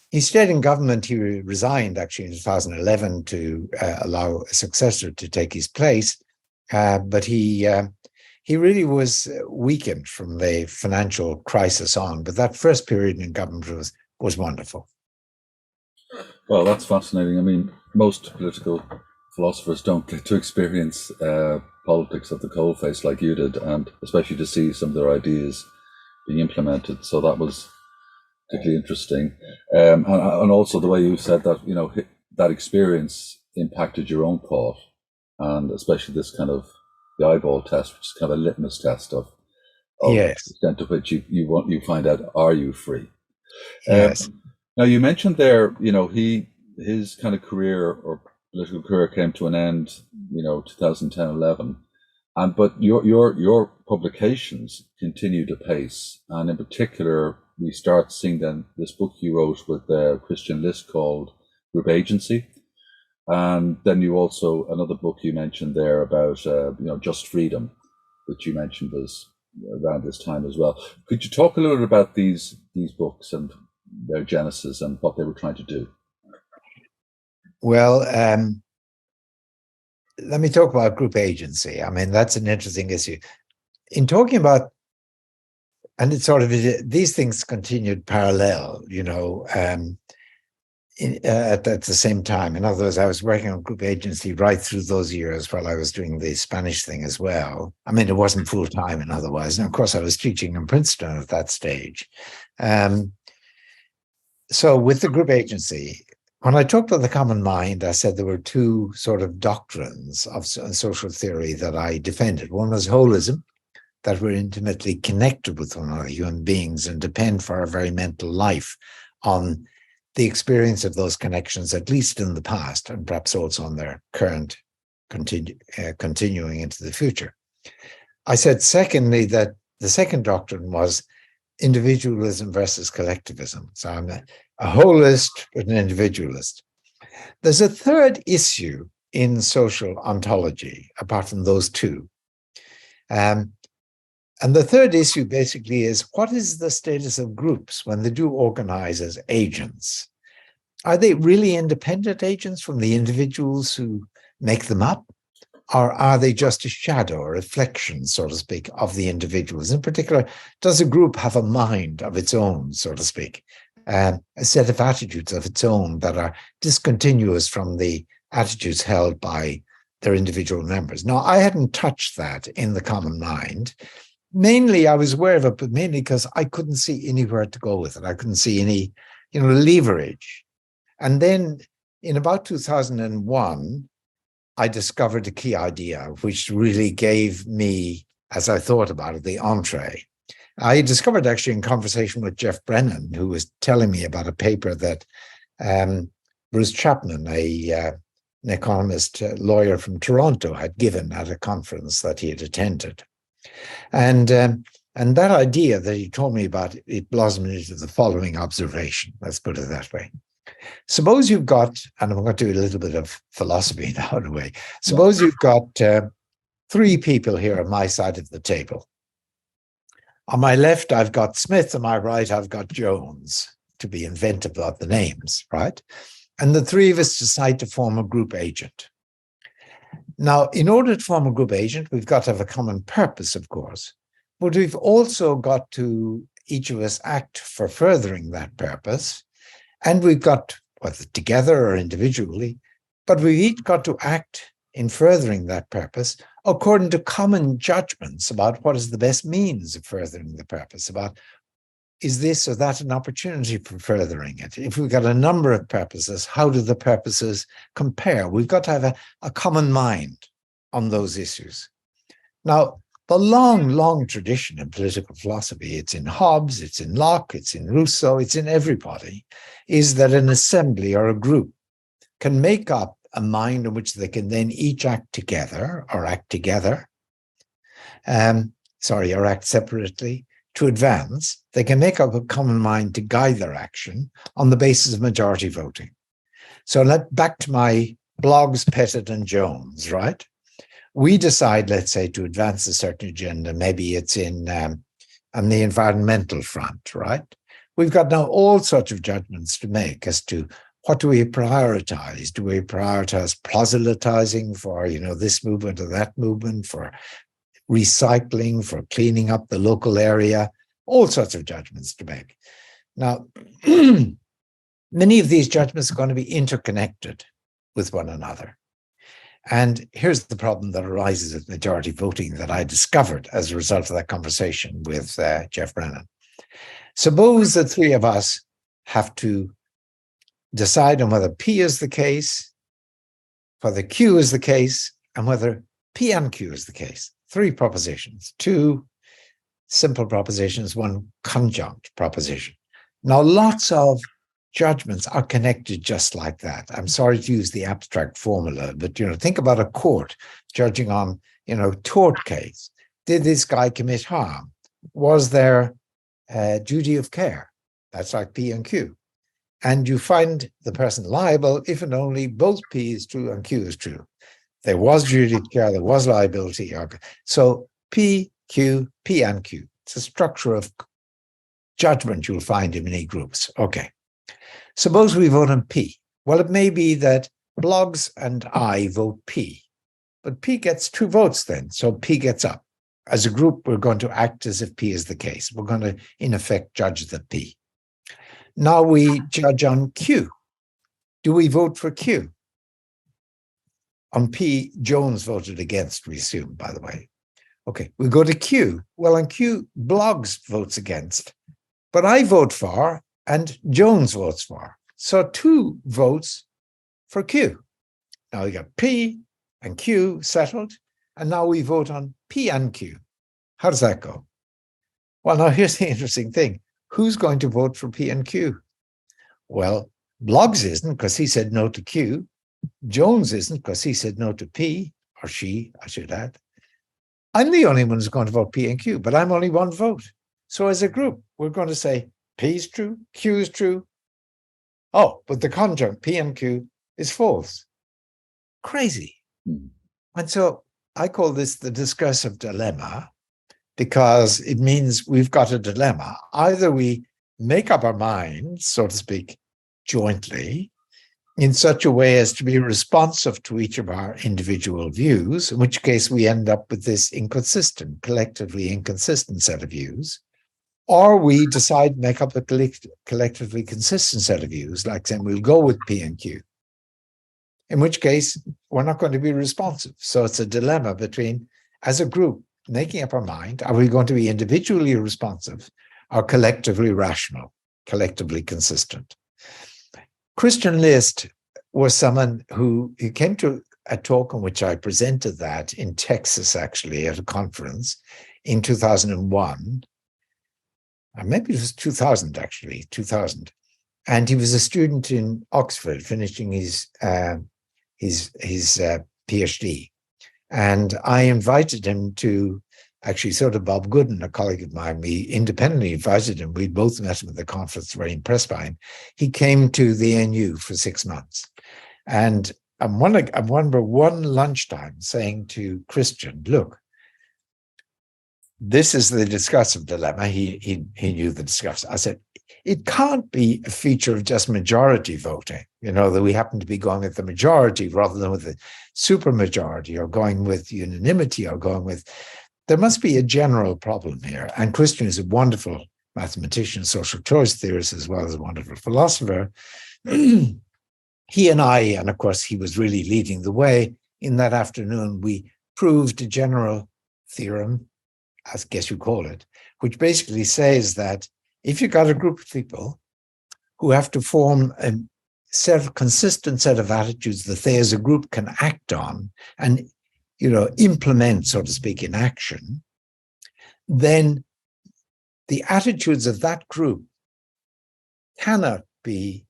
He stayed in government. He resigned, actually, in 2011 to allow a successor to take his place. But he really was weakened from the financial crisis on. But that first period in government was wonderful. Well, that's fascinating. I mean, most political philosophers don't get to experience politics at the coalface like you did, and especially to see some of their ideas being implemented. So that was particularly interesting. And also the way you said that, that experience impacted your own thought, and especially this kind of the eyeball test, which is kind of a litmus test of yes. the extent to which you find out, are you free? Yes. Now, you mentioned there, his kind of career or political career came to an end, 2010-11, but your publications continued apace, and in particular, we start seeing then this book you wrote with Christian List called Group Agency, and then you also another book you mentioned there about Just Freedom, which you mentioned was around this time as well. Could you talk a little bit about these books and their genesis and what they were trying to do? Well, let me talk about group agency. I mean, that's an interesting issue. In talking about, and it's sort of, these things continued parallel, at the same time. In other words, I was working on group agency right through those years while I was doing the Spanish thing as well. I mean, it wasn't full time and otherwise. And of course, I was teaching in Princeton at that stage. So with the group agency, when I talked about the common mind, I said there were two sort of doctrines of social theory that I defended. One was holism, that we're intimately connected with one another, human beings, and depend for our very mental life on the experience of those connections, at least in the past, and perhaps also on their current continuing into the future. I said, secondly, that the second doctrine was individualism versus collectivism. So I'm a holist, but an individualist. There's a third issue in social ontology, apart from those two. And the third issue basically is, what is the status of groups when they do organize as agents? Are they really independent agents from the individuals who make them up? Or are they just a shadow or reflection, so to speak, of the individuals? In particular, does a group have a mind of its own, so to speak, a set of attitudes of its own that are discontinuous from the attitudes held by their individual members? Now, I hadn't touched that in the common mind. Mainly, I was aware of it, but mainly because I couldn't see anywhere to go with it. I couldn't see any, leverage. And then in about 2001, I discovered a key idea, which really gave me, as I thought about it, the entree. I discovered actually in conversation with Jeff Brennan, who was telling me about a paper that Bruce Chapman, an economist lawyer from Toronto, had given at a conference that he had attended. And that idea that he told me about, it blossomed into the following observation. Let's put it that way. Suppose you've got, and I'm going to do a little bit of philosophy now in a way. Suppose you've got three people here on my side of the table. On my left, I've got Smith. On my right, I've got Jones, to be inventive about the names, right? And the three of us decide to form a group agent. Now, in order to form a group agent, we've got to have a common purpose, of course, but we've also got to, each of us, act for furthering that purpose. And we've got, whether together or individually, but we've each got to act in furthering that purpose according to common judgments about what is the best means of furthering the purpose, about is this or that an opportunity for furthering it? If we've got a number of purposes, how do the purposes compare? We've got to have a common mind on those issues. Now, the long, long tradition in political philosophy, it's in Hobbes, it's in Locke, it's in Rousseau, it's in everybody, is that an assembly or a group can make up a mind in which they can then each act together or act together, or act separately to advance. They can make up a common mind to guide their action on the basis of majority voting. So back to my blogs, Pettit and Jones, right? We decide, let's say, to advance a certain agenda. Maybe it's on the environmental front, right? We've got now all sorts of judgments to make as to what do we prioritize? Do we prioritize proselytizing for, this movement or that movement, for recycling, for cleaning up the local area? All sorts of judgments to make. Now, many of these judgments are going to be interconnected with one another. And here's the problem that arises with majority voting that I discovered as a result of that conversation with Jeff Brennan. Suppose the three of us have to decide on whether P is the case, whether Q is the case, and whether P and Q is the case. Three propositions, two simple propositions, one conjunct proposition. Now, lots of judgments are connected just like that. I'm sorry to use the abstract formula, but think about a court judging on, tort case. Did this guy commit harm? Was there a duty of care? That's like P and Q. And you find the person liable if and only both P is true and Q is true. There was duty of care, there was liability. So P, Q, P and Q. It's a structure of judgment you'll find in many groups. Okay. Suppose we vote on P. Well, it may be that Blogs and I vote P, but P gets 2 votes then, so P gets up. As a group, we're going to act as if P is the case. We're going to, in effect, judge the P. Now we judge on Q. Do we vote for Q? On P, Jones voted against, we assume, by the way. Okay, we go to Q. Well, on Q, Blogs votes against, but I vote for and Jones votes for. So 2 votes for Q. Now we got P and Q settled, and now we vote on P and Q. How does that go? Well, now here's the interesting thing. Who's going to vote for P and Q? Well, Blogs isn't because he said no to Q. Jones isn't because he said no to P, or she, I should add. I'm the only one who's going to vote P and Q, but I'm only 1 vote. So as a group, we're going to say P is true, Q is true. Oh, but the conjunct P and Q is false. Crazy. And so I call this the discursive dilemma, because it means we've got a dilemma. Either we make up our minds, so to speak, jointly, in such a way as to be responsive to each of our individual views, in which case we end up with this inconsistent, collectively inconsistent set of views, or we decide to make up a collectively consistent set of views, like saying we'll go with P and Q, in which case we're not going to be responsive. So it's a dilemma between, as a group, making up our mind, are we going to be individually responsive or collectively rational, collectively consistent? Christian List was someone who came to a talk in which I presented that in Texas, actually, at a conference in 2001. Or maybe it was 2000, actually, 2000. And he was a student in Oxford, finishing his PhD. And I invited him to, actually, so did Bob Gooden, a colleague of mine. We independently invited him. We both met him at the conference, very impressed by him. He came to the NU for 6 months. And I remember one lunchtime saying to Christian, look, this is the discursive dilemma. He knew the discursive. I said, it can't be a feature of just majority voting, that we happen to be going with the majority rather than with the supermajority, or going with unanimity, or going with, there must be a general problem here. And Christian is a wonderful mathematician, social choice theorist, as well as a wonderful philosopher. He and I, and of course he was really leading the way in that afternoon, we proved a general theorem, I guess you call it, which basically says that if you've got a group of people who have to form a consistent set of attitudes that they as a group can act on and, implement, so to speak, in action, then the attitudes of that group cannot be,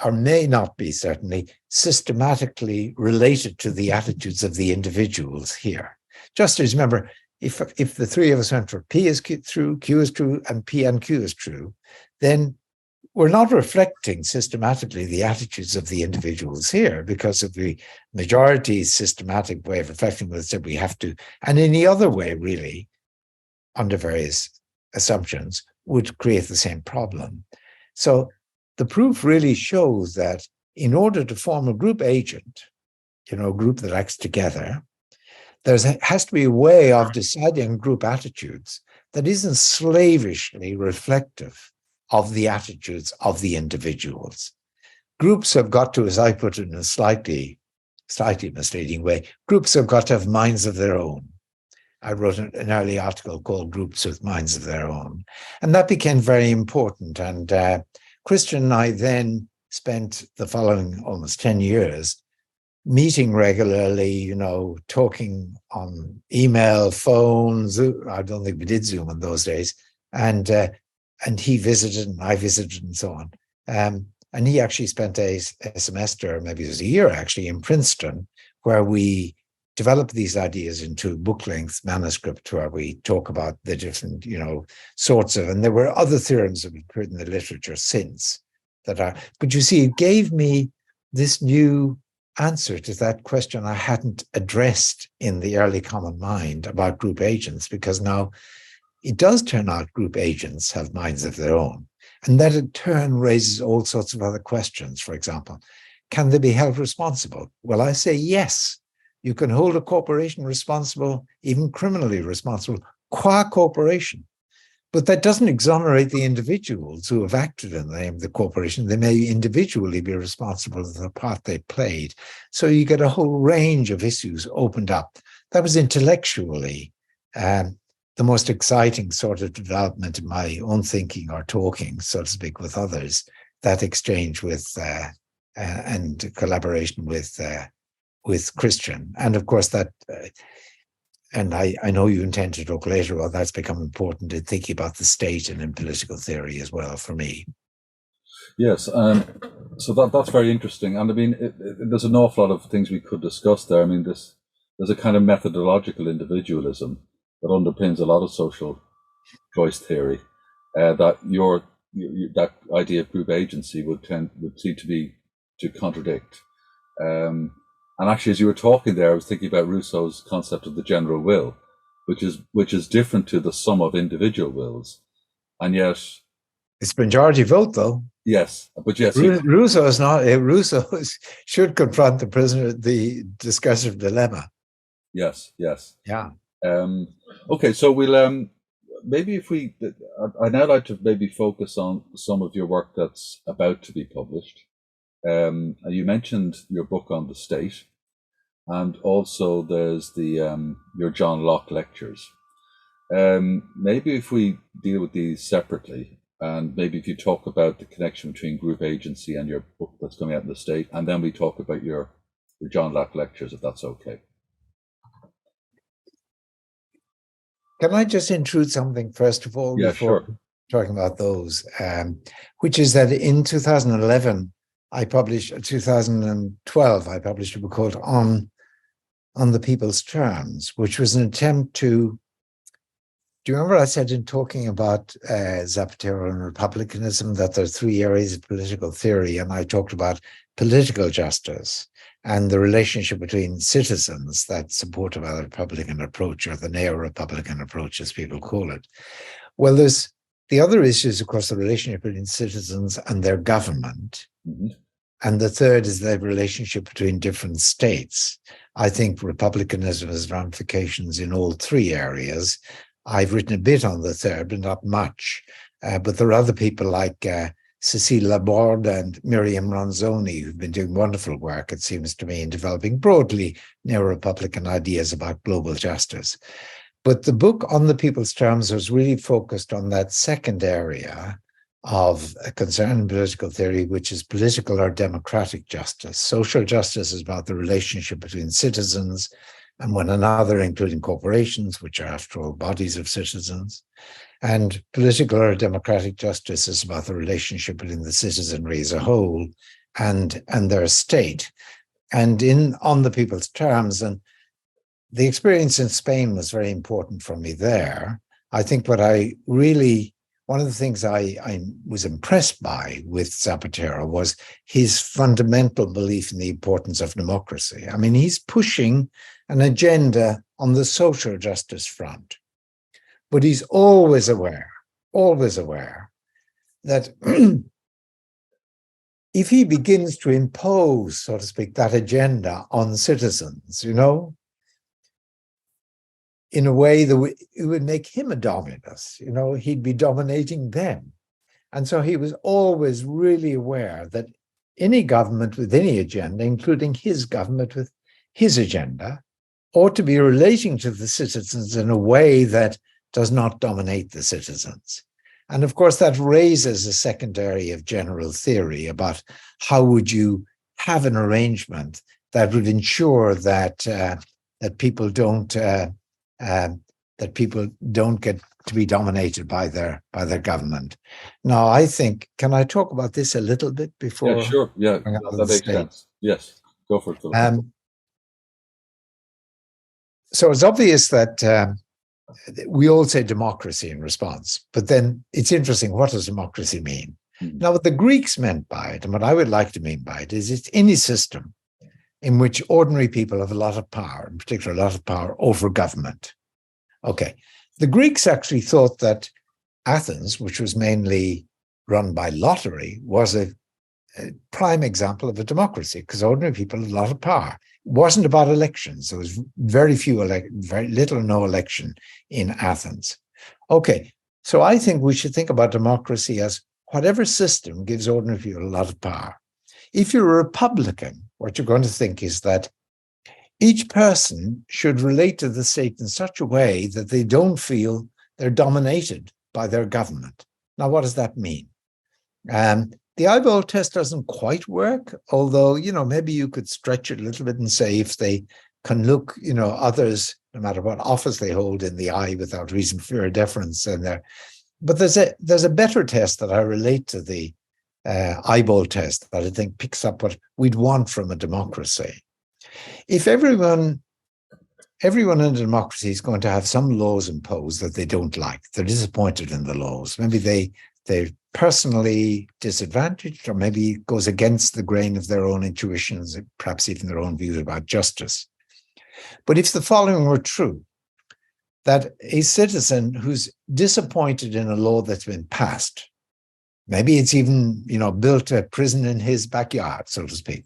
or may not be certainly, systematically related to the attitudes of the individuals here. Just as, remember, if the three of us went for P is true, Q is true, and P and Q is true, then we're not reflecting systematically the attitudes of the individuals here, because of the majority's systematic way of reflecting was that we have to, and any other way really, under various assumptions, would create the same problem. So the proof really shows that in order to form a group agent, a group that acts together, there has to be a way of deciding group attitudes that isn't slavishly reflective of the attitudes of the individuals. Groups have got to, as I put it in a slightly misleading way, groups have got to have minds of their own. I wrote an early article called Groups with Minds of Their Own. And that became very important. And Christian and I then spent the following almost 10 years meeting regularly, talking on email, phone, Zoom. I don't think we did Zoom in those days. And he visited and I visited and so on. And he actually spent a semester, maybe it was a year actually, in Princeton, where we developed these ideas into book-length manuscript where we talk about the different, sorts of, and there were other theorems that we've put in the literature since that are, but you see, it gave me this new answer to that question I hadn't addressed in the early common mind about group agents, because now it does turn out group agents have minds of their own. And that in turn raises all sorts of other questions. For example, can they be held responsible? Well, I say yes. You can hold a corporation responsible, even criminally responsible, qua corporation. But that doesn't exonerate the individuals who have acted in the name of the corporation. They may individually be responsible for the part they played. So you get a whole range of issues opened up. That was intellectually the most exciting sort of development in my own thinking or talking, so to speak, with others, that exchange with and collaboration with Christian. And of course that, and I know you intend to talk later about that's become important in thinking about the state and in political theory as well for me. Yes, so that's very interesting. And I mean, there's an awful lot of things we could discuss there. I mean, there's a kind of methodological individualism that underpins a lot of social choice theory, that that idea of group agency would seem to contradict. And actually, as you were talking there, I was thinking about Rousseau's concept of the general will, which is different to the sum of individual wills, and yet it's majority vote, though. Yes, but yes, Rousseau is not. Rousseau should confront the discursive dilemma. Yes. Yeah. Okay, so we'll maybe I'd now like to maybe focus on some of your work that's about to be published. You mentioned your book on the state, and also there's the your John Locke lectures. Maybe if we deal with these separately, and maybe if you talk about the connection between group agency and your book that's coming out in the state, and then we talk about your John Locke lectures, if that's okay. Can I just intrude something first of all before talking about those, which is that in 2011, 2012, I published a book called On the People's Terms, which was an attempt to Do you remember I said in talking about Zapatero and republicanism that there are three areas of political theory, and I talked about political justice and the relationship between citizens that's supported by the Republican approach, or the neo-Republican approach, as people call it. Well, there's the other issues, of course, the relationship between citizens and their government. Mm-hmm. And the third is the relationship between different states. I think republicanism has ramifications in all three areas. I've written a bit on the third, but not much. But there are other people like Cécile Laborde and Miriam Ronzoni who've been doing wonderful work, it seems to me, in developing broadly neo-Republican ideas about global justice. But the book On the People's Terms was really focused on that second area of concern in political theory, which is political or democratic justice. Social justice is about the relationship between citizens and one another, including corporations, which are, after all, bodies of citizens. And political or democratic justice is about the relationship between the citizenry as a whole and their state. And On the People's Terms, and the experience in Spain was very important for me there. I think one of the things I was impressed by with Zapatero was his fundamental belief in the importance of democracy. I mean, he's pushing an agenda on the social justice front, but he's always aware that if he begins to impose, so to speak, that agenda on citizens, in a way that it would make him a dominus, he'd be dominating them. And so he was always really aware that any government with any agenda, including his government with his agenda, ought to be relating to the citizens in a way that does not dominate the citizens. And of course, that raises a second area of general theory about how would you have an arrangement that would ensure that people don't get to be dominated by their government. Now, I think, can I talk about this a little bit before? Yeah, sure. Yeah, that makes sense. Yes, go for it, Philip. So it's obvious that we all say democracy in response, but then it's interesting, what does democracy mean? Mm-hmm. Now, what the Greeks meant by it, and what I would like to mean by it, is it's any system in which ordinary people have a lot of power, in particular a lot of power over government. Okay, the Greeks actually thought that Athens, which was mainly run by lottery, was a prime example of a democracy, because ordinary people had a lot of power. It wasn't about elections. There was very little or no election in Athens. Okay, so I think we should think about democracy as whatever system gives ordinary people a lot of power. If you're a Republican, what you're going to think is that each person should relate to the state in such a way that they don't feel they're dominated by their government. Now, what does that mean? The eyeball test doesn't quite work, although, maybe you could stretch it a little bit and say if they can look, others, no matter what office they hold, in the eye without reason, fear, or deference in there. But there's a better test that I relate to the eyeball test that I think picks up what we'd want from a democracy. If everyone in a democracy is going to have some laws imposed that they don't like, they're disappointed in the laws, maybe they're personally disadvantaged, or maybe it goes against the grain of their own intuitions, perhaps even their own views about justice. But if the following were true, that a citizen who's disappointed in a law that's been passed, maybe it's even, built a prison in his backyard, so to speak.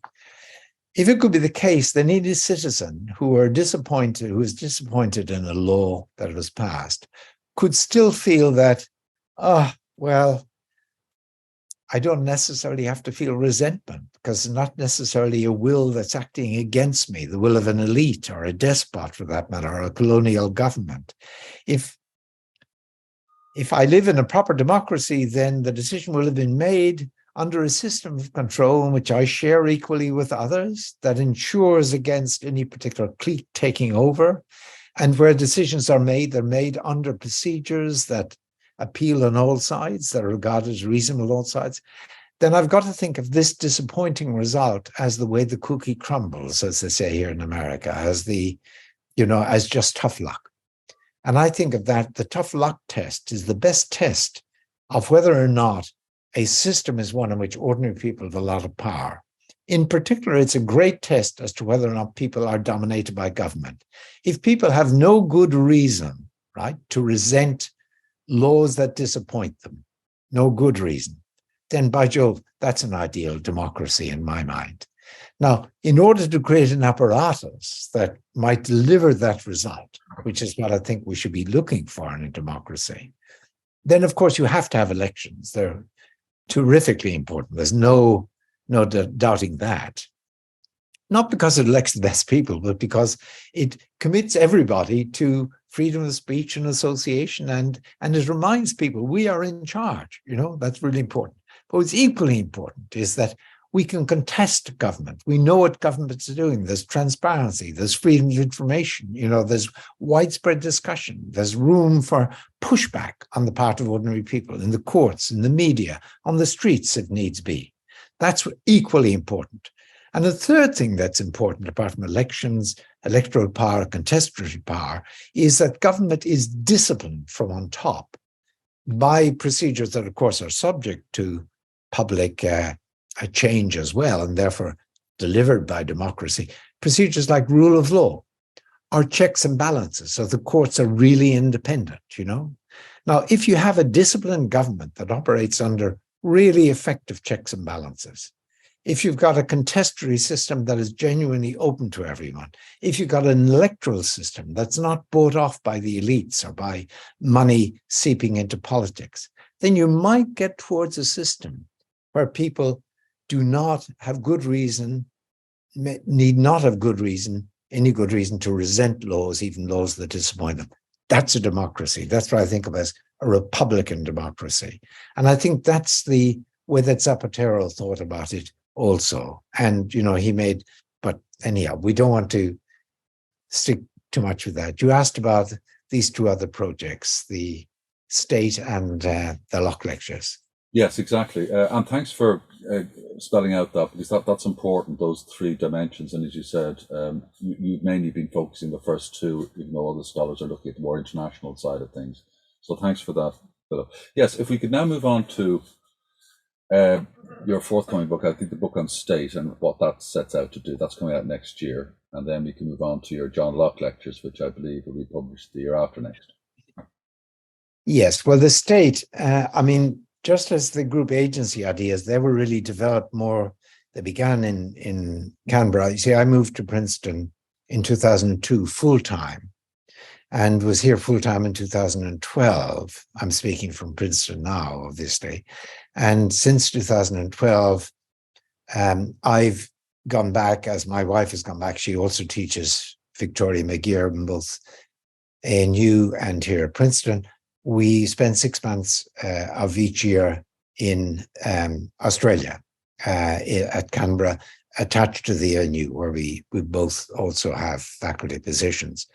If it could be the case, then any citizen who is disappointed in a law that was passed could still feel that, well, I don't necessarily have to feel resentment, because it's not necessarily a will that's acting against me, the will of an elite or a despot, for that matter, or a colonial government. If I live in a proper democracy, then the decision will have been made under a system of control in which I share equally with others, that ensures against any particular clique taking over, and where decisions are made, they're made under procedures that appeal on all sides, that are regarded as reasonable on all sides. Then I've got to think of this disappointing result as the way the cookie crumbles, as they say here in America, as just tough luck. And I think of that, the tough luck test is the best test of whether or not a system is one in which ordinary people have a lot of power. In particular, it's a great test as to whether or not people are dominated by government. If people have no good reason, right, to resent laws that disappoint them, no good reason, then by Jove, that's an ideal democracy in my mind. Now, in order to create an apparatus that might deliver that result, which is what I think we should be looking for in a democracy, then of course you have to have elections. They're terrifically important. There's no doubting that. Not because it elects the best people, but because it commits everybody to freedom of speech and association, and it reminds people we are in charge. That's really important. But what's equally important is that we can contest government. We know what governments are doing. There's transparency, there's freedom of information, there's widespread discussion, there's room for pushback on the part of ordinary people in the courts, in the media, on the streets if needs be. That's equally important. And the third thing that's important, apart from elections, electoral power, contestatory power, is that government is disciplined from on top by procedures that, of course, are subject to public change as well, and therefore delivered by democracy. Procedures like rule of law are checks and balances, so the courts are really independent, Now, if you have a disciplined government that operates under really effective checks and balances, if you've got a contestatory system that is genuinely open to everyone, if you've got an electoral system that's not bought off by the elites or by money seeping into politics, then you might get towards a system where people do not have good reason, need not have good reason, any good reason to resent laws, even laws that disappoint them. That's a democracy. That's what I think of as a republican democracy. And I think that's the way that Zapatero thought about it also. And, but anyhow, we don't want to stick too much with that. You asked about these two other projects, the state and the Locke lectures. Yes, exactly. And thanks for spelling out that, because that's important, those three dimensions. And as you said, you've mainly been focusing the first two, even though all the scholars are looking at the more international side of things. So thanks for that, Philip. Yes, if we could now move on to your forthcoming book, I think the book on state and what that sets out to do. That's coming out next year. And then we can move on to your John Locke lectures, which I believe will be published the year after next. Yes, well, the state, just as the group agency ideas, they were really developed more, they began in Canberra. You see, I moved to Princeton in 2002 full-time and was here full-time in 2012. I'm speaking from Princeton now, obviously. And since 2012, I've gone back, as my wife has gone back. She also teaches Victoria McGeer in both ANU and here at Princeton. We spend 6 months of each year in Australia, at Canberra, attached to the ANU, where we both also have faculty positions.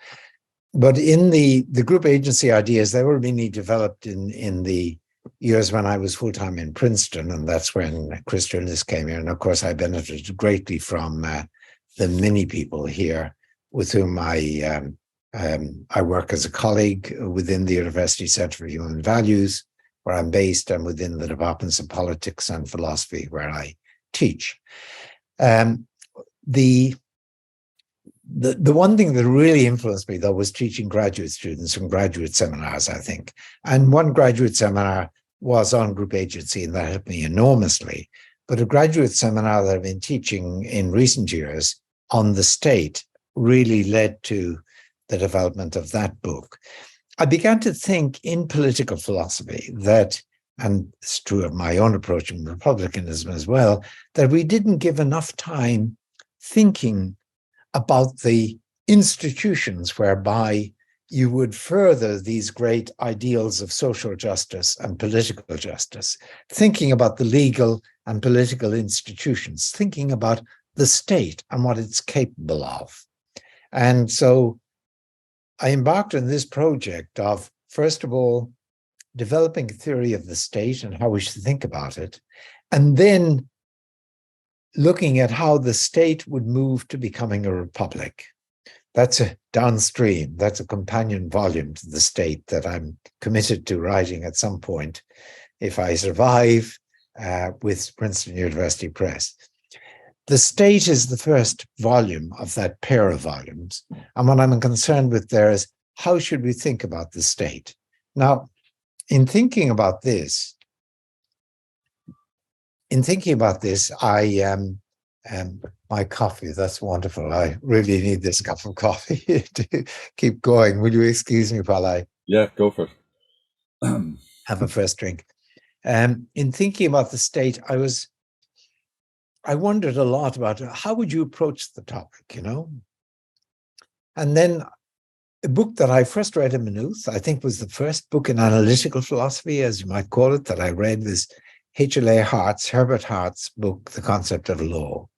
But in the group agency ideas, they were mainly developed in the years when I was full-time in Princeton, and that's when Christian Liss came here. And of course, I benefited greatly from the many people here with whom I work as a colleague within the University Centre for Human Values, where I'm based, and within the departments of politics and philosophy, where I teach. The one thing that really influenced me, though, was teaching graduate students from graduate seminars, I think. And one graduate seminar was on group agency, and that helped me enormously. But a graduate seminar that I've been teaching in recent years on the state really led to the development of that book. I began to think in political philosophy that, and it's true of my own approach in republicanism as well, that we didn't give enough time thinking about the institutions whereby you would further these great ideals of social justice and political justice, thinking about the legal and political institutions, thinking about the state and what it's capable of. And so I embarked on this project of, first of all, developing a theory of the state and how we should think about it, and then looking at how the state would move to becoming a republic. That's a downstream, that's a companion volume to the state that I'm committed to writing at some point if I survive with Princeton University Press. The state is the first volume of that pair of volumes. And what I'm concerned with there is, how should we think about the state? Now, in thinking about this, my coffee, that's wonderful. I really need this cup of coffee to keep going. Will you excuse me while I go for it. have a first drink? In thinking about the state, I wondered a lot about how would you approach the topic, you know? And then a book that I first read in Maynooth, I think was the first book in analytical philosophy, as you might call it, that I read, was Herbert Hart's book, The Concept of Law.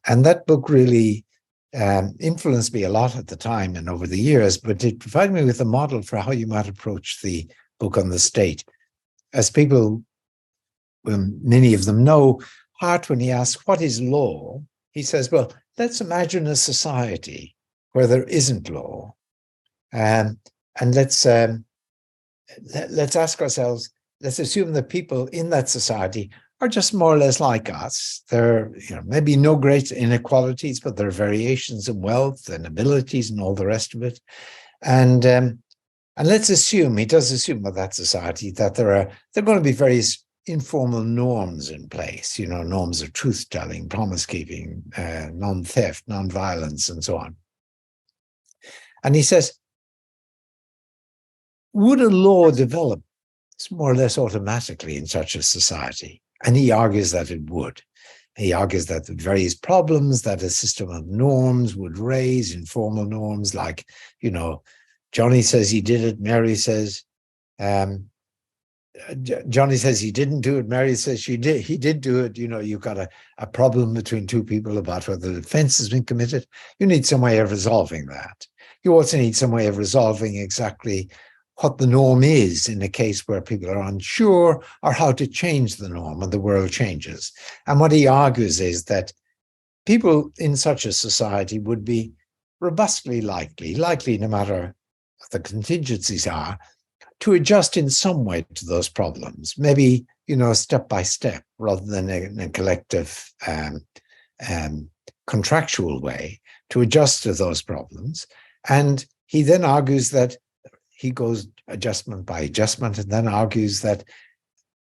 And that book really influenced me a lot at the time and over the years, but it provided me with a model for how you might approach the book on the state. As people, many of them know, Hart, when he asks, what is law? He says, well, let's imagine a society where there isn't law. And let's ask ourselves, let's assume that people in that society are just more or less like us. There are, maybe no great inequalities, but there are variations in wealth and abilities and all the rest of it. And let's assume, he does assume with that society that there are going to be various informal norms in place, norms of truth-telling, promise-keeping, non-theft, non-violence, and so on. And he says, would a law develop more or less automatically in such a society? And he argues that it would. He argues that the various problems that a system of norms would raise, informal norms like, Johnny says he did it, Mary says, Johnny says he didn't do it, Mary says he did do it. You've got a problem between two people about whether the offense has been committed. You need some way of resolving that. You also need some way of resolving exactly what the norm is in a case where people are unsure, or how to change the norm when the world changes. And what he argues is that people in such a society would be robustly likely no matter what the contingencies are, to adjust in some way to those problems, maybe, step by step, rather than in a collective contractual way, to adjust to those problems. And he then argues that he goes adjustment by adjustment, and then argues that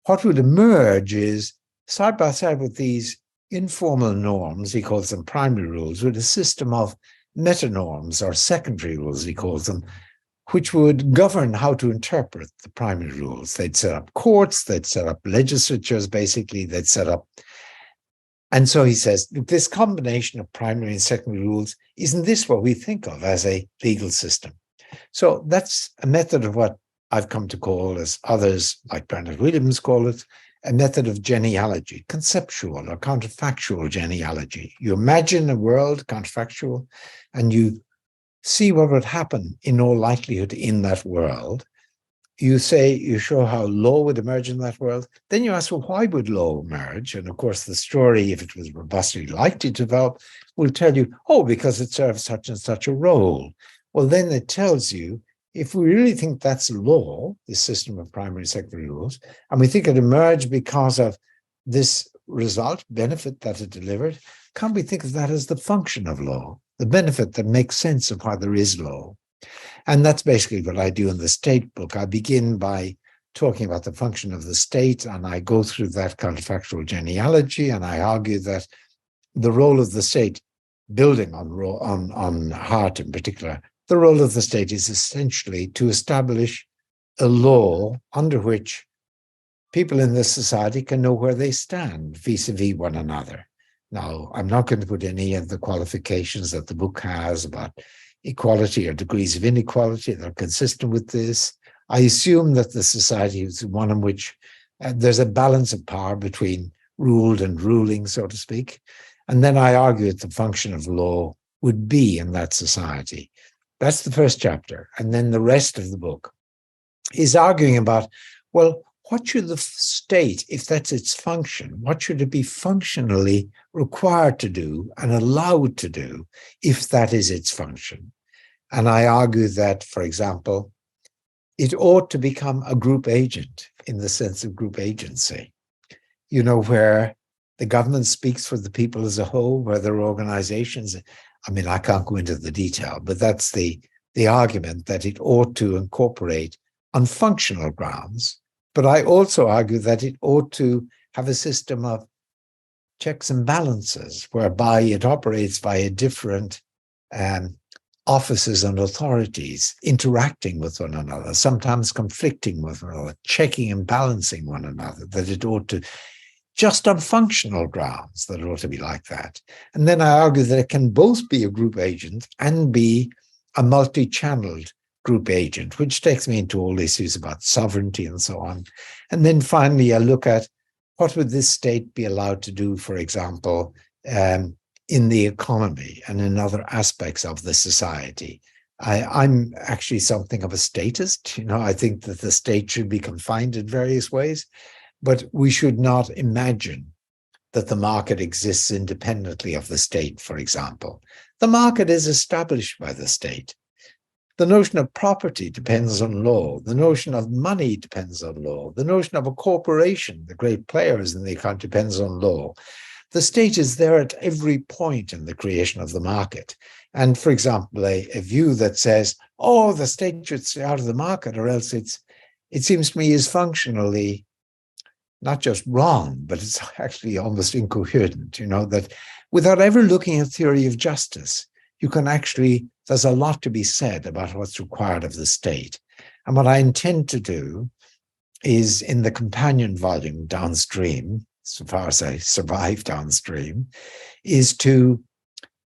what would emerge is, side by side with these informal norms, he calls them primary rules, with a system of meta-norms, or secondary rules, he calls them, which would govern how to interpret the primary rules. They'd set up courts, they'd set up legislatures, basically, they'd set up. And so he says, this combination of primary and secondary rules, isn't this what we think of as a legal system? So that's a method of what I've come to call, as others like Bernard Williams call it, a method of genealogy, conceptual or counterfactual genealogy. You imagine a world, counterfactual, and you see what would happen in all likelihood in that world. You show how law would emerge in that world. Then you ask, well, why would law emerge? And of course, the story, if it was robustly likely to develop, will tell you, because it serves such and such a role. Well, then it tells you, if we really think that's law, this system of primary and secondary rules, and we think it emerged because of this result, benefit that it delivered, can't we think of that as the function of law, the benefit that makes sense of why there is law? And that's basically what I do in the state book. I begin by talking about the function of the state, and I go through that counterfactual genealogy, and I argue that the role of the state, building on Hart in particular, the role of the state is essentially to establish a law under which people in this society can know where they stand vis-a-vis one another. Now, I'm not going to put any of the qualifications that the book has about equality or degrees of inequality that are consistent with this. I assume that the society is one in which there's a balance of power between ruled and ruling, so to speak. And then I argue that the function of law would be in that society. That's the first chapter. And then the rest of the book is arguing about, well, what should the state, if that's its function, what should it be functionally required to do and allowed to do if that is its function? And I argue that, for example, it ought to become a group agent in the sense of group agency, where the government speaks for the people as a whole, where there are organizations. I mean, I can't go into the detail, but that's the argument that it ought to incorporate on functional grounds. But I also argue that it ought to have a system of checks and balances whereby it operates via different offices and authorities interacting with one another, sometimes conflicting with one another, checking and balancing one another, that it ought to, just on functional grounds, that it ought to be like that. And then I argue that it can both be a group agent and be a multi-channeled group agent, which takes me into all issues about sovereignty and so on. And then finally, I look at what would this state be allowed to do, for example, in the economy and in other aspects of the society. I'm actually something of a statist. I think that the state should be confined in various ways, but we should not imagine that the market exists independently of the state, for example. The market is established by the state. The notion of property depends on law. The notion of money depends on law. The notion of a corporation, the great players in the economy, depends on law. The state is there at every point in the creation of the market. And for example, a view that says, oh, the state should stay out of the market, or else it seems to me is functionally not just wrong, but it's actually almost incoherent, that without ever looking at theory of justice, you can actually, there's a lot to be said about what's required of the state. And what I intend to do is, in the companion volume downstream, so far as I survive downstream, is to,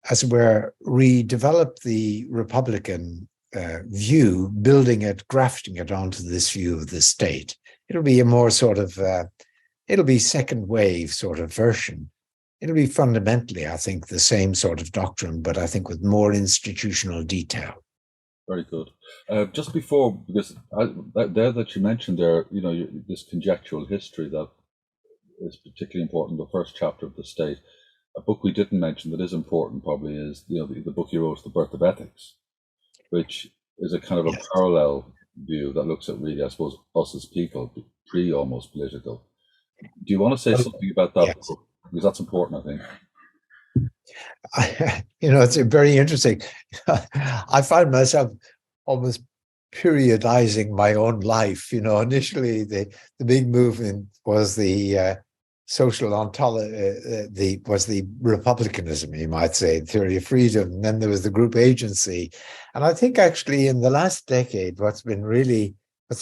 as it were, redevelop the Republican view, building it, grafting it onto this view of the state. It'll be a more sort of, it'll be second wave sort of version. It'll be fundamentally, I think, the same sort of doctrine, but I think with more institutional detail. Very good. Just before, because that you mentioned there, this conjectural history that is particularly important, the first chapter of the state. A book we didn't mention that is important probably is the book you wrote, The Birth of Ethics, which is a kind of a parallel view that looks at really, I suppose, us as people, almost political. Do you want to say something about that book? Because that's important, I think. It's very interesting. I find myself almost periodizing my own life. Initially the big movement was the social ontology, was the republicanism, you might say, theory of freedom. And then there was the group agency. And I think actually in the last decade, what's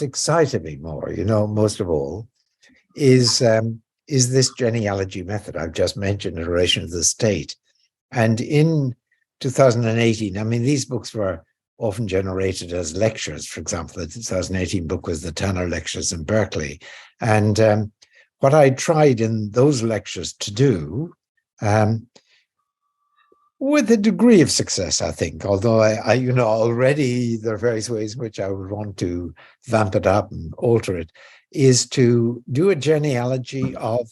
excited me more, most of all, is this genealogy method I've just mentioned in relation to the state. And in 2018, I mean, these books were often generated as lectures. For example, the 2018 book was the Tanner Lectures in Berkeley. And what I tried in those lectures to do, with a degree of success, I think, although I already there are various ways in which I would want to vamp it up and alter it, is to do a genealogy of,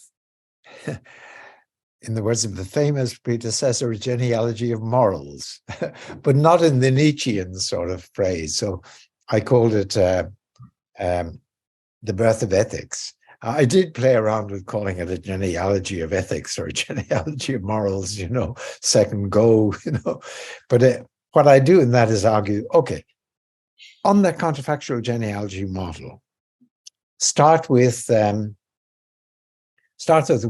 in the words of the famous predecessor, a genealogy of morals, but not in the Nietzschean sort of phrase. So I called it The Birth of Ethics. I did play around with calling it a genealogy of ethics or a genealogy of morals, second go, But what I do in that is argue, okay, on the counterfactual genealogy model, start with the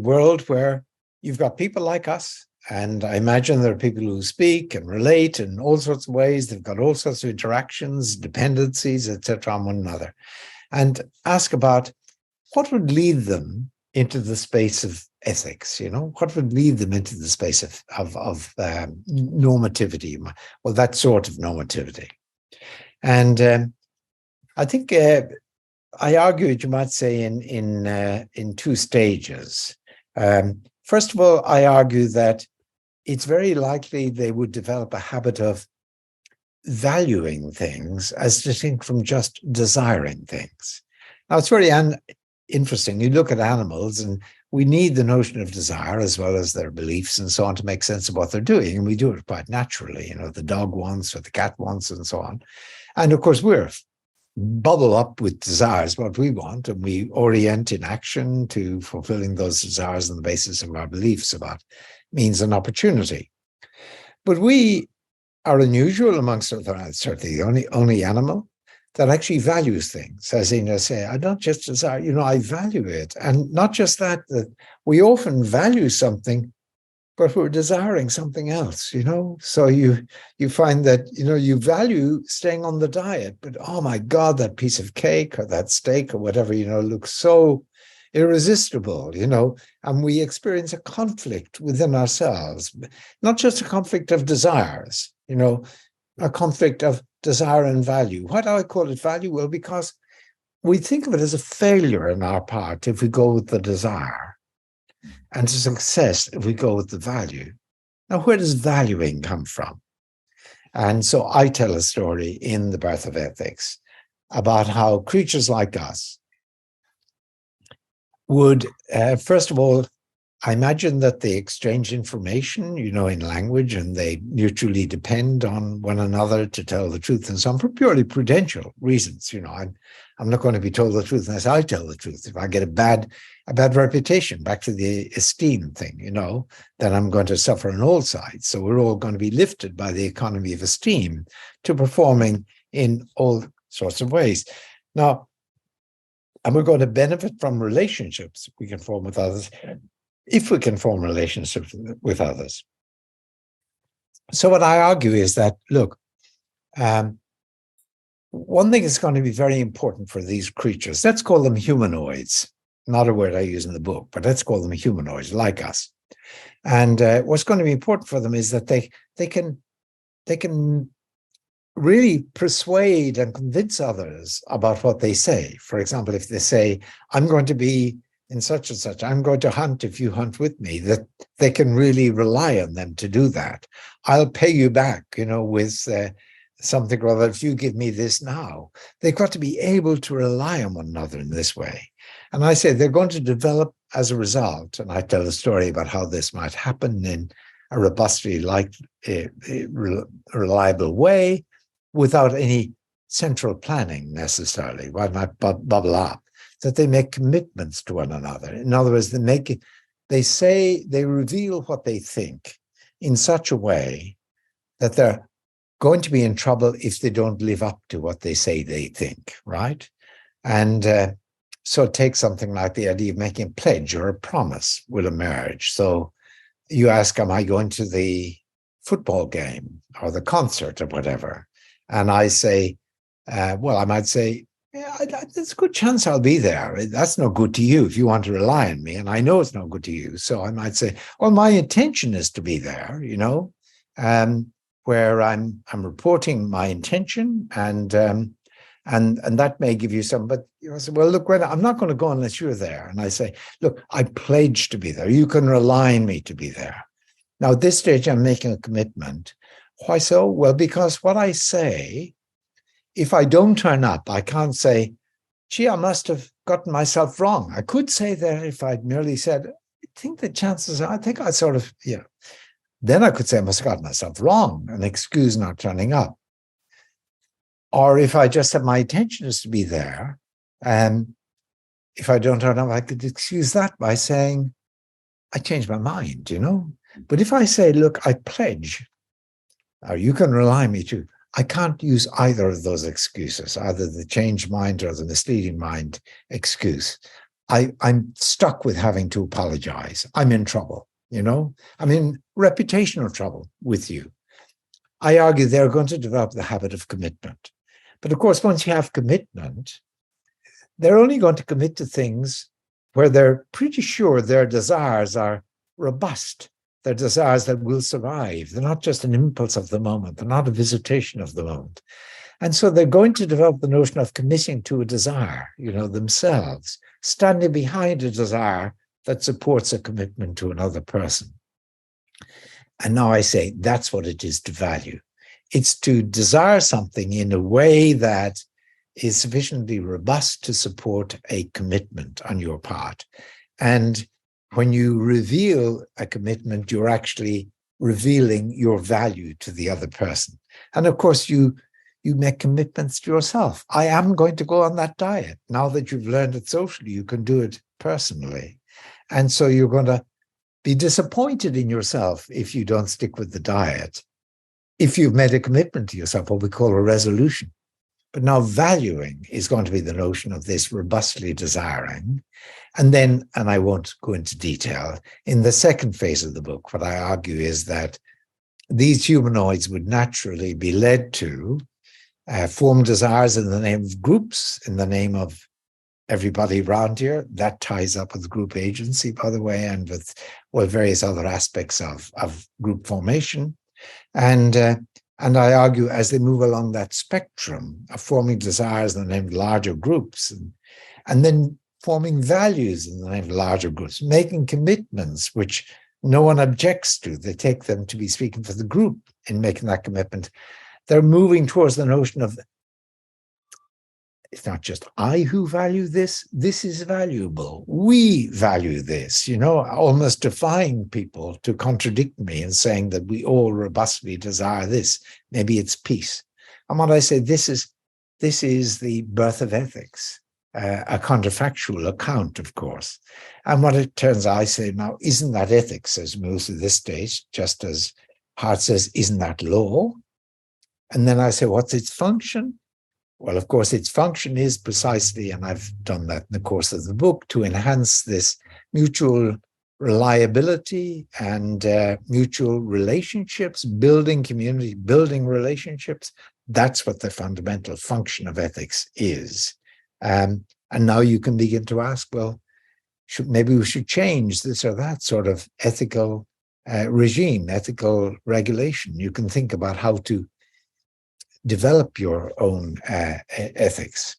world where you've got people like us, and I imagine there are people who speak and relate in all sorts of ways. They've got all sorts of interactions, dependencies, etc., on one another, and ask about what would lead them into the space of ethics. What would lead them into the space of normativity? Well, that sort of normativity, and I think I argued, you might say, in two stages. First of all, I argue that it's very likely they would develop a habit of valuing things as distinct from just desiring things. Now, it's very interesting. You look at animals, and we need the notion of desire as well as their beliefs and so on to make sense of what they're doing. And we do it quite naturally. The dog wants or the cat wants and so on. And of course, we're bubble up with desires, what we want, and we orient in action to fulfilling those desires on the basis of our beliefs about means and opportunity. But we are unusual amongst other animals, certainly the only animal that actually values things, as in, say, I don't just desire, I value it. And not just that we often value something, but we're desiring something else, So you find that, you value staying on the diet, but oh my God, that piece of cake or that steak or whatever, looks so irresistible, and we experience a conflict within ourselves, not just a conflict of desires, a conflict of desire and value. Why do I call it value? Well, because we think of it as a failure on our part if we go with the desire, and to success if we go with the value. Now, where does valuing come from? And so I tell a story in The Birth of Ethics about how creatures like us would, first of all, I imagine that they exchange information, in language, and they mutually depend on one another to tell the truth and so on for purely prudential reasons. I'm not going to be told the truth unless I tell the truth. If I get a bad reputation, back to the esteem thing, then I'm going to suffer on all sides. So we're all going to be lifted by the economy of esteem to performing in all sorts of ways. Now, and we're going to benefit from relationships we can form with others, if we can form relationships with others. So what I argue is that, look, one thing is going to be very important for these creatures. Let's call them humanoids. Not a word I use in the book, but let's call them humanoids like us. And what's going to be important for them is that they can really persuade and convince others about what they say. For example, if they say, I'm going to be in such and such, I'm going to hunt if you hunt with me, that they can really rely on them to do that. I'll pay you back, with something or other if you give me this now. They've got to be able to rely on one another in this way. And I say they're going to develop as a result, and I tell a story about how this might happen in a robustly reliable way without any central planning necessarily. Why might bubble up? That they make commitments to one another. In other words, they reveal what they think in such a way that they're going to be in trouble if they don't live up to what they say they think, right? And so take something like the idea of making a pledge or a promise will emerge. So you ask, am I going to the football game or the concert or whatever? And I say, I might say, yeah, there's a good chance I'll be there. That's no good to you if you want to rely on me. And I know it's no good to you. So I might say, well, my intention is to be there, where I'm reporting my intention and that may give you some, but say, well, look, I'm not going to go unless you're there. And I say, look, I pledge to be there. You can rely on me to be there. Now, at this stage, I'm making a commitment. Why so? Well, because what I say, if I don't turn up, I can't say, gee, I must have gotten myself wrong. I could say that if I'd merely said, I think the chances are, I think I sort of, then I could say I must have gotten myself wrong and excuse not turning up. Or if I just have my intention is to be there, and if I don't turn up, I could excuse that by saying, I changed my mind, But if I say, look, I pledge, or you can rely on me to, I can't use either of those excuses, either the changed mind or the misleading mind excuse. I'm stuck with having to apologize. I'm in trouble, I'm in reputational trouble with you. I argue they're going to develop the habit of commitment. But of course, once you have commitment, they're only going to commit to things where they're pretty sure their desires are robust. They're desires that will survive. They're not just an impulse of the moment. They're not a visitation of the moment. And so they're going to develop the notion of committing to a desire, themselves, standing behind a desire that supports a commitment to another person. And now I say that's what it is to value. It's to desire something in a way that is sufficiently robust to support a commitment on your part. And when you reveal a commitment, you're actually revealing your value to the other person. And of course, you make commitments to yourself. I am going to go on that diet. Now that you've learned it socially, you can do it personally. And so you're going to be disappointed in yourself if you don't stick with the diet, if you've made a commitment to yourself, what we call a resolution. But now valuing is going to be the notion of this robustly desiring. And then, and I won't go into detail, in the second phase of the book, what I argue is that these humanoids would naturally be led to form desires in the name of groups, in the name of everybody around here. That ties up with group agency, by the way, and with, well, various other aspects of group formation. And I argue as they move along that spectrum of forming desires in the name of larger groups, and then forming values in the name of larger groups, making commitments which no one objects to. They take them to be speaking for the group in making that commitment. They're moving towards the notion of, it's not just I who value this is valuable. We value this, almost defying people to contradict me and saying that we all robustly desire this. Maybe it's peace. And what I say, this is the birth of ethics, a counterfactual account, of course. And what it turns out, I say, now, isn't that ethics as we move to this stage, just as Hart says, isn't that law? And then I say, what's its function? Well, of course, its function is precisely, and I've done that in the course of the book, to enhance this mutual reliability and mutual relationships, building community, building relationships. That's what the fundamental function of ethics is. And now you can begin to ask, well, maybe we should change this or that sort of ethical regime, ethical regulation. You can think about how to develop your own ethics.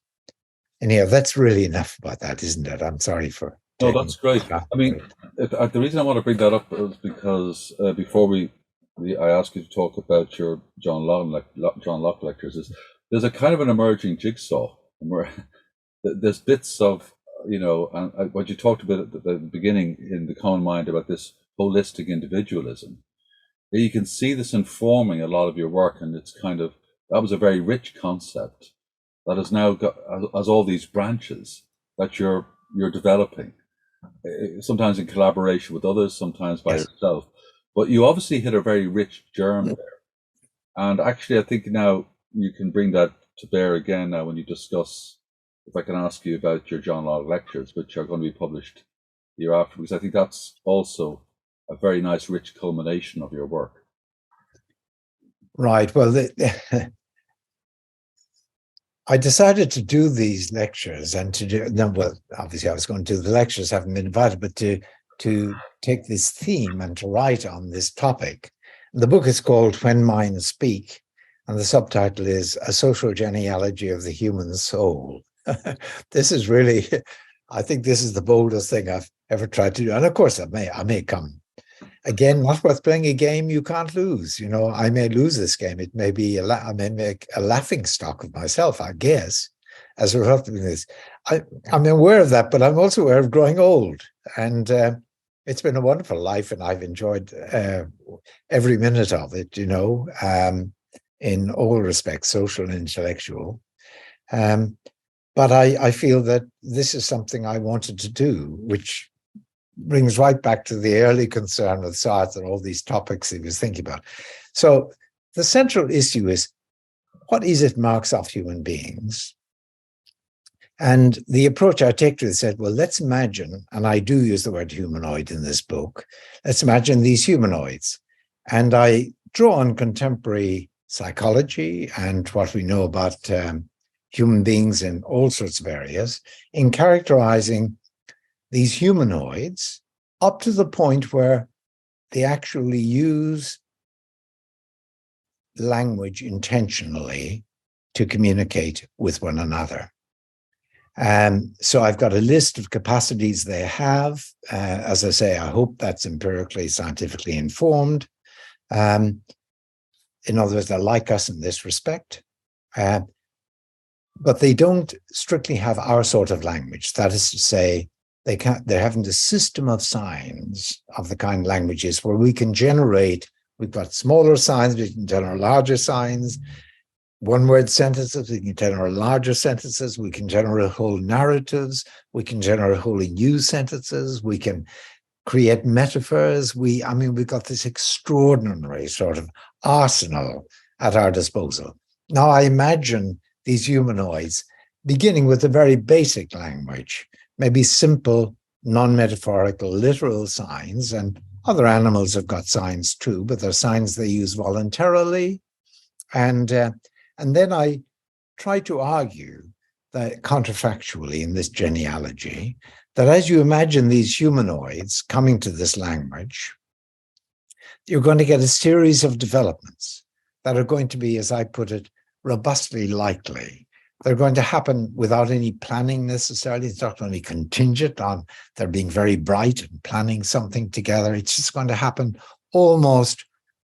Anyhow, that's really enough about that, isn't it? I'm sorry for. No, that's great. I mean, the reason I want to bring that up is because before I ask you to talk about your John Locke lectures, there's a kind of an emerging jigsaw where there's bits of, and what you talked about at the beginning in the common mind about this holistic individualism. You can see this informing a lot of your work, and it's kind of, that was a very rich concept that has now got as all these branches that you're developing, sometimes in collaboration with others, sometimes by yourself. But you obviously hit a very rich germ there. And actually, I think now you can bring that to bear again now when you discuss, if I can ask you about your John Locke lectures, which are going to be published the year after, because I think that's also a very nice, rich culmination of your work. Right. Well, I decided to do these lectures and to do, no, well, obviously I was going to do the lectures, haven't been invited, but to take this theme and to write on this topic. The book is called When Minds Speak, and the subtitle is A Social Genealogy of the Human Soul. This is really, I think this is the boldest thing I've ever tried to do. And of course, I may come. Again, not worth playing a game you can't lose. I may lose this game. It may be, I may make a laughing stock of myself, I guess, as a result of this. I'm aware of that, but I'm also aware of growing old. And it's been a wonderful life, and I've enjoyed every minute of it, in all respects, social and intellectual. But I feel that this is something I wanted to do, which brings right back to the early concern with Sartre and all these topics he was thinking about. So the central issue is, what is it marks off human beings? And the approach I take to it said, well, let's imagine, and I do use the word humanoid in this book, let's imagine these humanoids. And I draw on contemporary psychology and what we know about human beings in all sorts of areas in characterizing these humanoids up to the point where they actually use language intentionally to communicate with one another. So I've got a list of capacities they have. As I say, I hope that's empirically, scientifically informed. In other words, they're like us in this respect. But they don't strictly have our sort of language. That is to say, they're having the system of signs of the kind language is, where we can generate, we've got smaller signs, we can generate larger signs, one-word sentences, we can generate larger sentences, we can generate whole narratives, we can generate wholly new sentences, we can create metaphors. We've got this extraordinary sort of arsenal at our disposal. Now, I imagine these humanoids beginning with a very basic language, maybe simple, non-metaphorical, literal signs, and other animals have got signs too, but they're signs they use voluntarily. And then I try to argue that counterfactually in this genealogy, that as you imagine these humanoids coming to this language, you're going to get a series of developments that are going to be, as I put it, robustly likely. They're going to happen without any planning necessarily. It's not only contingent on their being very bright and planning something together. It's just going to happen almost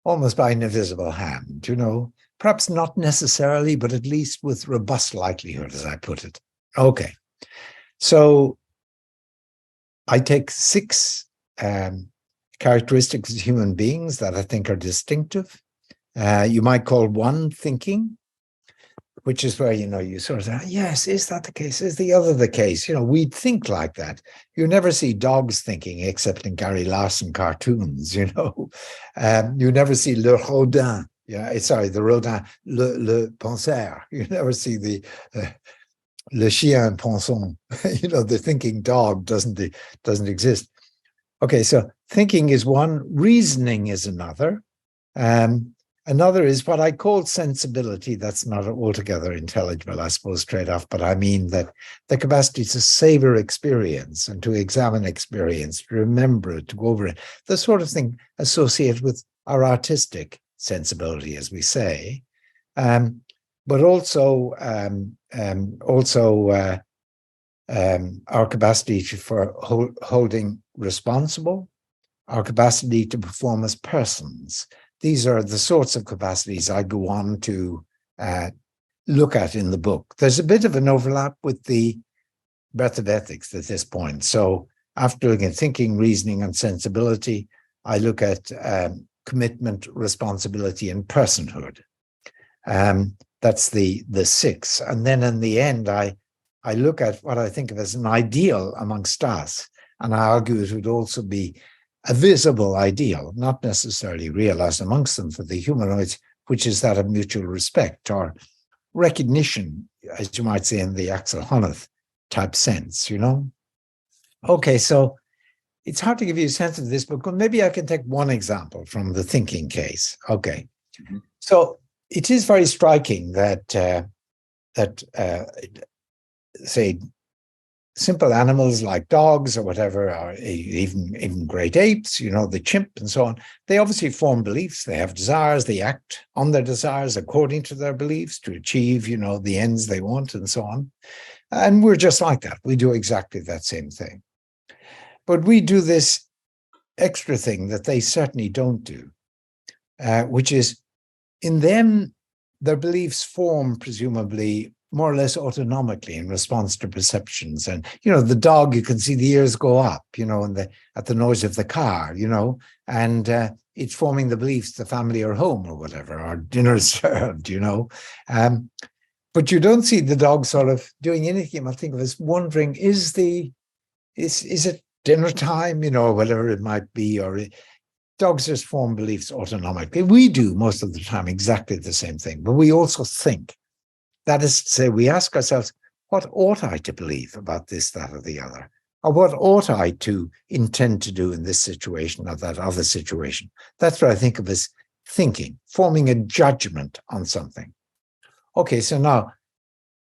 by an invisible hand, you know. Perhaps not necessarily, but at least with robust likelihood, as I put it. Okay, so I take 6 characteristics of human beings that I think are distinctive. You might call one thinking, which is where, you sort of say, yes, is that the case? Is the other the case? We think like that. You never see dogs thinking except in Gary Larson cartoons, You never see Le Rodin. The Rodin, le penseur. You never see the le chien pensant. The thinking dog doesn't exist. Okay, so thinking is one, reasoning is another. Another is what I call sensibility. That's not altogether intelligible, I suppose, straight off, but I mean that the capacity to savor experience and to examine experience, to remember it, to go over it, the sort of thing associated with our artistic sensibility, as we say, but also our capacity for holding responsible, our capacity to perform as persons. These are the sorts of capacities I go on to look at in the book. There's a bit of an overlap with the breadth of ethics at this point. So after looking at thinking, reasoning, and sensibility, I look at commitment, responsibility, and personhood. That's the 6. And then in the end, I look at what I think of as an ideal amongst us. And I argue it would also be a visible ideal, not necessarily realized amongst them for the humanoids, which is that of mutual respect or recognition, as you might say in the Axel Honneth type sense, Okay, so it's hard to give you a sense of this, but maybe I can take one example from the thinking case. Okay, So it is very striking that say, simple animals like dogs or whatever, or even great apes, the chimp and so on, they obviously form beliefs. They have desires. They act on their desires according to their beliefs to achieve, the ends they want and so on. And we're just like that. We do exactly that same thing. But we do this extra thing that they certainly don't do, which is in them, their beliefs form presumably more or less autonomically in response to perceptions. And, the dog, you can see the ears go up, at the noise of the car, and it's forming the beliefs the family are home or whatever, or dinner served, But you don't see the dog sort of doing anything. I think of as wondering, is it dinner time, or whatever it might be, or dogs just form beliefs autonomically. We do most of the time exactly the same thing, but we also think. That is to say, we ask ourselves, what ought I to believe about this, that, or the other? Or what ought I to intend to do in this situation or that other situation? That's what I think of as thinking, forming a judgment on something. Okay, so now,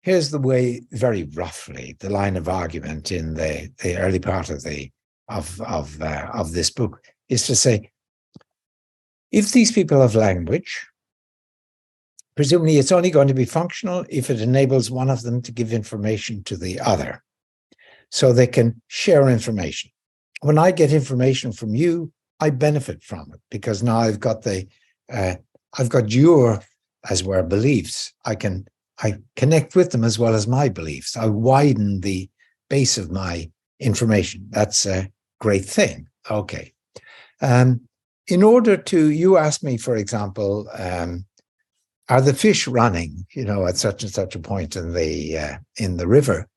here's the way, very roughly, the line of argument in the early part of this book is to say, if these people have language, presumably it's only going to be functional if it enables one of them to give information to the other, so they can share information. When I get information from you, I benefit from it because now I've got your, as it were, beliefs. I connect with them as well as my beliefs. I widen the base of my information. That's a great thing. Okay. In order to, you asked me, for example, are the fish running, at such and such a point in the river?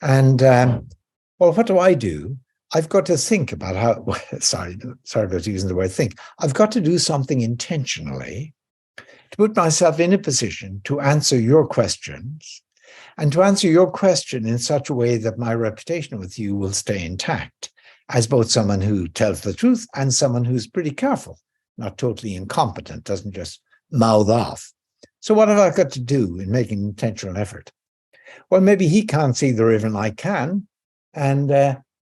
And well, what do? I've got to think about how. Sorry about using the word think. I've got to do something intentionally to put myself in a position to answer your questions, and to answer your question in such a way that my reputation with you will stay intact, as both someone who tells the truth and someone who's pretty careful, not totally incompetent, doesn't just mouth off. So what have I got to do in making an intentional effort? Well, maybe he can't see the river and I can, and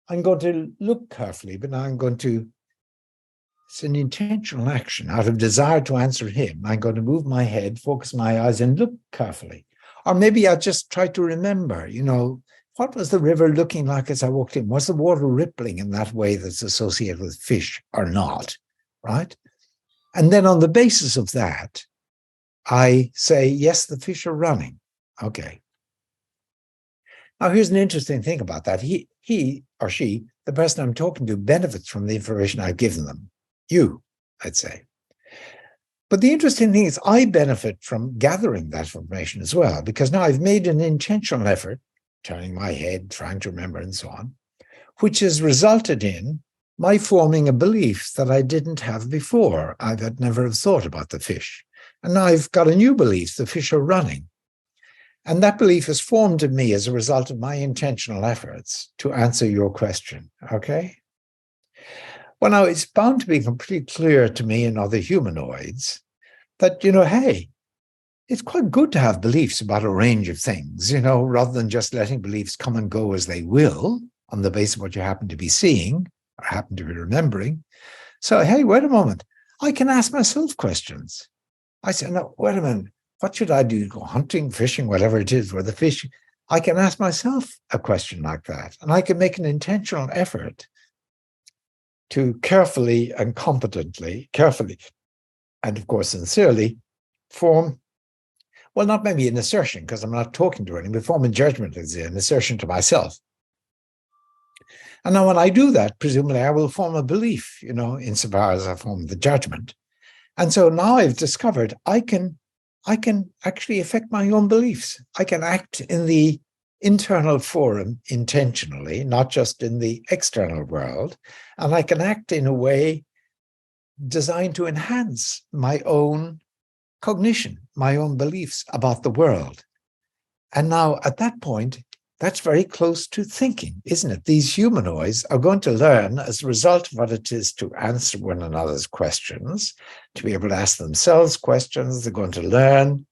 I'm going to look carefully, but I'm going to, it's an intentional action out of desire to answer him. I'm going to move my head, focus my eyes, and look carefully. Or maybe I'll just try to remember, what was the river looking like as I walked in? Was the water rippling in that way that's associated with fish or not, right? And then on the basis of that, I say, yes, the fish are running. Okay. Now, here's an interesting thing about that. He or she, the person I'm talking to, benefits from the information I've given them. You, I'd say. But the interesting thing is I benefit from gathering that information as well, because now I've made an intentional effort, turning my head, trying to remember and so on, which has resulted in my forming a belief that I didn't have before. I'd never have thought about the fish. And now I've got a new belief, the fish are running. And that belief is formed in me as a result of my intentional efforts to answer your question, okay? Well, now it's bound to be completely clear to me and other humanoids that, hey, it's quite good to have beliefs about a range of things, rather than just letting beliefs come and go as they will on the basis of what you happen to be seeing or happen to be remembering. So, hey, wait a moment. I can ask myself questions. I say, no, wait a minute. What should I do? Go hunting, fishing, whatever it is, where the fish. I can ask myself a question like that. And I can make an intentional effort to carefully and competently, and of course, sincerely form, well, not maybe an assertion, because I'm not talking to anyone, but form a judgment as an assertion to myself. And now when I do that, presumably I will form a belief, insofar as I form the judgment. And so now I've discovered I can actually affect my own beliefs. I can act in the internal forum intentionally, not just in the external world. And I can act in a way designed to enhance my own cognition, my own beliefs about the world. And now at that point, that's very close to thinking, isn't it? These humanoids are going to learn as a result of what it is to answer one another's questions, to be able to ask themselves questions. They're going to learn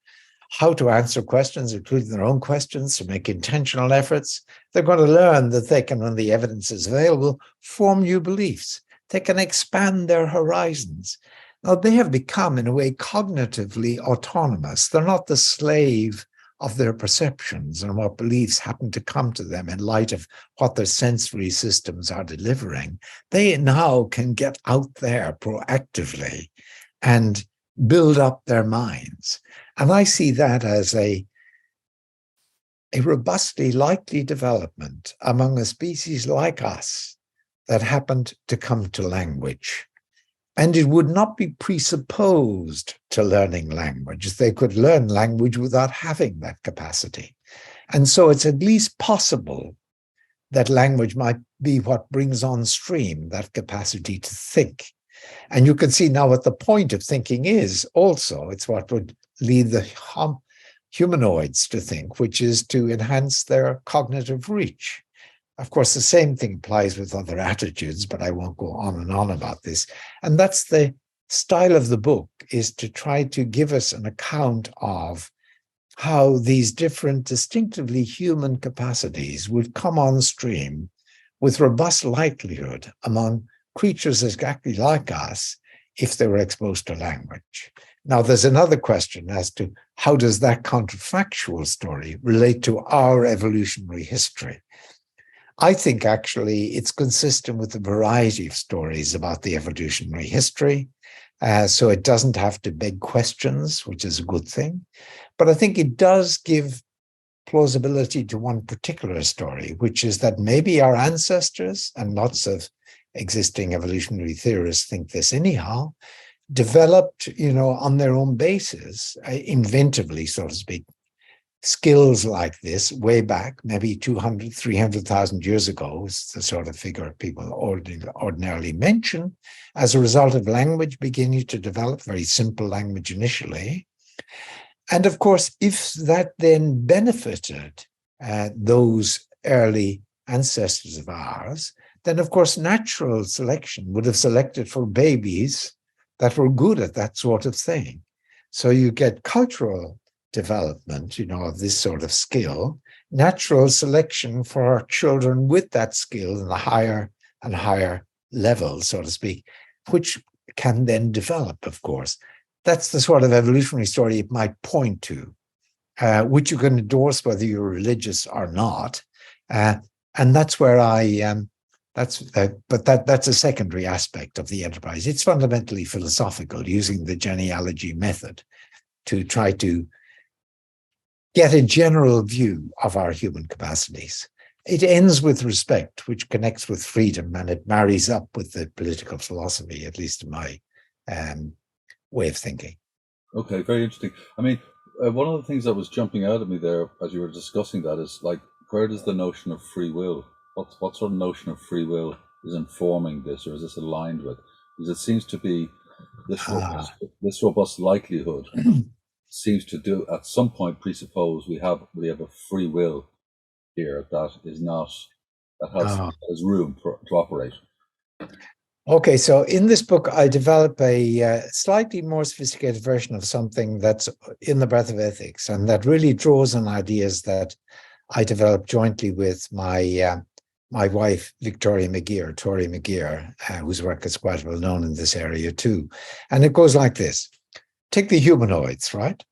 how to answer questions, including their own questions, to make intentional efforts. They're going to learn that they can, when the evidence is available, form new beliefs. They can expand their horizons. Now, they have become, in a way, cognitively autonomous. They're not the slave of their perceptions and what beliefs happen to come to them in light of what their sensory systems are delivering. They now can get out there proactively and build up their minds. And I see that as a robustly likely development among a species like us that happened to come to language. And it would not be presupposed to learning language. They could learn language without having that capacity. And so it's at least possible that language might be what brings on stream that capacity to think. And you can see now what the point of thinking is also. It's what would lead the humanoids to think, which is to enhance their cognitive reach. Of course, the same thing applies with other attitudes, but I won't go on and on about this. And that's the style of the book, is to try to give us an account of how these different distinctively human capacities would come on stream with robust likelihood among creatures exactly like us if they were exposed to language. Now, there's another question as to how does that counterfactual story relate to our evolutionary history? I think actually it's consistent with a variety of stories about the evolutionary history. So it doesn't have to beg questions, which is a good thing. But I think it does give plausibility to one particular story, which is that maybe our ancestors, and lots of existing evolutionary theorists think this anyhow, developed, on their own basis, inventively, so to speak, skills like this way back, maybe 200, 300,000 years ago, is the sort of figure people ordinarily mention, as a result of language beginning to develop, very simple language initially. And of course, if that then benefited those early ancestors of ours, then of course natural selection would have selected for babies that were good at that sort of thing. So you get cultural development, of this sort of skill, natural selection for children with that skill in the higher and higher level, so to speak, which can then develop, of course. That's the sort of evolutionary story it might point to, which you can endorse whether you're religious or not. And that's where that's a secondary aspect of the enterprise. It's fundamentally philosophical, using the genealogy method to try to get a general view of our human capacities. It ends with respect, which connects with freedom, and it marries up with the political philosophy, at least in my way of thinking. Okay, very interesting. I mean, one of the things that was jumping out at me there as you were discussing that is, like, where does the notion of free will, what sort of notion of free will is informing this, or is this aligned with? Because it seems to be this robust likelihood seems to do at some point presuppose we have a free will here that has room to operate. Okay, so in this book, I develop a slightly more sophisticated version of something that's in the breadth of ethics, and that really draws on ideas that I developed jointly with my wife, Tori McGeer, whose work is quite well known in this area too. And it goes like this. Take the humanoids, right?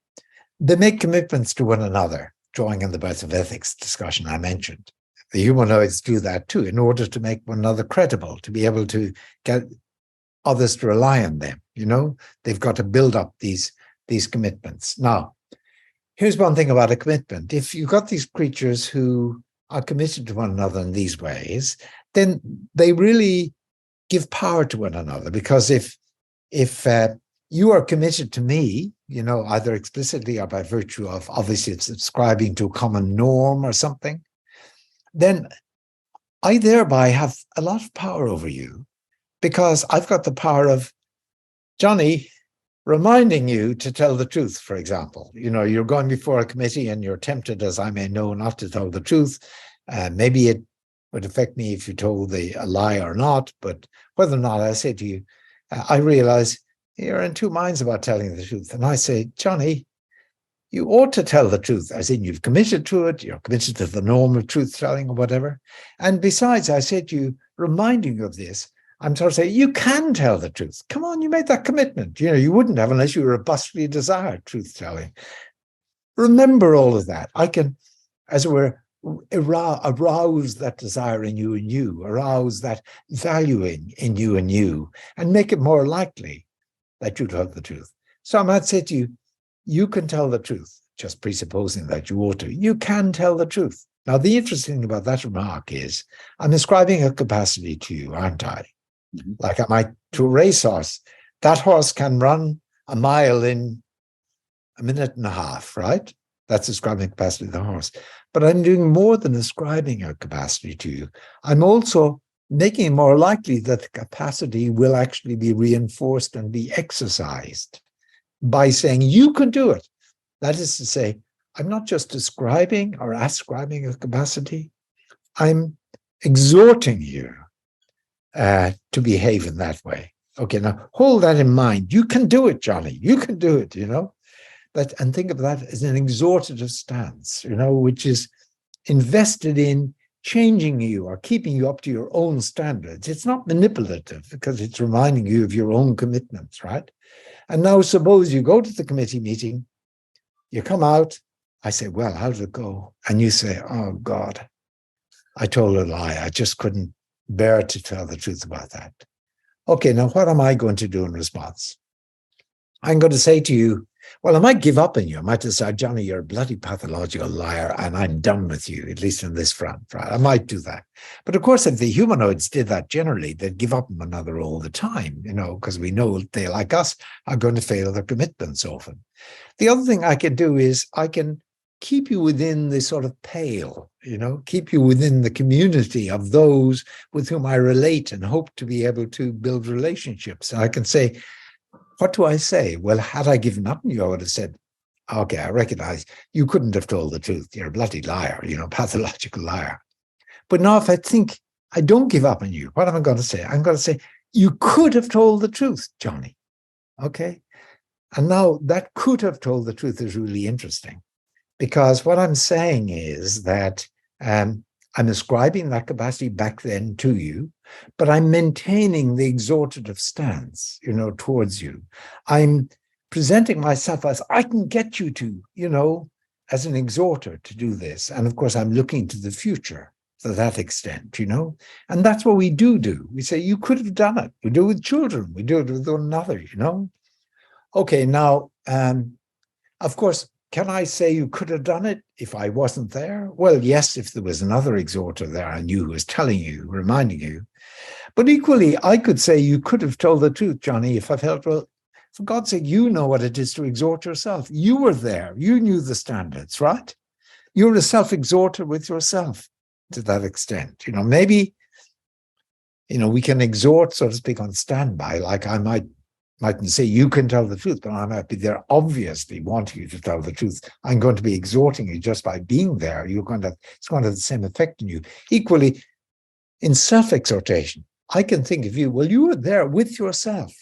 They make commitments to one another, drawing on the breadth of ethics discussion I mentioned. The humanoids do that too, in order to make one another credible, to be able to get others to rely on them. They've got to build up these commitments. Now, here's one thing about a commitment. If you've got these creatures who are committed to one another in these ways, then they really give power to one another. Because if you are committed to me, either explicitly or by virtue of obviously subscribing to a common norm or something, then I thereby have a lot of power over you, because I've got the power of Johnny reminding you to tell the truth, for example. You're going before a committee and you're tempted, as I may know, not to tell the truth. Maybe it would affect me if you told a lie or not, but whether or not I say to you, I realize you're in two minds about telling the truth. And I say, Johnny, you ought to tell the truth, as in you've committed to it, you're committed to the norm of truth-telling or whatever. And besides, I said to you, reminding you of this, I'm sort of saying, you can tell the truth. Come on, you made that commitment. You wouldn't have unless you robustly desired truth-telling. Remember all of that. I can, as it were, arouse that desire in you and you, arouse that valuing in you and you, and make it more likely that you tell the truth. So I might say to you, you can tell the truth, just presupposing that you ought to. You can tell the truth. Now, the interesting thing about that remark is I'm ascribing a capacity to you, aren't I? Mm-hmm. Like I might to a racehorse. That horse can run a mile in a minute and a half, right? That's ascribing capacity to the horse. But I'm doing more than ascribing a capacity to you. I'm also making it more likely that the capacity will actually be reinforced and be exercised by saying, you can do it. That is to say, I'm not just describing or ascribing a capacity, I'm exhorting you to behave in that way. Okay, now hold that in mind. You can do it, Johnny. You can do it, and think of that as an exhortative stance, which is invested in changing you or keeping you up to your own standards. It's not manipulative because it's reminding you of your own commitments, right? And now suppose you go to the committee meeting, you come out, I say, well, how did it go? And you say, oh God, I told a lie. I just couldn't bear to tell the truth about that. Okay, now what am I going to do in response? I'm going to say to you, well, I might give up on you. I might decide, Johnny, you're a bloody pathological liar and I'm done with you, at least on this front, right? I might do that. But of course, if the humanoids did that generally, they'd give up on one another all the time, because we know they, like us, are going to fail their commitments often. The other thing I can do is I can keep you within the sort of pale, keep you within the community of those with whom I relate and hope to be able to build relationships. And I can say, what do I say? Well, had I given up on you, I would have said, okay, I recognize you couldn't have told the truth. You're a bloody liar, pathological liar. But now if I think I don't give up on you, what am I going to say? I'm going to say, you could have told the truth, Johnny. Okay? And now that could have told the truth is really interesting, because what I'm saying is that I'm ascribing that capacity back then to you, but I'm maintaining the exhortative stance, towards you. I'm presenting myself as I can get you to, as an exhorter to do this. And of course, I'm looking to the future to that extent, and that's what we do. We say, you could have done it. We do it with children. We do it with one another, Okay, now, of course, can I say you could have done it if I wasn't there? Well, yes, if there was another exhorter there I knew who was telling you, reminding you. But equally, I could say you could have told the truth, Johnny, if I felt, well, for God's sake, you know what it is to exhort yourself. You were there. You knew the standards, right? You're a self-exhorter with yourself to that extent. Maybe, we can exhort, so to speak, on standby, like I mightn't say you can tell the truth, but I might be there obviously wanting you to tell the truth. I'm going to be exhorting you just by being there. It's going to have the same effect on you. Equally, in self-exhortation, I can think of you, well, you were there with yourself,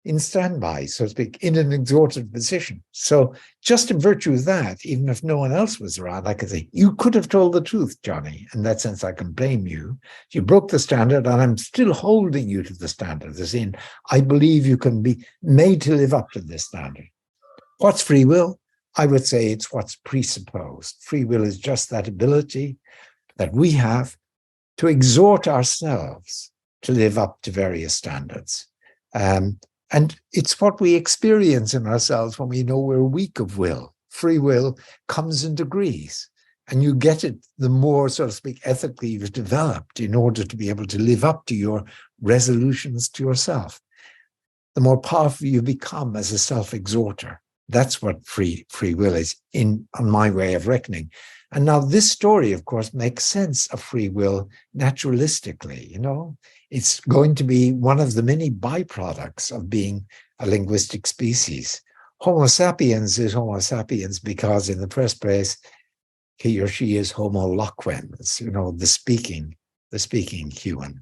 in standby, so to speak, in an exhorted position. So just in virtue of that, even if no one else was around, I could say, you could have told the truth, Johnny. In that sense, I can blame you. You broke the standard, and I'm still holding you to the standard, as in, I believe you can be made to live up to this standard. What's free will? I would say it's what's presupposed. Free will is just that ability that we have to exhort ourselves to live up to various standards. And it's what we experience in ourselves when we know we're weak of will. Free will comes in degrees, and you get it the more, so to speak, ethically you've developed in order to be able to live up to your resolutions to yourself. The more powerful you become as a self-exhorter. That's what free will is, on my way of reckoning. And now this story, of course, makes sense of free will naturalistically, It's going to be one of the many byproducts of being a linguistic species. Homo sapiens is Homo sapiens because, in the first place, he or she is Homo loquens, the speaking human.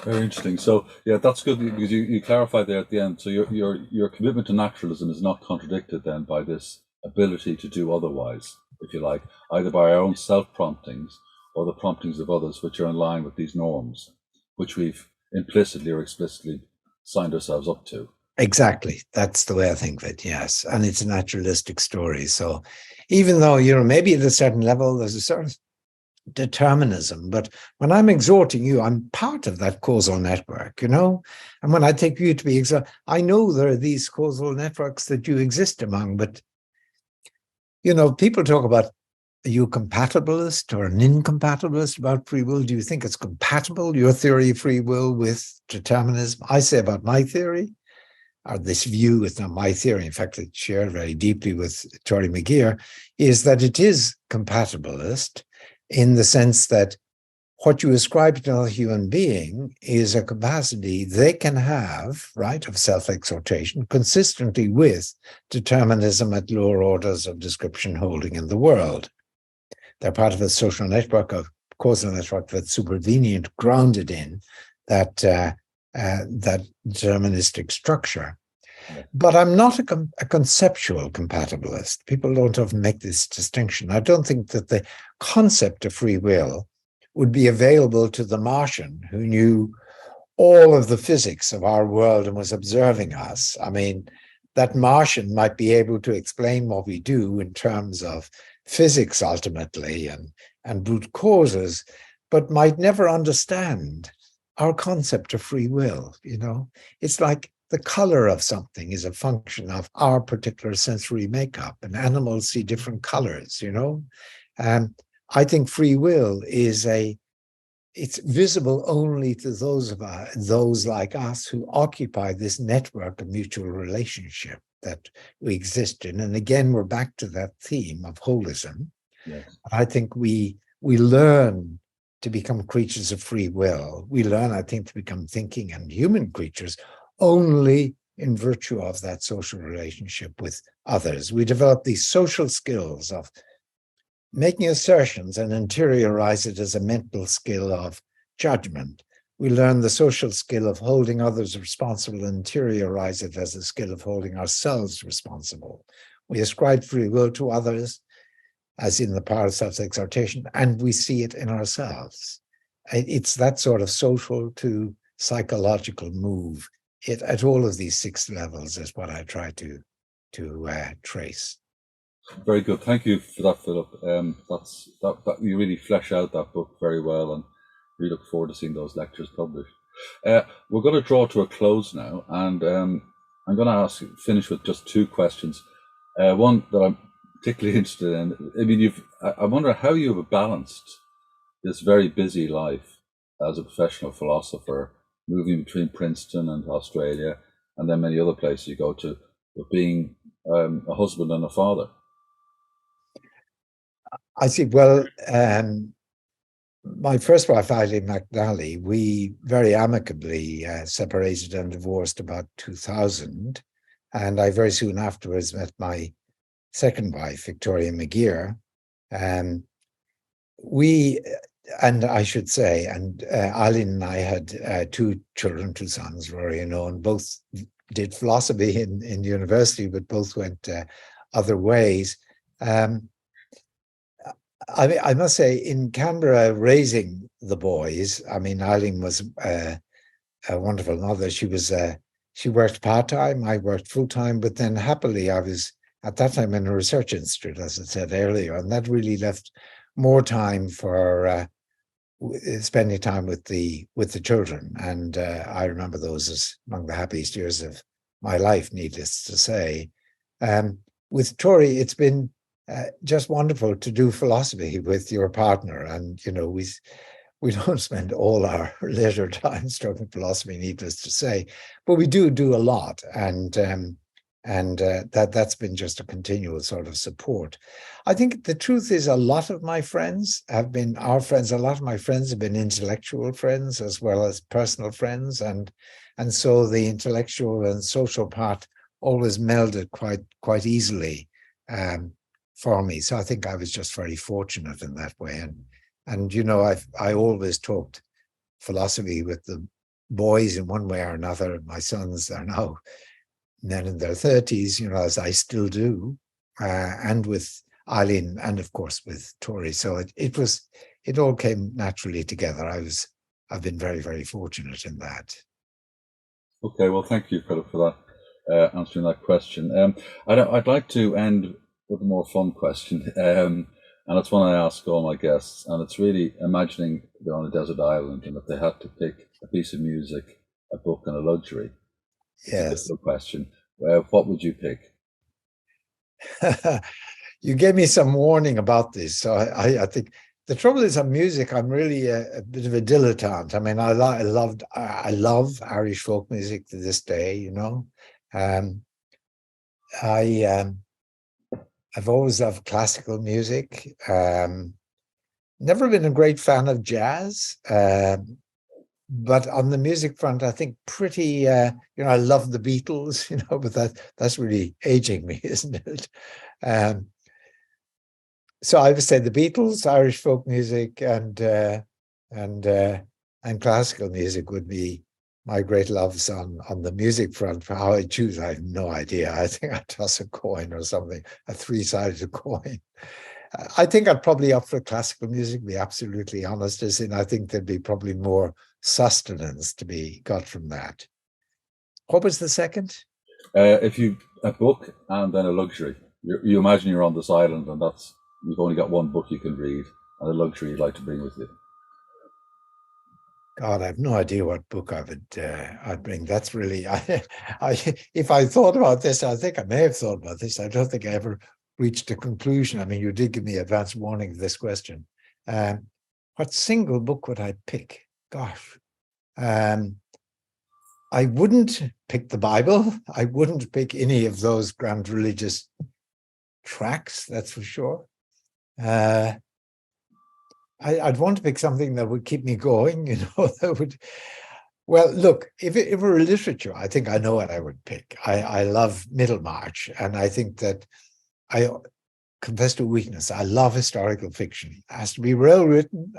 Very interesting. So, yeah, that's good because you clarified there at the end. So your commitment to naturalism is not contradicted then by this ability to do otherwise, if you like, either by our own self-promptings or the promptings of others, which are in line with these norms, which we've implicitly or explicitly signed ourselves up to. Exactly. That's the way I think of it, yes. And it's a naturalistic story. So even though, maybe at a certain level, there's a certain determinism, but when I'm exhorting you, I'm part of that causal network, And when I take you to be I know there are these causal networks that you exist among, but, people talk about, are you a compatibilist or an incompatibilist about free will? Do you think it's compatible, your theory of free will, with determinism? I say about my theory, or this view, it's not my theory, in fact, it's shared very deeply with Tori McGeer, is that it is compatibilist in the sense that what you ascribe to another human being is a capacity they can have, right, of self-exhortation, consistently with determinism at lower orders of description holding in the world. They're part of a social network, of causal network that's supervenient, grounded in that deterministic structure. But I'm not a conceptual compatibilist. People don't often make this distinction. I don't think that the concept of free will would be available to the Martian who knew all of the physics of our world and was observing us. I mean, that Martian might be able to explain what we do in terms of physics ultimately and brute causes, but might never understand our concept of free will. It's like the color of something is a function of our particular sensory makeup, and animals see different colors, you know. I think free will is it's visible only to those like us who occupy this network of mutual relationship that we exist in. And again, we're back to that theme of holism. Yes. I think we learn to become creatures of free will. We learn, I think, to become thinking and human creatures only in virtue of that social relationship with others. We develop these social skills of making assertions and interiorize it as a mental skill of judgment. We learn the social skill of holding others responsible and interiorize it as a skill of holding ourselves responsible. We ascribe free will to others, as in the power of self-exaltation, and we see it in ourselves. It's that sort of social to psychological move. It at all of these 6 levels is what I try to trace. Very good. Thank you for that, Philip. That you really flesh out that book very well, and we look forward to seeing those lectures published. We're going to draw to a close now, and I'm going to finish with just 2 questions. One that I'm particularly interested in. I mean, I wonder how you have balanced this very busy life as a professional philosopher, moving between Princeton and Australia, and then many other places you go to, with being a husband and a father. I see. Well, my first wife, Eileen McNally, we very amicably separated and divorced about 2000. And I very soon afterwards met my second wife, Victoria McGeer. And I should say, Eileen and I had 2 children, 2 sons, Rory and Owen. Both did philosophy in university, but both went other ways. I must say, in Canberra, raising the boys, I mean, Eileen was a wonderful mother. She worked part-time, I worked full-time, but then happily I was at that time in a research institute, as I said earlier, and that really left more time for spending time with the children. And I remember those as among the happiest years of my life, needless to say. With Tori, it's been just wonderful to do philosophy with your partner. And, you know, we don't spend all our leisure time studying philosophy, needless to say, but we do a lot. And that's been just a continual sort of support. I think the truth is a lot of my friends have been our friends. A lot of my friends have been intellectual friends as well as personal friends. And so the intellectual and social part always melded quite easily for me. So I think I was just very fortunate in that way. And you know, I always talked philosophy with the boys in one way or another. My sons are now men in their 30s, you know, as I still do, and with Eileen, and of course with Tori. So it all came naturally together. I've been very, very fortunate in that. Okay, well, thank you, Philip, for that answering that question. I'd like to end with a more fun question, and it's one I ask all my guests, and it's really imagining they're on a desert island and if they had to pick a piece of music, a book, and a luxury. It's a difficult question. What would you pick? You gave me some warning about this, so I think the trouble is on music, I'm really a bit of a dilettante. I mean, I love Irish folk music to this day. You know, I've always loved classical music. Never been a great fan of jazz. But on the music front, I think pretty, you know, I love the Beatles, you know, but that's really aging me, isn't it? So I would say the Beatles, Irish folk music, and classical music would be my great loves on the music front. For how I choose, I have no idea. I think I'd toss a coin or something, a 3-sided coin. I think I'd probably opt for classical music, to be absolutely honest, as in I think there'd be probably more sustenance to be got from that. What was the second? If you a book and then a luxury. You imagine you're on this island and you've only got one book you can read and a luxury you'd like to bring with you. God, I have no idea what book I'd bring. That's really if I thought about this, I think I may have thought about this. I don't think I ever reached a conclusion. I mean, you did give me advance warning of this question. Um, what single book would I pick? Gosh, um, I wouldn't pick the Bible. I wouldn't pick any of those grand religious tracts. That's for sure. I'd want to pick something that would keep me going, that would. Well, look, if it were literature, I think I know what I would pick. I love Middlemarch, and I think that I confess to weakness. I love historical fiction. It has to be well written.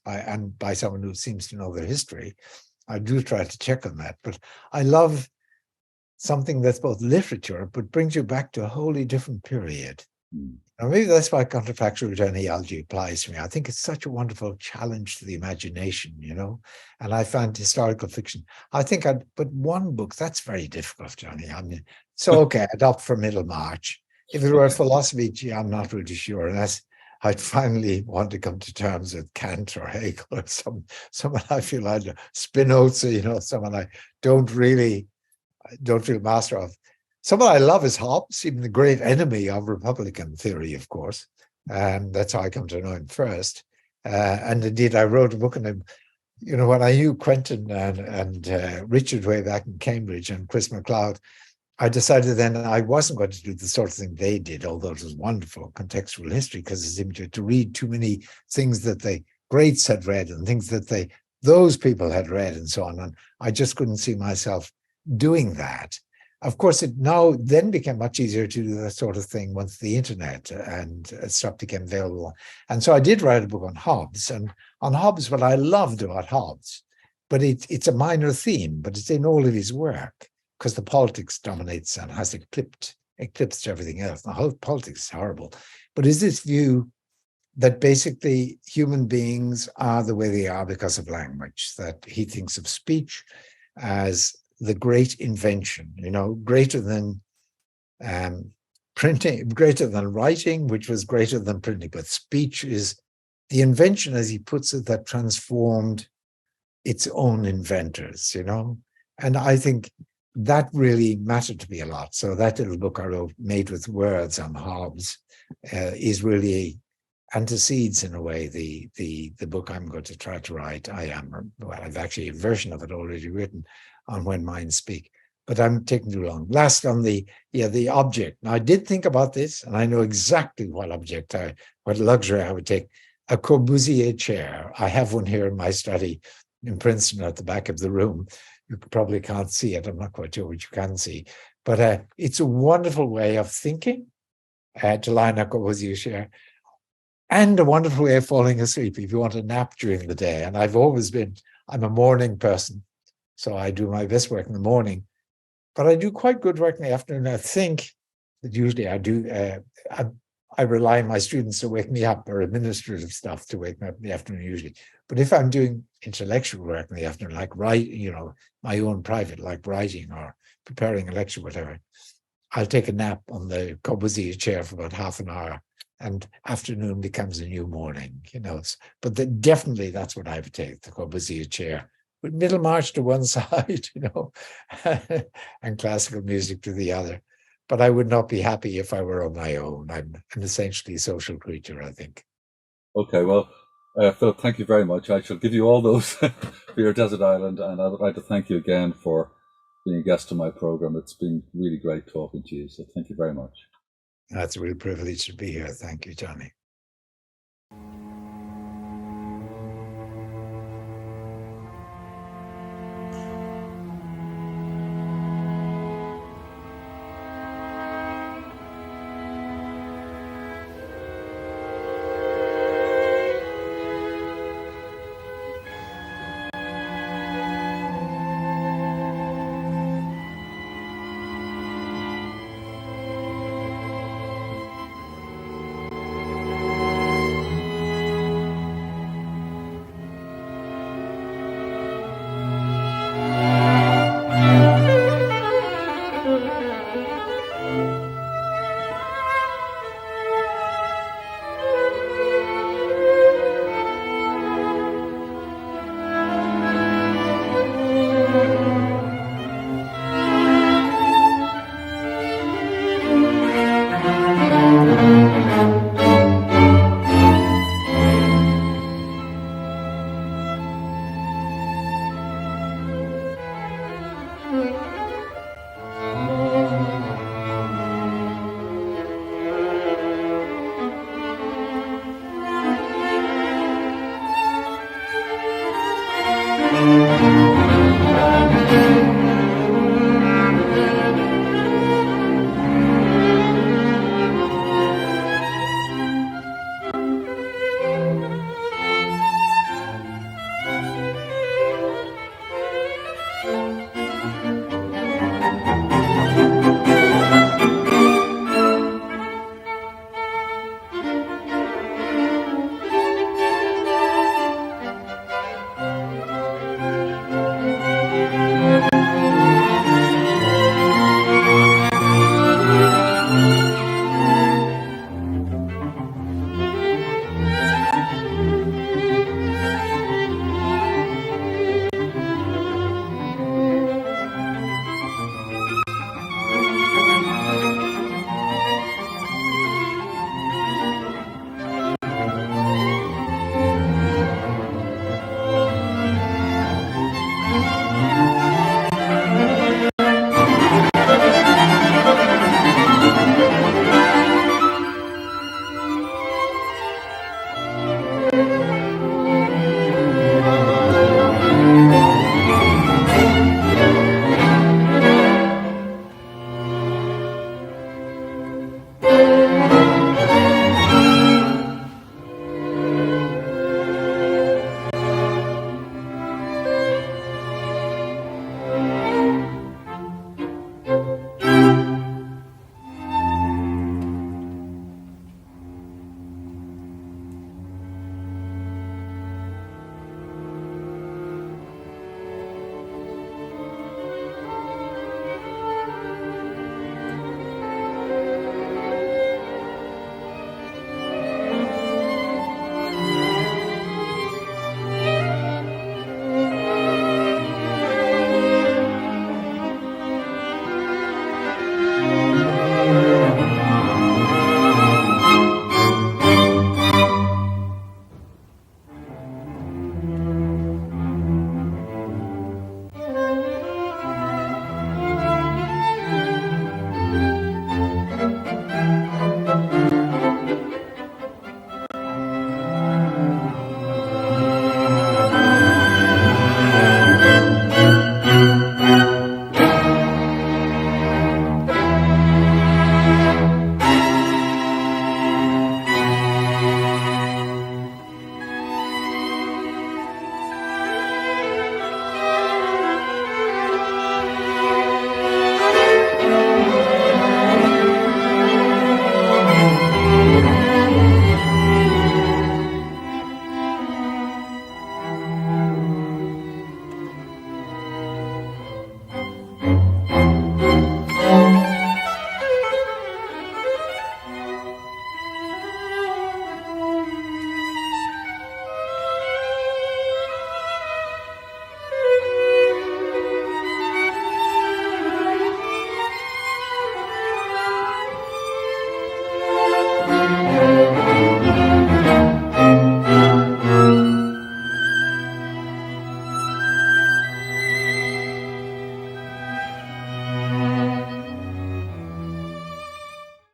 And by someone who seems to know their history. I do try to check on that, but I love something that's both literature, but brings you back to a wholly different period. And maybe that's why counterfactual genealogy applies to me. I think it's such a wonderful challenge to the imagination, and I find historical fiction. I think but one book, that's very difficult, Johnny. I mean, so okay, I'd opt for Middlemarch. If it were a philosophy, gee, I'm not really sure. Unless I'd finally want to come to terms with Kant or Hegel or someone I feel like Spinoza, someone I don't feel master of. Someone I love is Hobbes, even the great enemy of Republican theory, of course. And that's how I come to know him first. And indeed, I wrote a book on him. When I knew Quentin and Richard way back in Cambridge and Chris MacLeod, I decided then I wasn't going to do the sort of thing they did, although it was wonderful contextual history, because it seemed to read too many things that the greats had read and things that those people had read and so on. And I just couldn't see myself doing that. Of course, it now then became much easier to do that sort of thing once the internet and stuff became available. And so I did write a book on Hobbes. And on Hobbes, what I loved about Hobbes, but it's a minor theme, but it's in all of his work, because the politics dominates and has eclipsed everything else. The whole politics is horrible. But is this view that basically human beings are the way they are because of language, that he thinks of speech as the great invention, greater than printing, greater than writing, which was greater than printing. But speech is the invention, as he puts it, that transformed its own inventors, And I think that really mattered to me a lot. So that little book I wrote, Made with Words, on Hobbes, is really antecedes in a way the book I'm going to try to write. I've actually a version of it already written on When Minds Speak, but I'm taking too long. Last on the object. Now I did think about this, and I know exactly what luxury I would take. A Corbusier chair. I have one here in my study in Princeton at the back of the room. You probably can't see it. I'm not quite sure what you can see, but it's a wonderful way of thinking to lie in a Corbusier chair, and a wonderful way of falling asleep if you want to nap during the day. And I'm a morning person, so I do my best work in the morning, but I do quite good work in the afternoon. I think that usually I do. I rely on my students to wake me up, or administrative stuff to wake me up in the afternoon usually. But if I'm doing intellectual work in the afternoon, like writing, my own private, like writing or preparing a lecture, whatever, I'll take a nap on the Corbusier chair for about half an hour, and afternoon becomes a new morning, But definitely that's what I would take, the Corbusier chair, with Middlemarch to one side, and classical music to the other. But I would not be happy if I were on my own. I'm an essentially social creature, I think. Okay, well, Philip, thank you very much. I shall give you all those for your desert island, and I would like to thank you again for being a guest on my program. It's been really great talking to you, so thank you very much. That's a real privilege to be here. Thank you, Johnny.